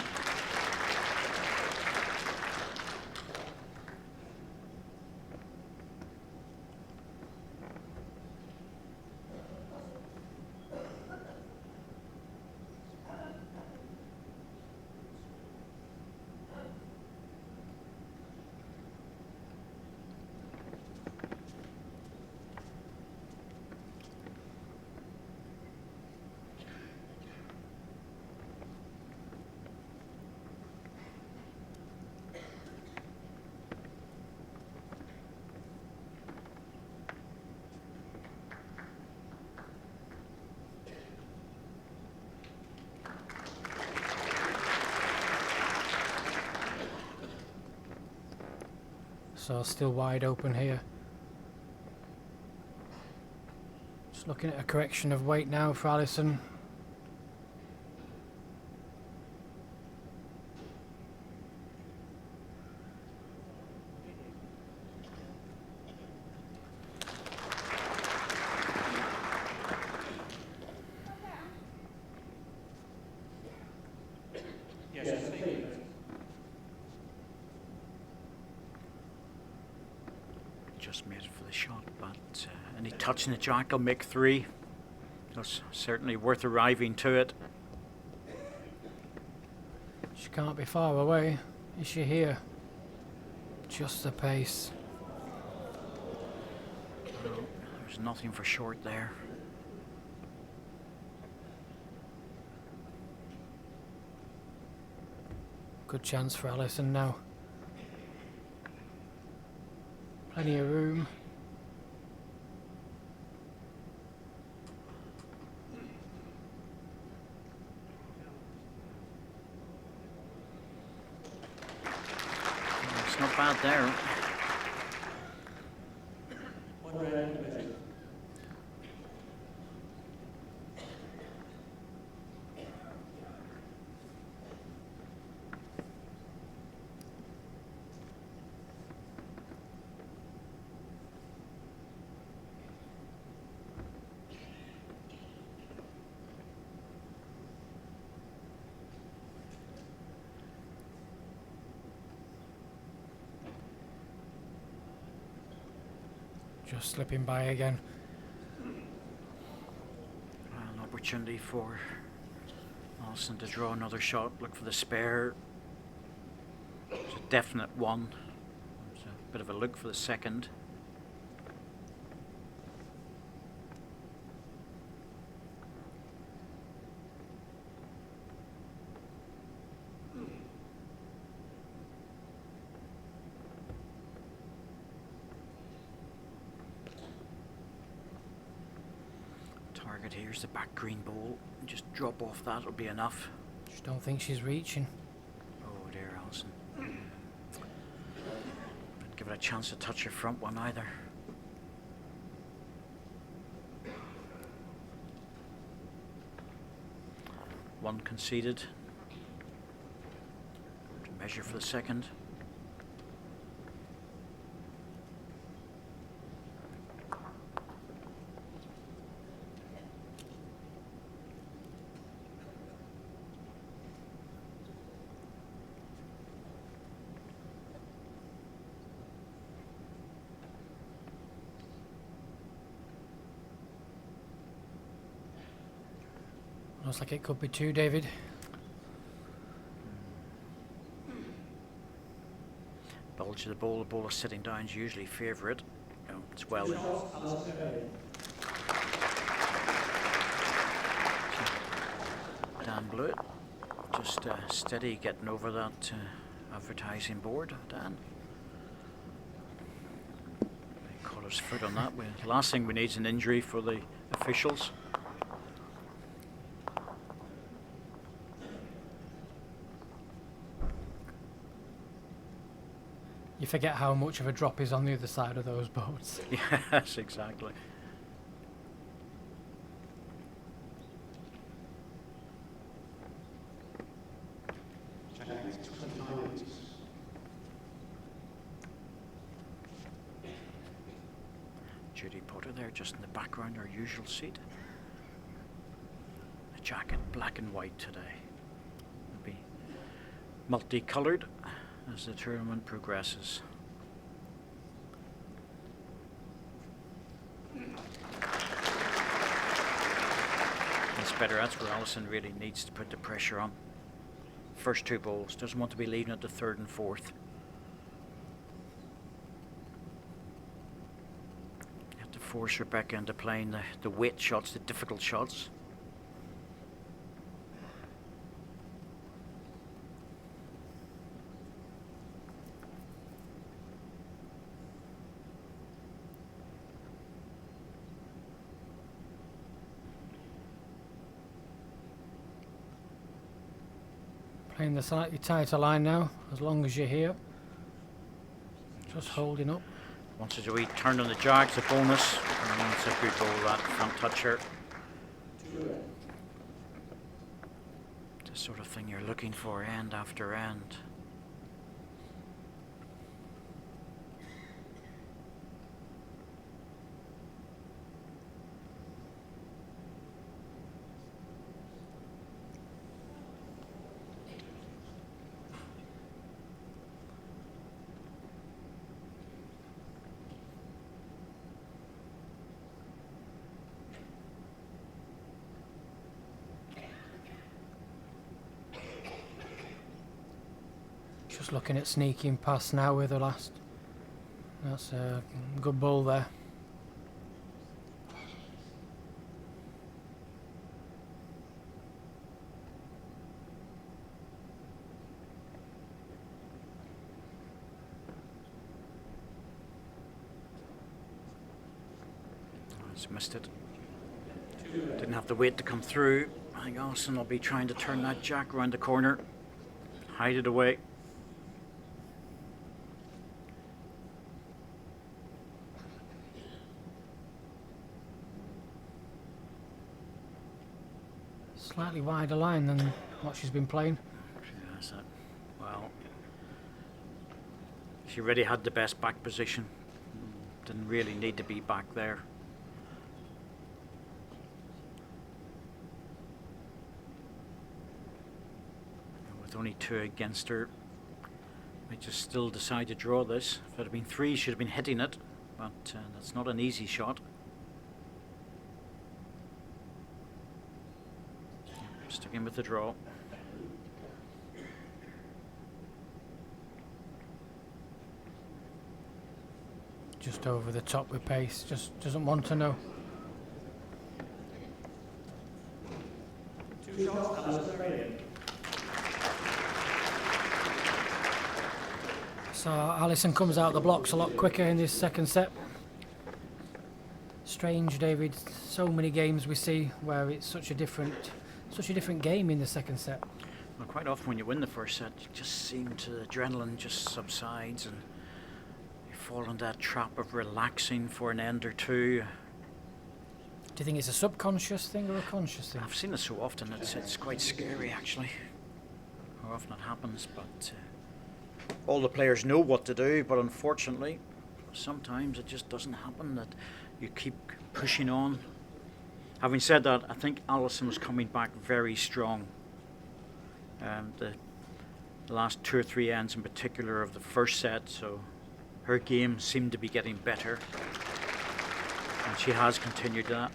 Speaker 3: so still wide open here. Just looking at a correction of weight now for Alison.
Speaker 6: Yes, Steve.
Speaker 2: Just made it for the shot, but any touch in the jack will make 3. That's certainly worth arriving to it.
Speaker 3: She can't be far away, is she here? Just the pace.
Speaker 2: No, there's nothing for short there.
Speaker 3: Good chance for Alison now. Plenty of room.
Speaker 2: It's not bad there.
Speaker 6: One round to middle.
Speaker 3: Just slipping by again.
Speaker 2: An opportunity for Alison to draw another shot, look for the spare. It's a definite one. There's a bit of a look for the second. Target here's the back green ball. Just drop off that, will be enough.
Speaker 3: Just don't think she's reaching.
Speaker 2: Oh dear, Alison. Didn't give it a chance to touch her front one either. One conceded. To measure for the second.
Speaker 3: Looks like it could be 2, David.
Speaker 2: Bulge of the bowler sitting down is usually favourite. Oh, it's well in.
Speaker 6: Alison Berry.
Speaker 2: Dan Blewett, just steady getting over that advertising board, Dan. Collar's foot on that. The last thing we need is an injury for the officials.
Speaker 3: You forget how much of a drop is on the other side of those boats.
Speaker 2: Yes, exactly. Judy Potter there, just in the background, our usual seat. The jacket, black and white today. It'll be multicoloured as the tournament progresses. That's better. That's where Alison really needs to put the pressure on. First 2 balls. Doesn't want to be leaving at the 3rd and 4th. You have to force Rebecca into playing the weight shots, the difficult shots.
Speaker 3: Playing the slightly tighter line now, as long as you're here. Just holding up.
Speaker 2: Wants to do a wee turn on the jack, it's a bonus. And it's a good ball, that front toucher. The sort of thing you're looking for end after end.
Speaker 3: Just looking at sneaking past now with the last. That's a good ball there.
Speaker 2: He's missed it. Didn't have the weight to come through. I think Alison will be trying to turn that jack around the corner. Hide it away.
Speaker 3: Slightly wider line than what she's been playing.
Speaker 2: Yes, well, she already had the best back position. Didn't really need to be back there. With only 2 against her, might just still decide to draw this. If it had been 3, she'd have been hitting it, but that's not an easy shot. Sticking with the draw.
Speaker 3: Just over the top with pace, just doesn't want to know.
Speaker 6: 2 shots, Alison Rayner.
Speaker 3: So Alison comes out the blocks a lot quicker in this second set. Strange, David. So many games we see where it's such a different game in the second set.
Speaker 2: Well, quite often when you win the first set, you just seem to, the adrenaline just subsides and you fall into that trap of relaxing for an end or two.
Speaker 3: Do you think it's a subconscious thing or a conscious thing?
Speaker 2: I've seen it so often, it's quite scary actually, how often it happens, but all the players know what to do, but unfortunately, sometimes it just doesn't happen, that you keep pushing on. Having said that, I think Alison was coming back very strong. The last 2 or 3 ends in particular of the first set, so her game seemed to be getting better, and she has continued that.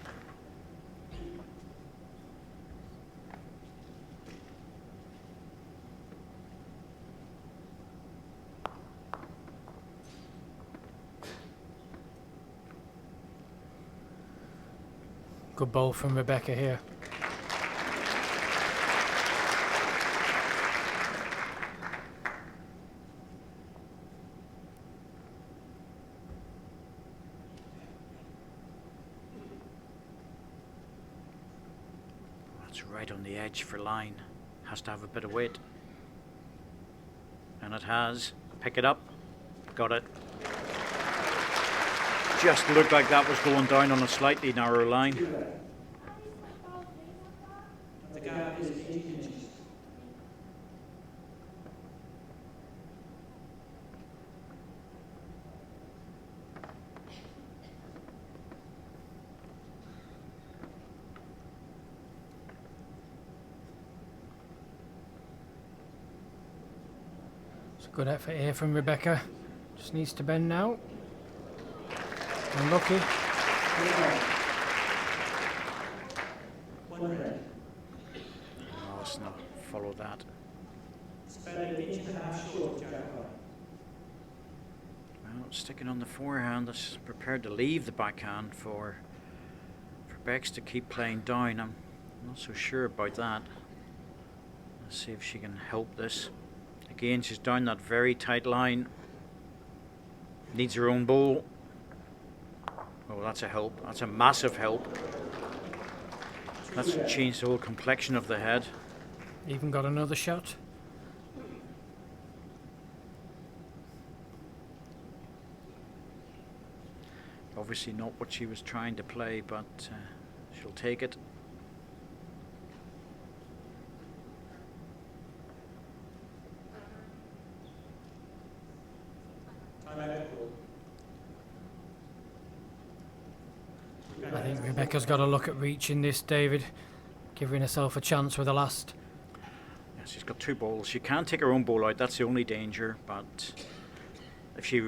Speaker 3: Good ball from Rebecca here.
Speaker 2: That's right on the edge for line. Has to have a bit of weight. And it has. Pick it up. Got it. Just looked like that was going down on a slightly narrow line.
Speaker 6: The gap is 8 inches.
Speaker 3: It's a good effort here from Rebecca. Just needs to bend now. Unlucky.
Speaker 6: 1 red.
Speaker 2: Oh, let's not follow that.
Speaker 6: It's about an inch and a half short, Jack White.
Speaker 2: Well, sticking on the forehand, that's prepared to leave the backhand for Bex to keep playing down. I'm not so sure about that. Let's see if she can help this. Again, she's down that very tight line. Needs her own ball. Oh, that's a help. That's a massive help. That's changed the whole complexion of the head.
Speaker 3: Even got another shot.
Speaker 2: Obviously not what she was trying to play, but she'll take it.
Speaker 6: Time out equal.
Speaker 3: I think Rebecca's got to look at reaching this, David, giving herself a chance with the last.
Speaker 2: Yeah, she's got 2 balls. She can take her own ball out, that's the only danger, but if she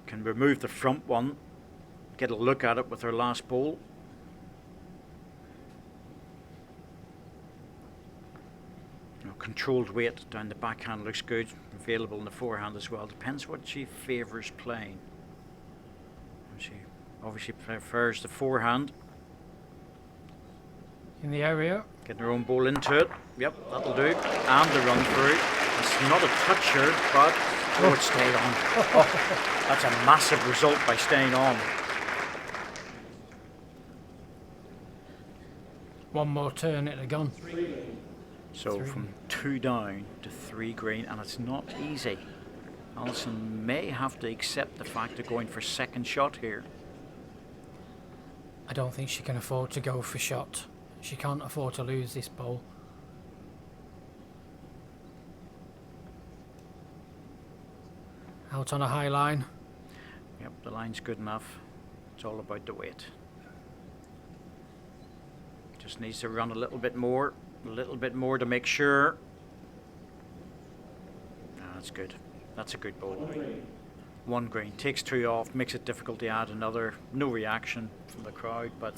Speaker 2: can remove the front one, get a look at it with her last ball. Controlled weight down the backhand looks good, available in the forehand as well. Depends what she favours playing. She obviously prefers the forehand.
Speaker 3: In the area.
Speaker 2: Getting her own ball into it. Yep, that'll do. And the run through. It's not a toucher, but oh, it stayed on. Oh, that's a massive result by staying on.
Speaker 3: One more turn, it'd have gone.
Speaker 2: So from 2 down to 3 green, and it's not easy. Alison may have to accept the fact of going for second shot here.
Speaker 3: I don't think she can afford to go for shot. She can't afford to lose this ball. Out on a high line.
Speaker 2: Yep, the line's good enough. It's all about the weight. Just needs to run a little bit more to make sure. That's good. That's a good ball. 1 green. Takes 2 off, makes it difficult to add another. No reaction from the crowd, but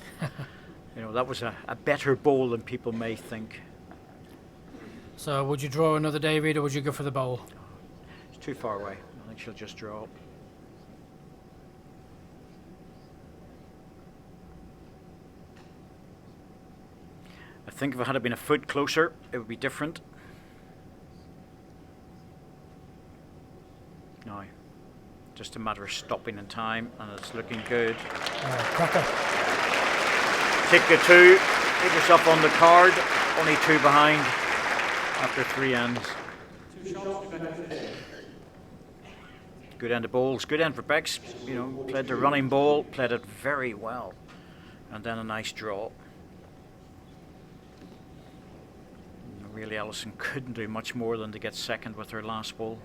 Speaker 2: you know, that was a better bowl than people may think.
Speaker 3: So would you draw another, David, or would you go for the bowl?
Speaker 2: It's too far away. I think she'll just draw. I think if it had been a foot closer, it would be different. No, just a matter of stopping in time, and it's looking good.
Speaker 3: Cracker.
Speaker 2: Take the 2, put yourself on the card, only 2 behind after 3 ends.
Speaker 6: 2 shots to benefit.
Speaker 2: Good end of bowls, good end for Bex. You know, played the running ball, played it very well, and then a nice draw. Really, Alison couldn't do much more than to get second with her last ball.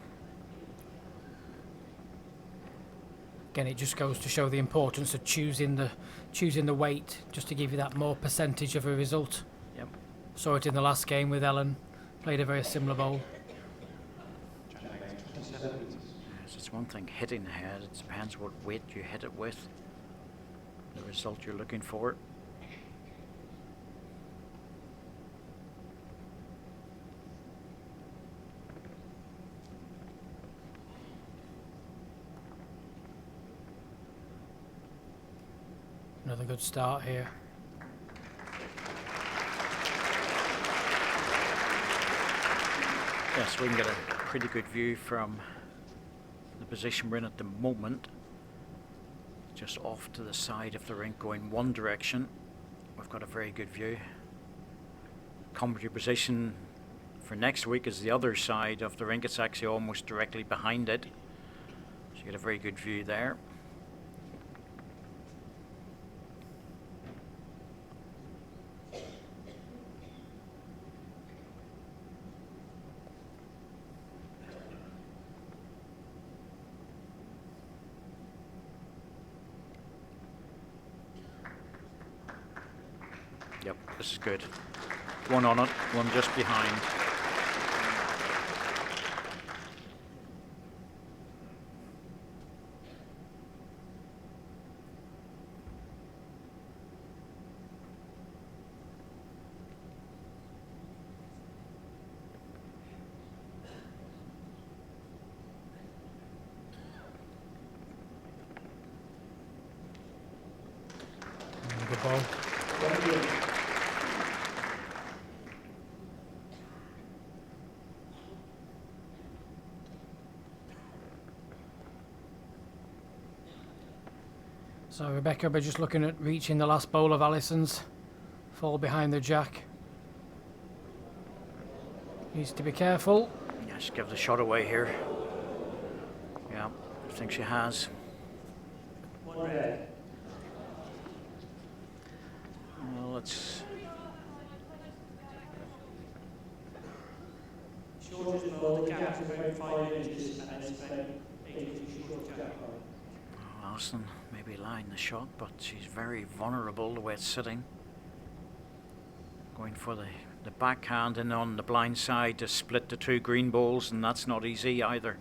Speaker 3: Again, it just goes to show the importance of choosing the weight, just to give you that more percentage of a result.
Speaker 2: Yep.
Speaker 3: Saw it in the last game with Ellen. Played a very similar bowl.
Speaker 2: Yes, it's one thing hitting the head. It depends what weight you hit it with. The result you're looking for.
Speaker 3: Another good start here.
Speaker 2: Yes, we can get a pretty good view from the position we're in at the moment. Just off to the side of the rink going one direction. We've got a very good view. Commentary position for next week is the other side of the rink. It's actually almost directly behind it. So you get a very good view there. Yep, this is good. 1 on it, 1 just behind.
Speaker 3: Good ball. So Rebecca, we're just looking at reaching the last bowl of Alison's. Fall behind the jack. Needs to be careful.
Speaker 2: Yeah, she's given the shot away here. Yeah, I think she has.
Speaker 6: 1 red. then 18 short jack line.
Speaker 2: Oh, Alison maybe lying the shot, but she's very vulnerable the way it's sitting. Going for the backhand and on the blind side to split the two green balls, and that's not easy either.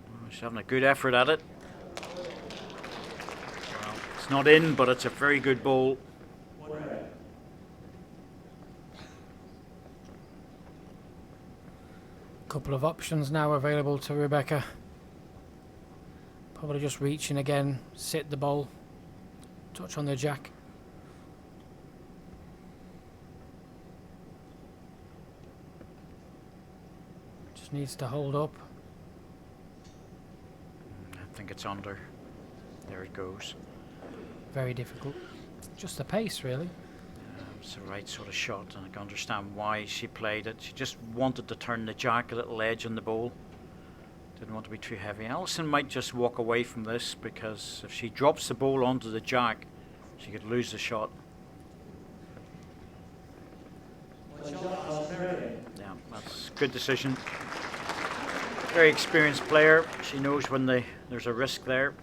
Speaker 2: Oh, she's having a good effort at it. Well, it's not in, but it's a very good ball.
Speaker 3: Couple of options now available to Rebecca. Probably just reaching again, sit the ball, touch on the jack. Just needs to hold up.
Speaker 2: I think it's under. There it goes.
Speaker 3: Very difficult. Just the pace, really.
Speaker 2: It's the right sort of shot, and I can understand why she played it. She just wanted to turn the jack a little edge on the ball. Didn't want to be too heavy. Alison might just walk away from this, because if she drops the ball onto the jack, she could lose the shot. Yeah, that's a good decision. Very experienced player. She knows when there's a risk there.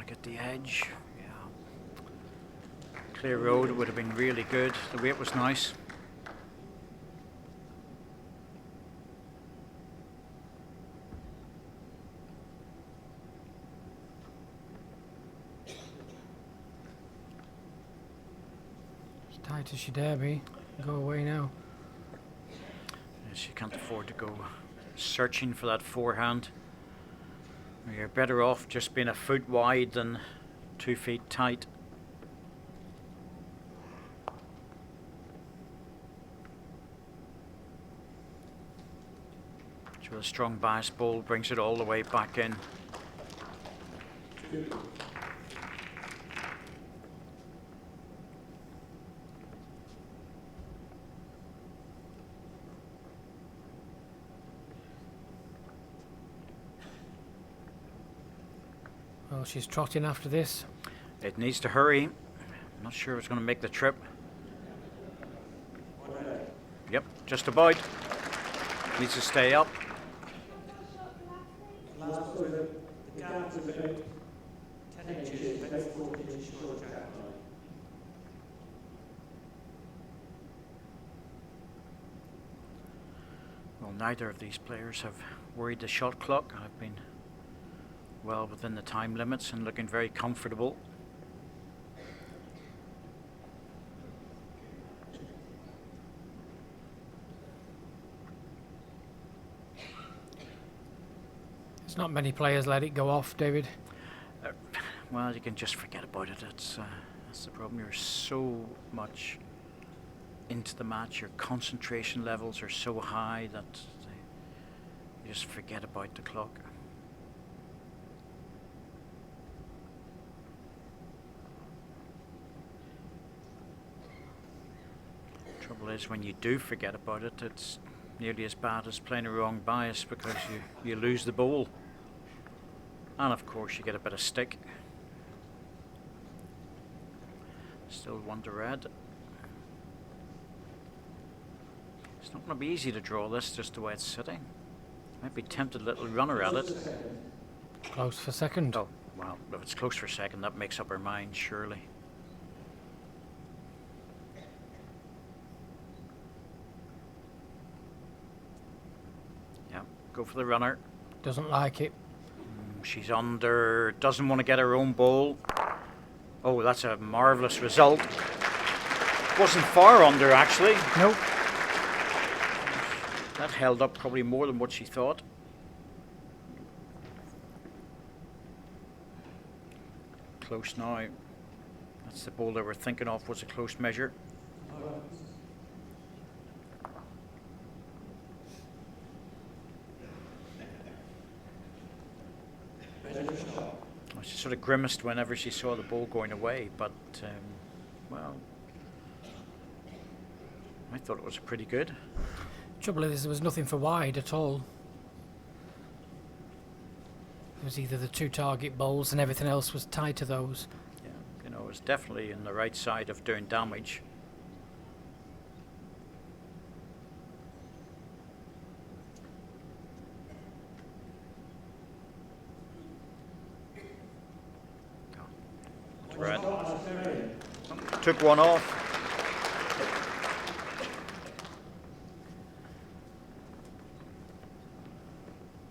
Speaker 2: At the edge, yeah. Clear road would have been really good. The weight was nice.
Speaker 3: As tight as she dare be. Go away now.
Speaker 2: She can't afford to go searching for that forehand. You're better off just being a foot wide than 2 feet tight. So a strong bias ball brings it all the way back in.
Speaker 3: Well, she's trotting after this.
Speaker 2: It needs to hurry. I'm not sure it's going to make the trip. Yep, just about. Needs to stay up.
Speaker 6: Last ball, the gap was about 10 inches, about 14 inches short jack line.
Speaker 2: Well, neither of these players have worried the shot clock. I've been well within the time limits and looking very comfortable.
Speaker 3: There's not many players let it go off, David.
Speaker 2: Well, you can just forget about it. That's the problem. You're so much into the match. Your concentration levels are so high that you just forget about the clock. Trouble is, when you do forget about it, it's nearly as bad as playing a wrong bias, because you lose the ball. And of course you get a bit of stick. Still 1-red. It's not going to be easy to draw this just the way it's sitting. Might be tempted a little runner at it.
Speaker 3: Close for second.
Speaker 2: Oh, well, if it's close for second, that makes up her mind, surely. Yeah, go for the runner.
Speaker 3: Doesn't like it.
Speaker 2: She's under, doesn't want to get her own bowl. Oh, that's a marvellous result. Wasn't far under, actually.
Speaker 3: Nope.
Speaker 2: That held up probably more than what she thought. Close now. That's the bowl they were thinking of, was a close measure. She sort of grimaced whenever she saw the ball going away, but, well, I thought it was pretty good.
Speaker 3: Trouble is, there was nothing for wide at all. It was either the 2 target bowls and everything else was tied to those.
Speaker 2: Yeah, you know, it was definitely in the right side of doing damage. Red. Took one off.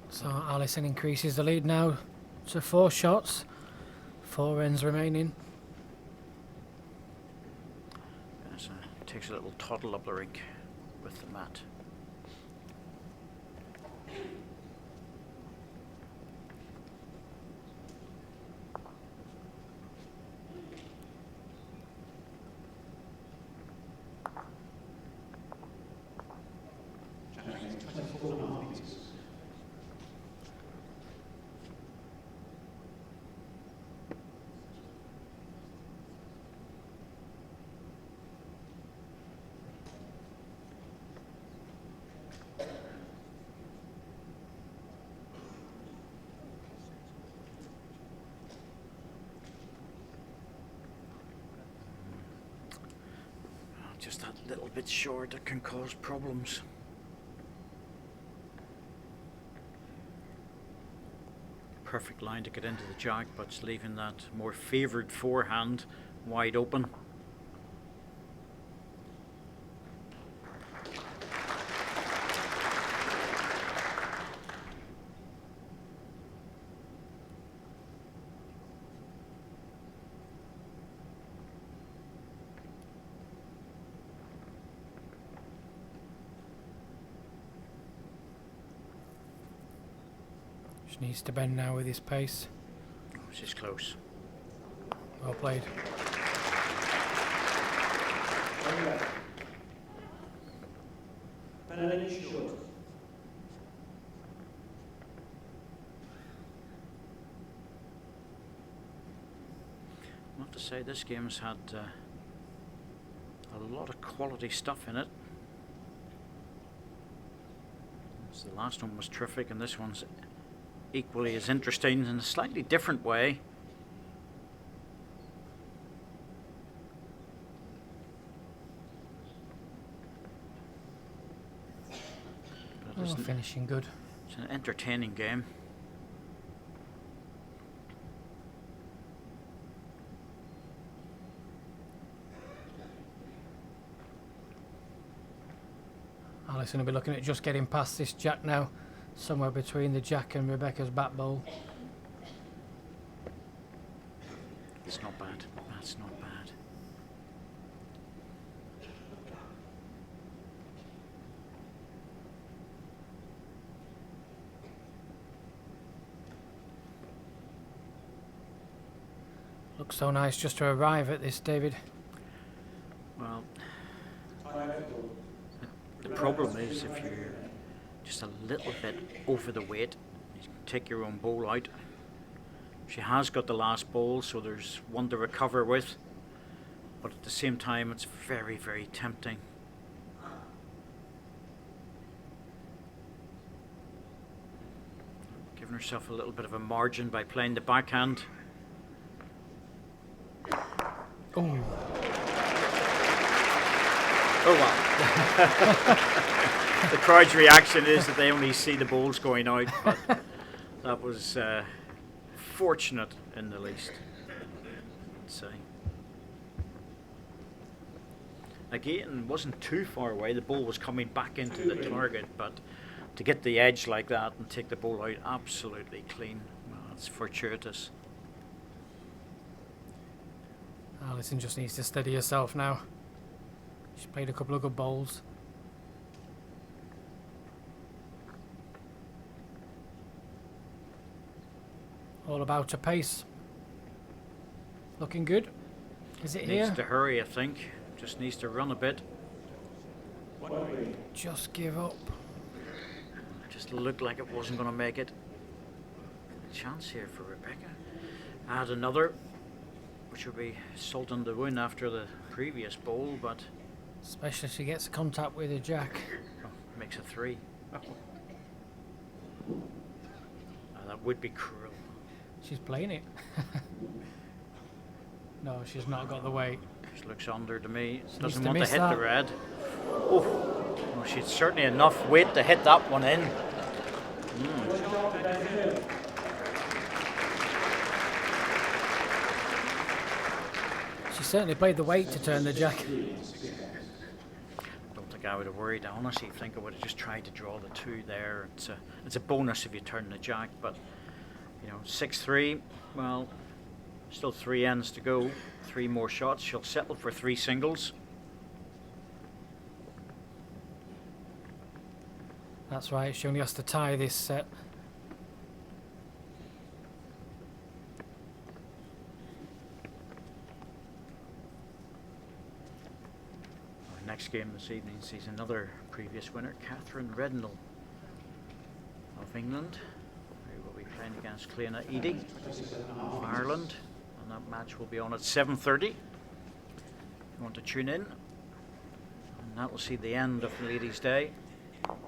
Speaker 3: So Alison increases the lead now to 4 shots. 4 ends remaining.
Speaker 2: Yes, takes a little toddle up the rink with the mat. Just that little bit short that can cause problems. Perfect line to get into the jack, but it's leaving that more favoured forehand wide open.
Speaker 3: She needs to bend now with his pace.
Speaker 2: Oh, she's close.
Speaker 3: Well played.
Speaker 6: Penalty short.
Speaker 2: I have to say, this game's had a lot of quality stuff in it. So the last one was terrific, and this one's equally as interesting in a slightly different way. But
Speaker 3: Oh, finishing good.
Speaker 2: it's an entertaining game.
Speaker 3: Alison will be looking at just getting past this jack now, somewhere between the jack and Rebecca's back bowl.
Speaker 2: It's not bad. That's not bad.
Speaker 3: Looks so nice just to arrive at this, David.
Speaker 2: Well, the problem is if you're just a little bit over the weight, you can take your own bowl out. She has got the last bowl, so there's one to recover with, but at the same time it's very, very tempting. Giving herself a little bit of a margin by playing the backhand.
Speaker 3: Oh,
Speaker 2: Oh well. The crowd's reaction is that they only see the balls going out, but that was fortunate in the least, I'd say. Again, wasn't too far away. The ball was coming back into the target, but to get the edge like that and take the ball out absolutely clean, well, it's fortuitous.
Speaker 3: Alison just needs to steady herself now. She's played a couple of good bowls. All about her pace. Looking good. Is it
Speaker 2: Needs
Speaker 3: here?
Speaker 2: to hurry, I think. Just needs to run a bit.
Speaker 3: Just give up.
Speaker 2: Just looked like it wasn't going to make it. Chance here for Rebecca. Add another, which will be salt on the wound after the previous bowl, but
Speaker 3: Especially if she gets contact with a jack.
Speaker 2: makes a 3. That would be cruel.
Speaker 3: She's playing it. No, she's not got the weight.
Speaker 2: Just looks under to me.
Speaker 3: She
Speaker 2: Doesn't
Speaker 3: needs to
Speaker 2: want to
Speaker 3: miss
Speaker 2: hit
Speaker 3: that.
Speaker 2: the red. Oh, well, she's certainly enough weight to hit that one in.
Speaker 3: She certainly played the weight to turn the jack.
Speaker 2: Don't think I would have worried. I honestly think I would have just tried to draw the 2 there. It's a bonus if you turn the jack, but you know, 6-3. Well, still 3 ends to go. 3 more shots. She'll settle for 3 singles.
Speaker 3: That's right, she only has to tie this set.
Speaker 2: Our next game this evening sees another previous winner, Catherine Rednall of England, who will be playing against Cleana Eady of Ireland, and that match will be on at 7:30. If you want to tune in, and that will see the end of the Ladies' Day, and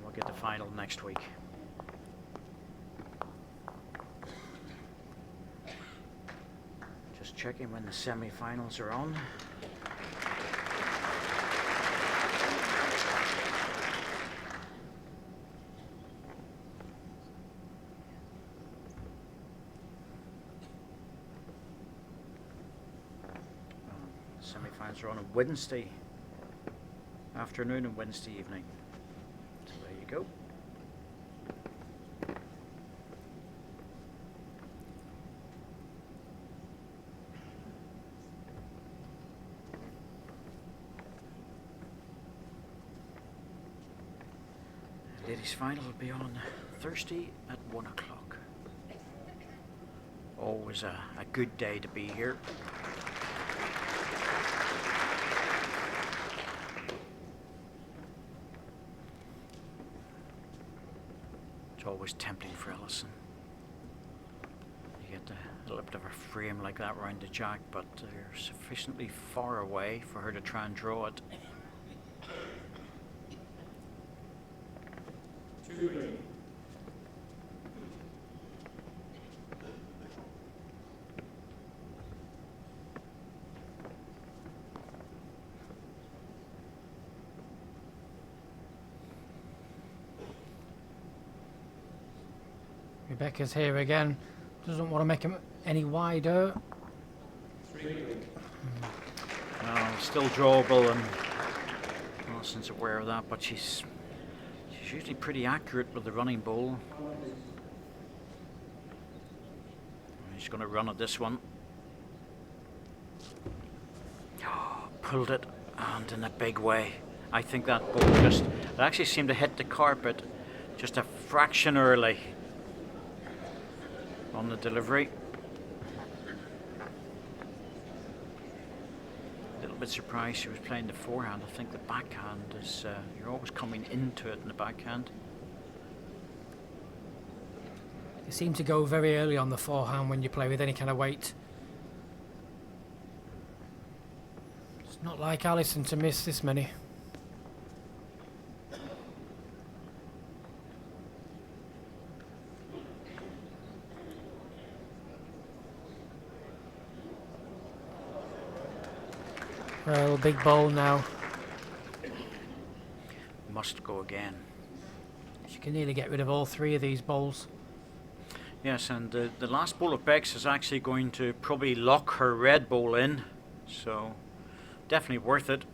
Speaker 2: we'll get the final next week. Just checking when the semi-finals are on. Semi-finals are on Wednesday afternoon and Wednesday evening. So there you go. The ladies' final will be on Thursday at 1 o'clock. Always a good day to be here. It's always tempting for Alison. You get a little bit of a frame like that round the jack, but they're sufficiently far away for her to try and draw it.
Speaker 3: Rebecca's here again. Doesn't want to make him any wider.
Speaker 2: Still drawable, and Alison's aware of that, but she's usually pretty accurate with the running ball. She's going to run at this one. Pulled it, and in a big way. I think that ball it actually seemed to hit the carpet just a fraction early on the delivery. A little bit surprised she was playing the forehand. I think the backhand is, you're always coming into it in the backhand.
Speaker 3: You seem to go very early on the forehand when you play with any kind of weight. It's not like Alison to miss this many. Well, big bowl now.
Speaker 2: Must go again.
Speaker 3: She can nearly get rid of all 3 of these bowls.
Speaker 2: Yes, and the last bowl of Beck's is actually going to probably lock her red bowl in, so definitely worth it.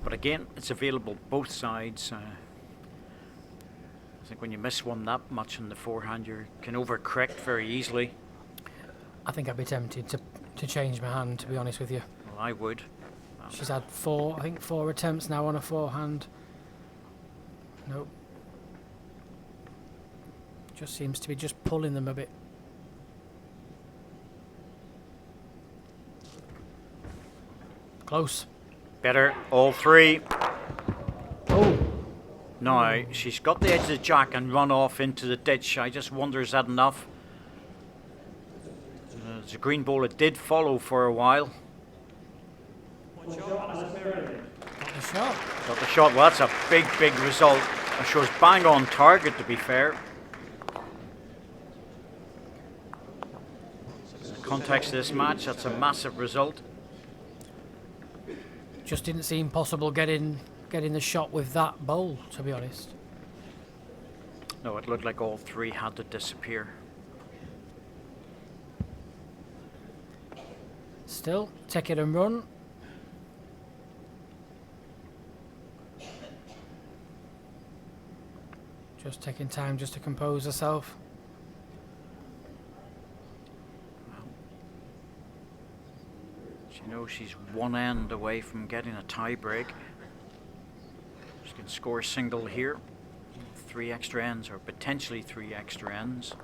Speaker 2: But again, it's available both sides. I think when you miss one that much in the forehand, you can overcorrect very easily.
Speaker 3: I think I'd be tempted to change my hand, to be honest with you.
Speaker 2: Well, I would.
Speaker 3: She's had 4 attempts now on a forehand. Nope. Just seems to be just pulling them a bit. Close.
Speaker 2: Better, all 3.
Speaker 3: Oh,
Speaker 2: Now, she's got the edge of the jack and run off into the ditch. I just wonder, is that enough? The green bowler did follow for a while.
Speaker 3: got the shot.
Speaker 2: Got the shot. Well, that's a big, big result. I'm sure it's bang on target, to be fair. In the context of this match, that's a massive result.
Speaker 3: Just didn't seem possible getting the shot with that bowl, to be honest.
Speaker 2: No, it looked like all 3 had to disappear.
Speaker 3: Still, take it and run. Just taking time just to compose herself.
Speaker 2: She knows she's one end away from getting a tie break. She can score a single here. 3 extra ends, or potentially 3 extra ends.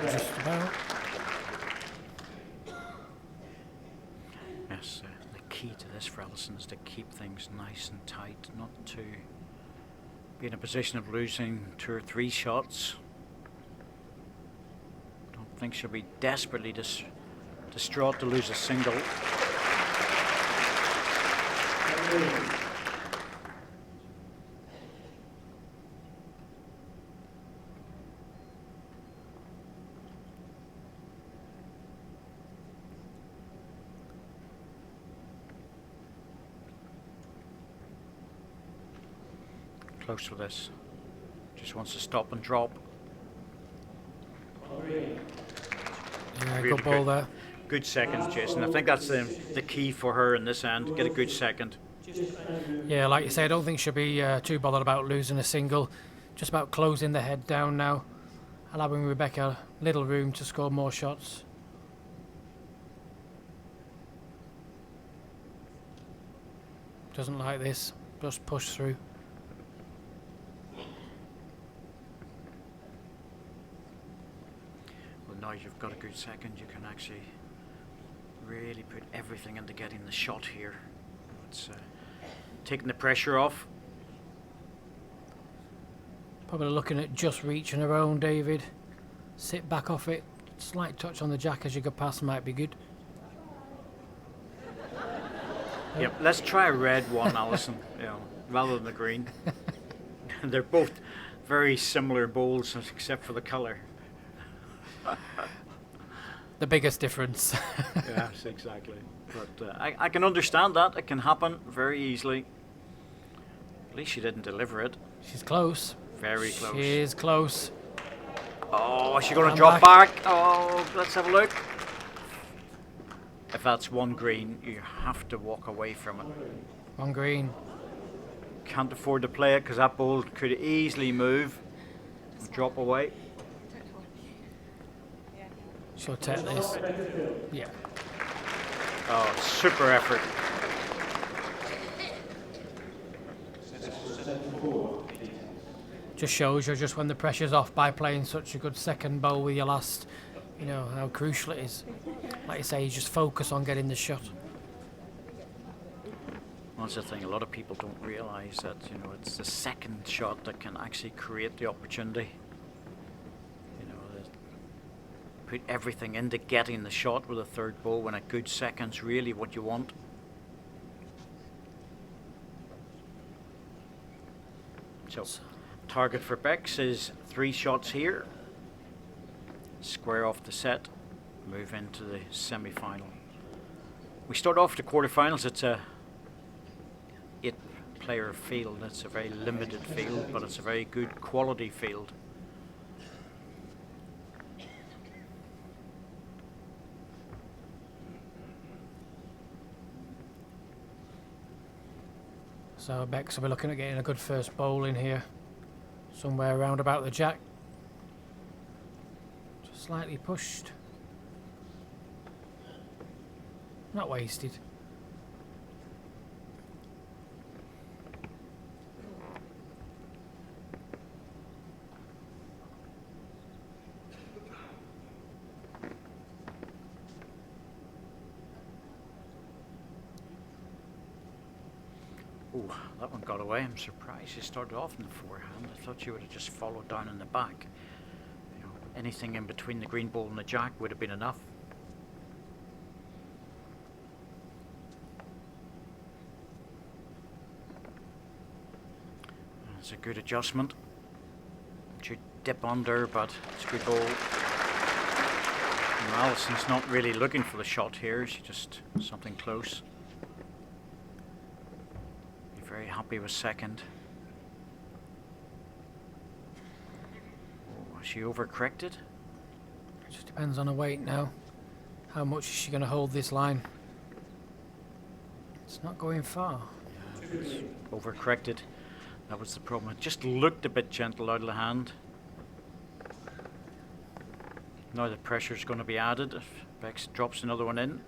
Speaker 3: Just about.
Speaker 2: Yes, the key to this for Ellison is to keep things nice and tight, not to be in a position of losing 2 or 3 shots. Don't think she'll be desperately distraught to lose a single. Close to this. Just wants to stop and drop.
Speaker 3: Yeah,
Speaker 2: Really
Speaker 3: good ball there.
Speaker 2: Good second, Jason. I think that's the key for her in this end. Get a good second.
Speaker 3: Yeah, like you say, I don't think she'll be too bothered about losing a single. Just about closing the head down now, allowing Rebecca little room to score more shots. Doesn't like this. Just push through.
Speaker 2: Well, now you've got a good second, you can actually really put everything into getting the shot here. It's taking the pressure off.
Speaker 3: Probably looking at just reaching her own, David. Sit back off it. Slight touch on the jack as you go past might be good.
Speaker 2: Yep, let's try a red one, Alison, rather than the green. They're both very similar bowls except for the colour.
Speaker 3: The biggest difference.
Speaker 2: Yes, exactly. But I can understand that. It can happen very easily. At least she didn't deliver it.
Speaker 3: She's close.
Speaker 2: Very close.
Speaker 3: She is close.
Speaker 2: Oh, is she going to
Speaker 3: And
Speaker 2: drop back? Oh, let's have a look. If that's one green, you have to walk away from it.
Speaker 3: One green.
Speaker 2: Can't afford to play it because that ball could easily move and drop away.
Speaker 3: She'll take this. Yeah.
Speaker 2: Oh, super effort.
Speaker 3: Just shows you just when the pressure's off by playing such a good second bowl with your last, how crucial it is. Like you say, you just focus on getting the shot.
Speaker 2: That's the thing, a lot of people don't realise that, it's the second shot that can actually create the opportunity. Put everything into getting the shot with a third bowl when a good second's really what you want. So, target for Bex is 3 shots here. Square off the set, move into the semi-final. We start off the quarterfinals. It's a 8-player field. It's a very limited field, but it's a very good quality field.
Speaker 3: So Bex will be looking at getting a good first bowl in here. Somewhere around about the jack. Just slightly pushed. Not wasted.
Speaker 2: Ooh, that one got away. I'm surprised she started off in the forehand. I thought she would have just followed down in the back. Anything in between the green ball and the jack would have been enough. It's a good adjustment. Should dip under, but it's a good ball. Alison's not really looking for the shot here. She just something close. Very happy with second. Oh, she overcorrected?
Speaker 3: Just depends on her weight now. How much is she going to hold this line? It's not going far.
Speaker 2: Yeah, overcorrected. That was the problem. It just looked a bit gentle out of the hand. Now the pressure's going to be added. If Bex drops another one in,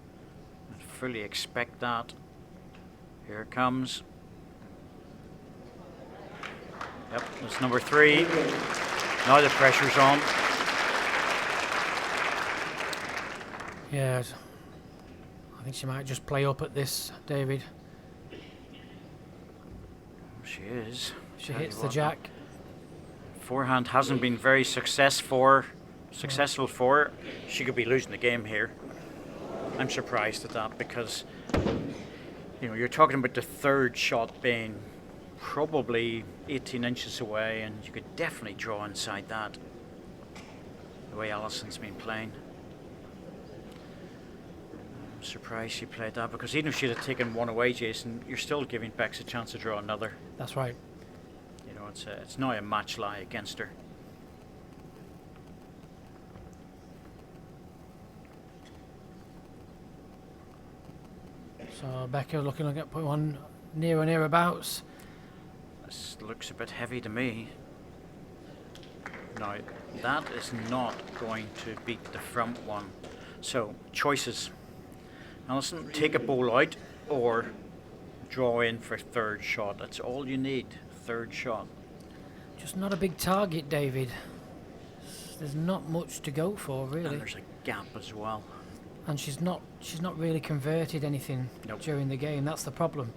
Speaker 2: I fully expect that. Here it comes. Yep, that's number 3. Now the pressure's on.
Speaker 3: Yeah, I think she might just play up at this, David.
Speaker 2: She is.
Speaker 3: She hits the jack.
Speaker 2: Forehand hasn't been very successful for her. She could be losing the game here. I'm surprised at that because, you're talking about the third shot being probably 18 inches away, and you could definitely draw inside that, the way Alison's been playing. I'm surprised she played that, because even if she'd have taken one away, Jason, you're still giving Bex a chance to draw another.
Speaker 3: That's right.
Speaker 2: It's now a match lie against her.
Speaker 3: So Becca looking at putting one near and nearabouts.
Speaker 2: This looks a bit heavy to me. Now, that is not going to beat the front one. So, choices. Alison, take a bowl out or draw in for third shot. That's all you need, third shot.
Speaker 3: Just not a big target, David. There's not much to go for, really.
Speaker 2: And there's a gap as well.
Speaker 3: And she's not really converted anything during the game. That's the problem.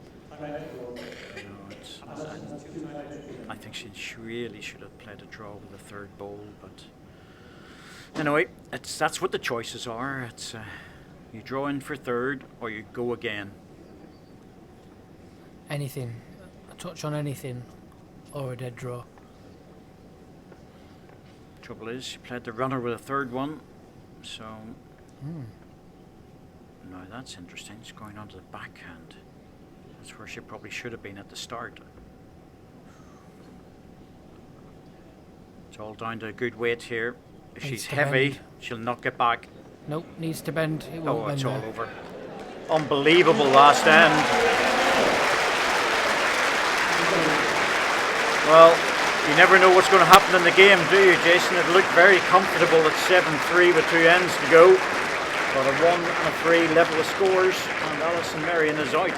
Speaker 2: I think she really should have played a draw with the third bowl, but Anyway, that's what the choices are. It's you draw in for third or you go again.
Speaker 3: Anything, a touch on anything, or a dead draw.
Speaker 2: Trouble is, you played the runner with a third one, so. Now that's interesting. It's going onto the backhand. That's where she probably should have been at the start. It's all down to a good weight here. If
Speaker 3: Needs
Speaker 2: she's
Speaker 3: to
Speaker 2: heavy,
Speaker 3: bend.
Speaker 2: she'll not get back.
Speaker 3: Nope, needs to bend. It won't
Speaker 2: Oh,
Speaker 3: bend
Speaker 2: it's all
Speaker 3: there.
Speaker 2: over. Unbelievable last end. Well, you never know what's going to happen in the game, do you, Jason? It looked very comfortable at 7-3 with 2 ends to go. But a 1 and a 3 level of scores, and Alison Marion is out.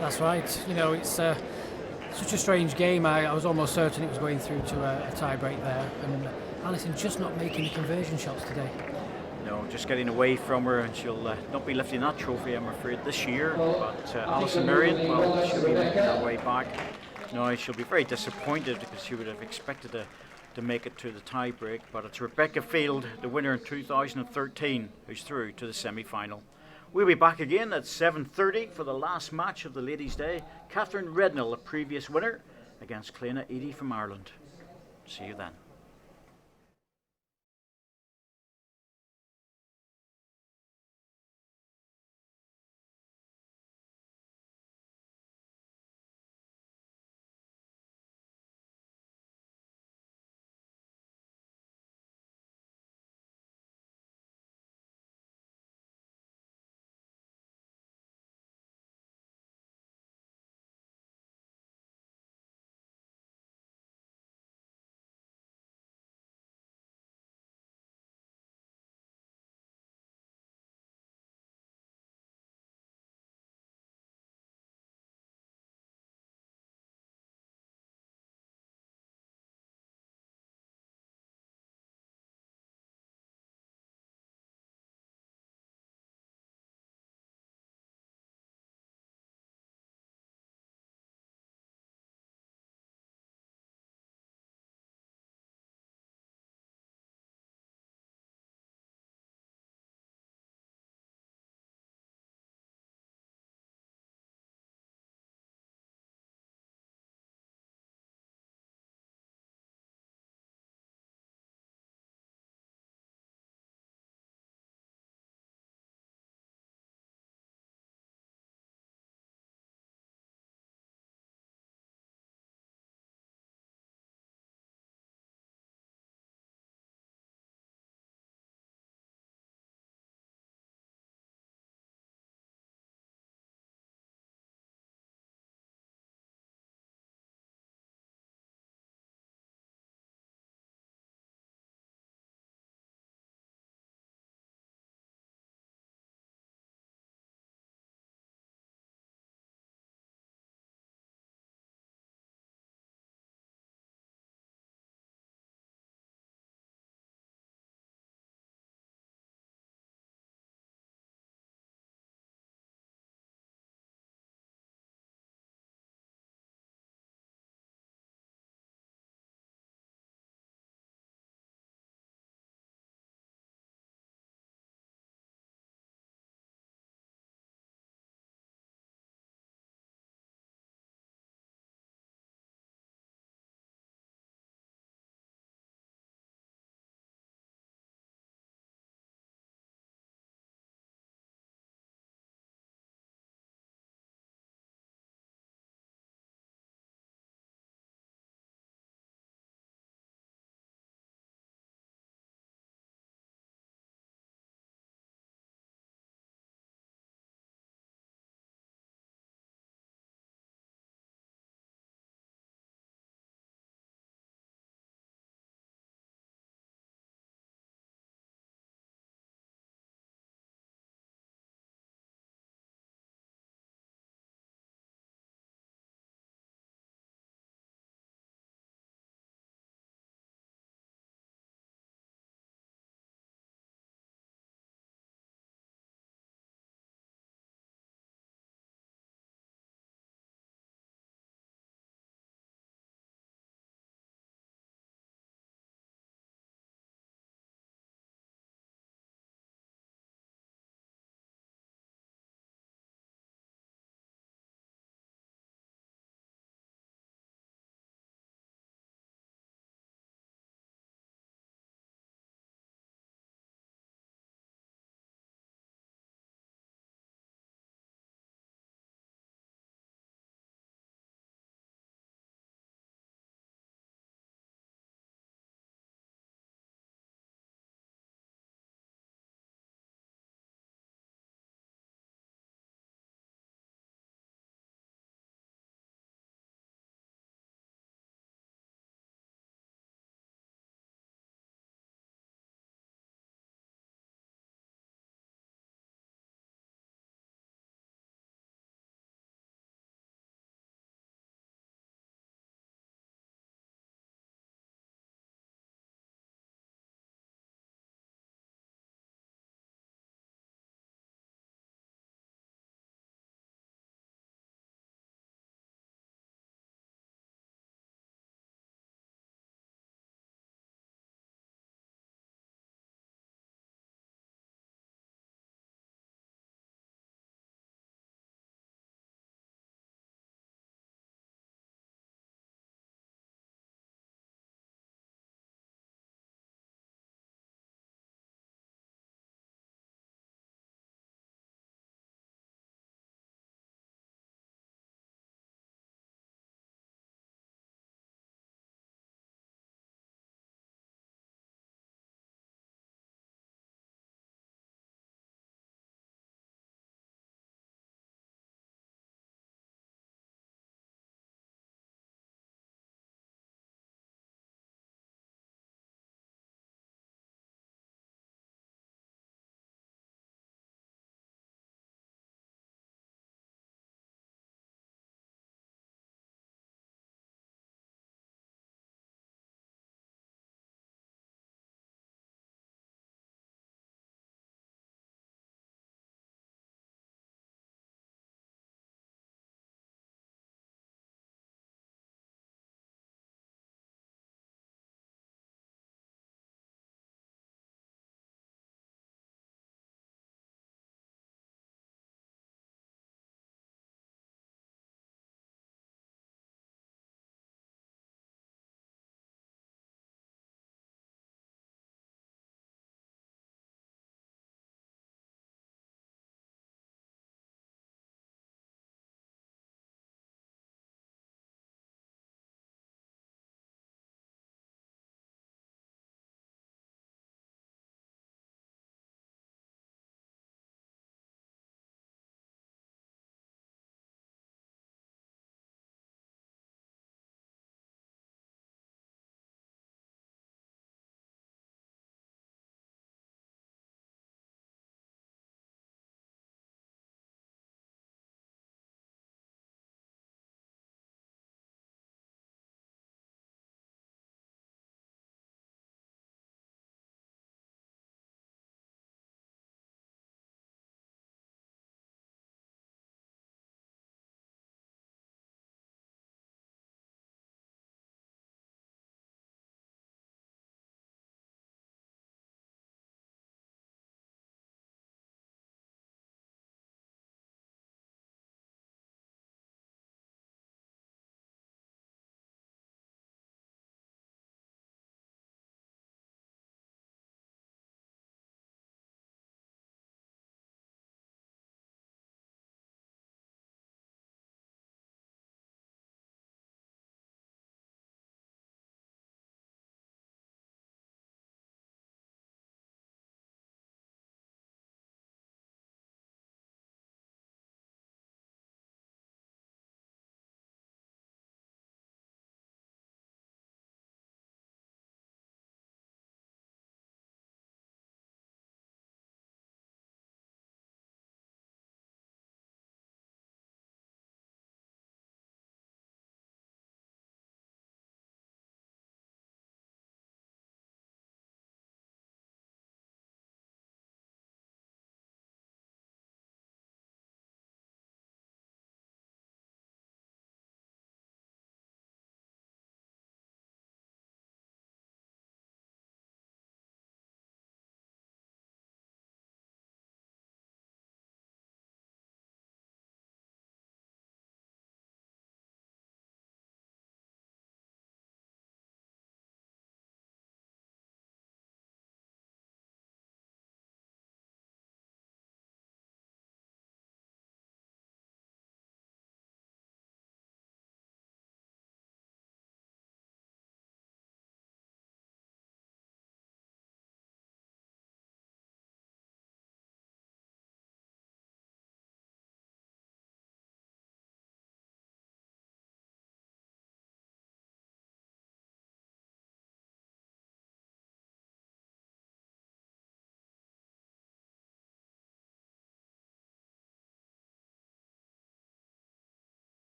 Speaker 3: That's right. You know, it's such a strange game. I was almost certain it was going through to a tie break there, and Alison just not making the conversion shots today.
Speaker 2: No, just getting away from her, and she'll not be lifting that trophy, I'm afraid, this year. But Alison Marion, well, she'll be making her way back. No, she'll be very disappointed because she would have expected to make it to the tie break. But it's Rebecca Field, the winner in 2013, who's through to the semi-final. We'll be back again at 7:30 for the last match of the Ladies' Day. Catherine Rednell, the previous winner, against Clena Eady from Ireland. See you then.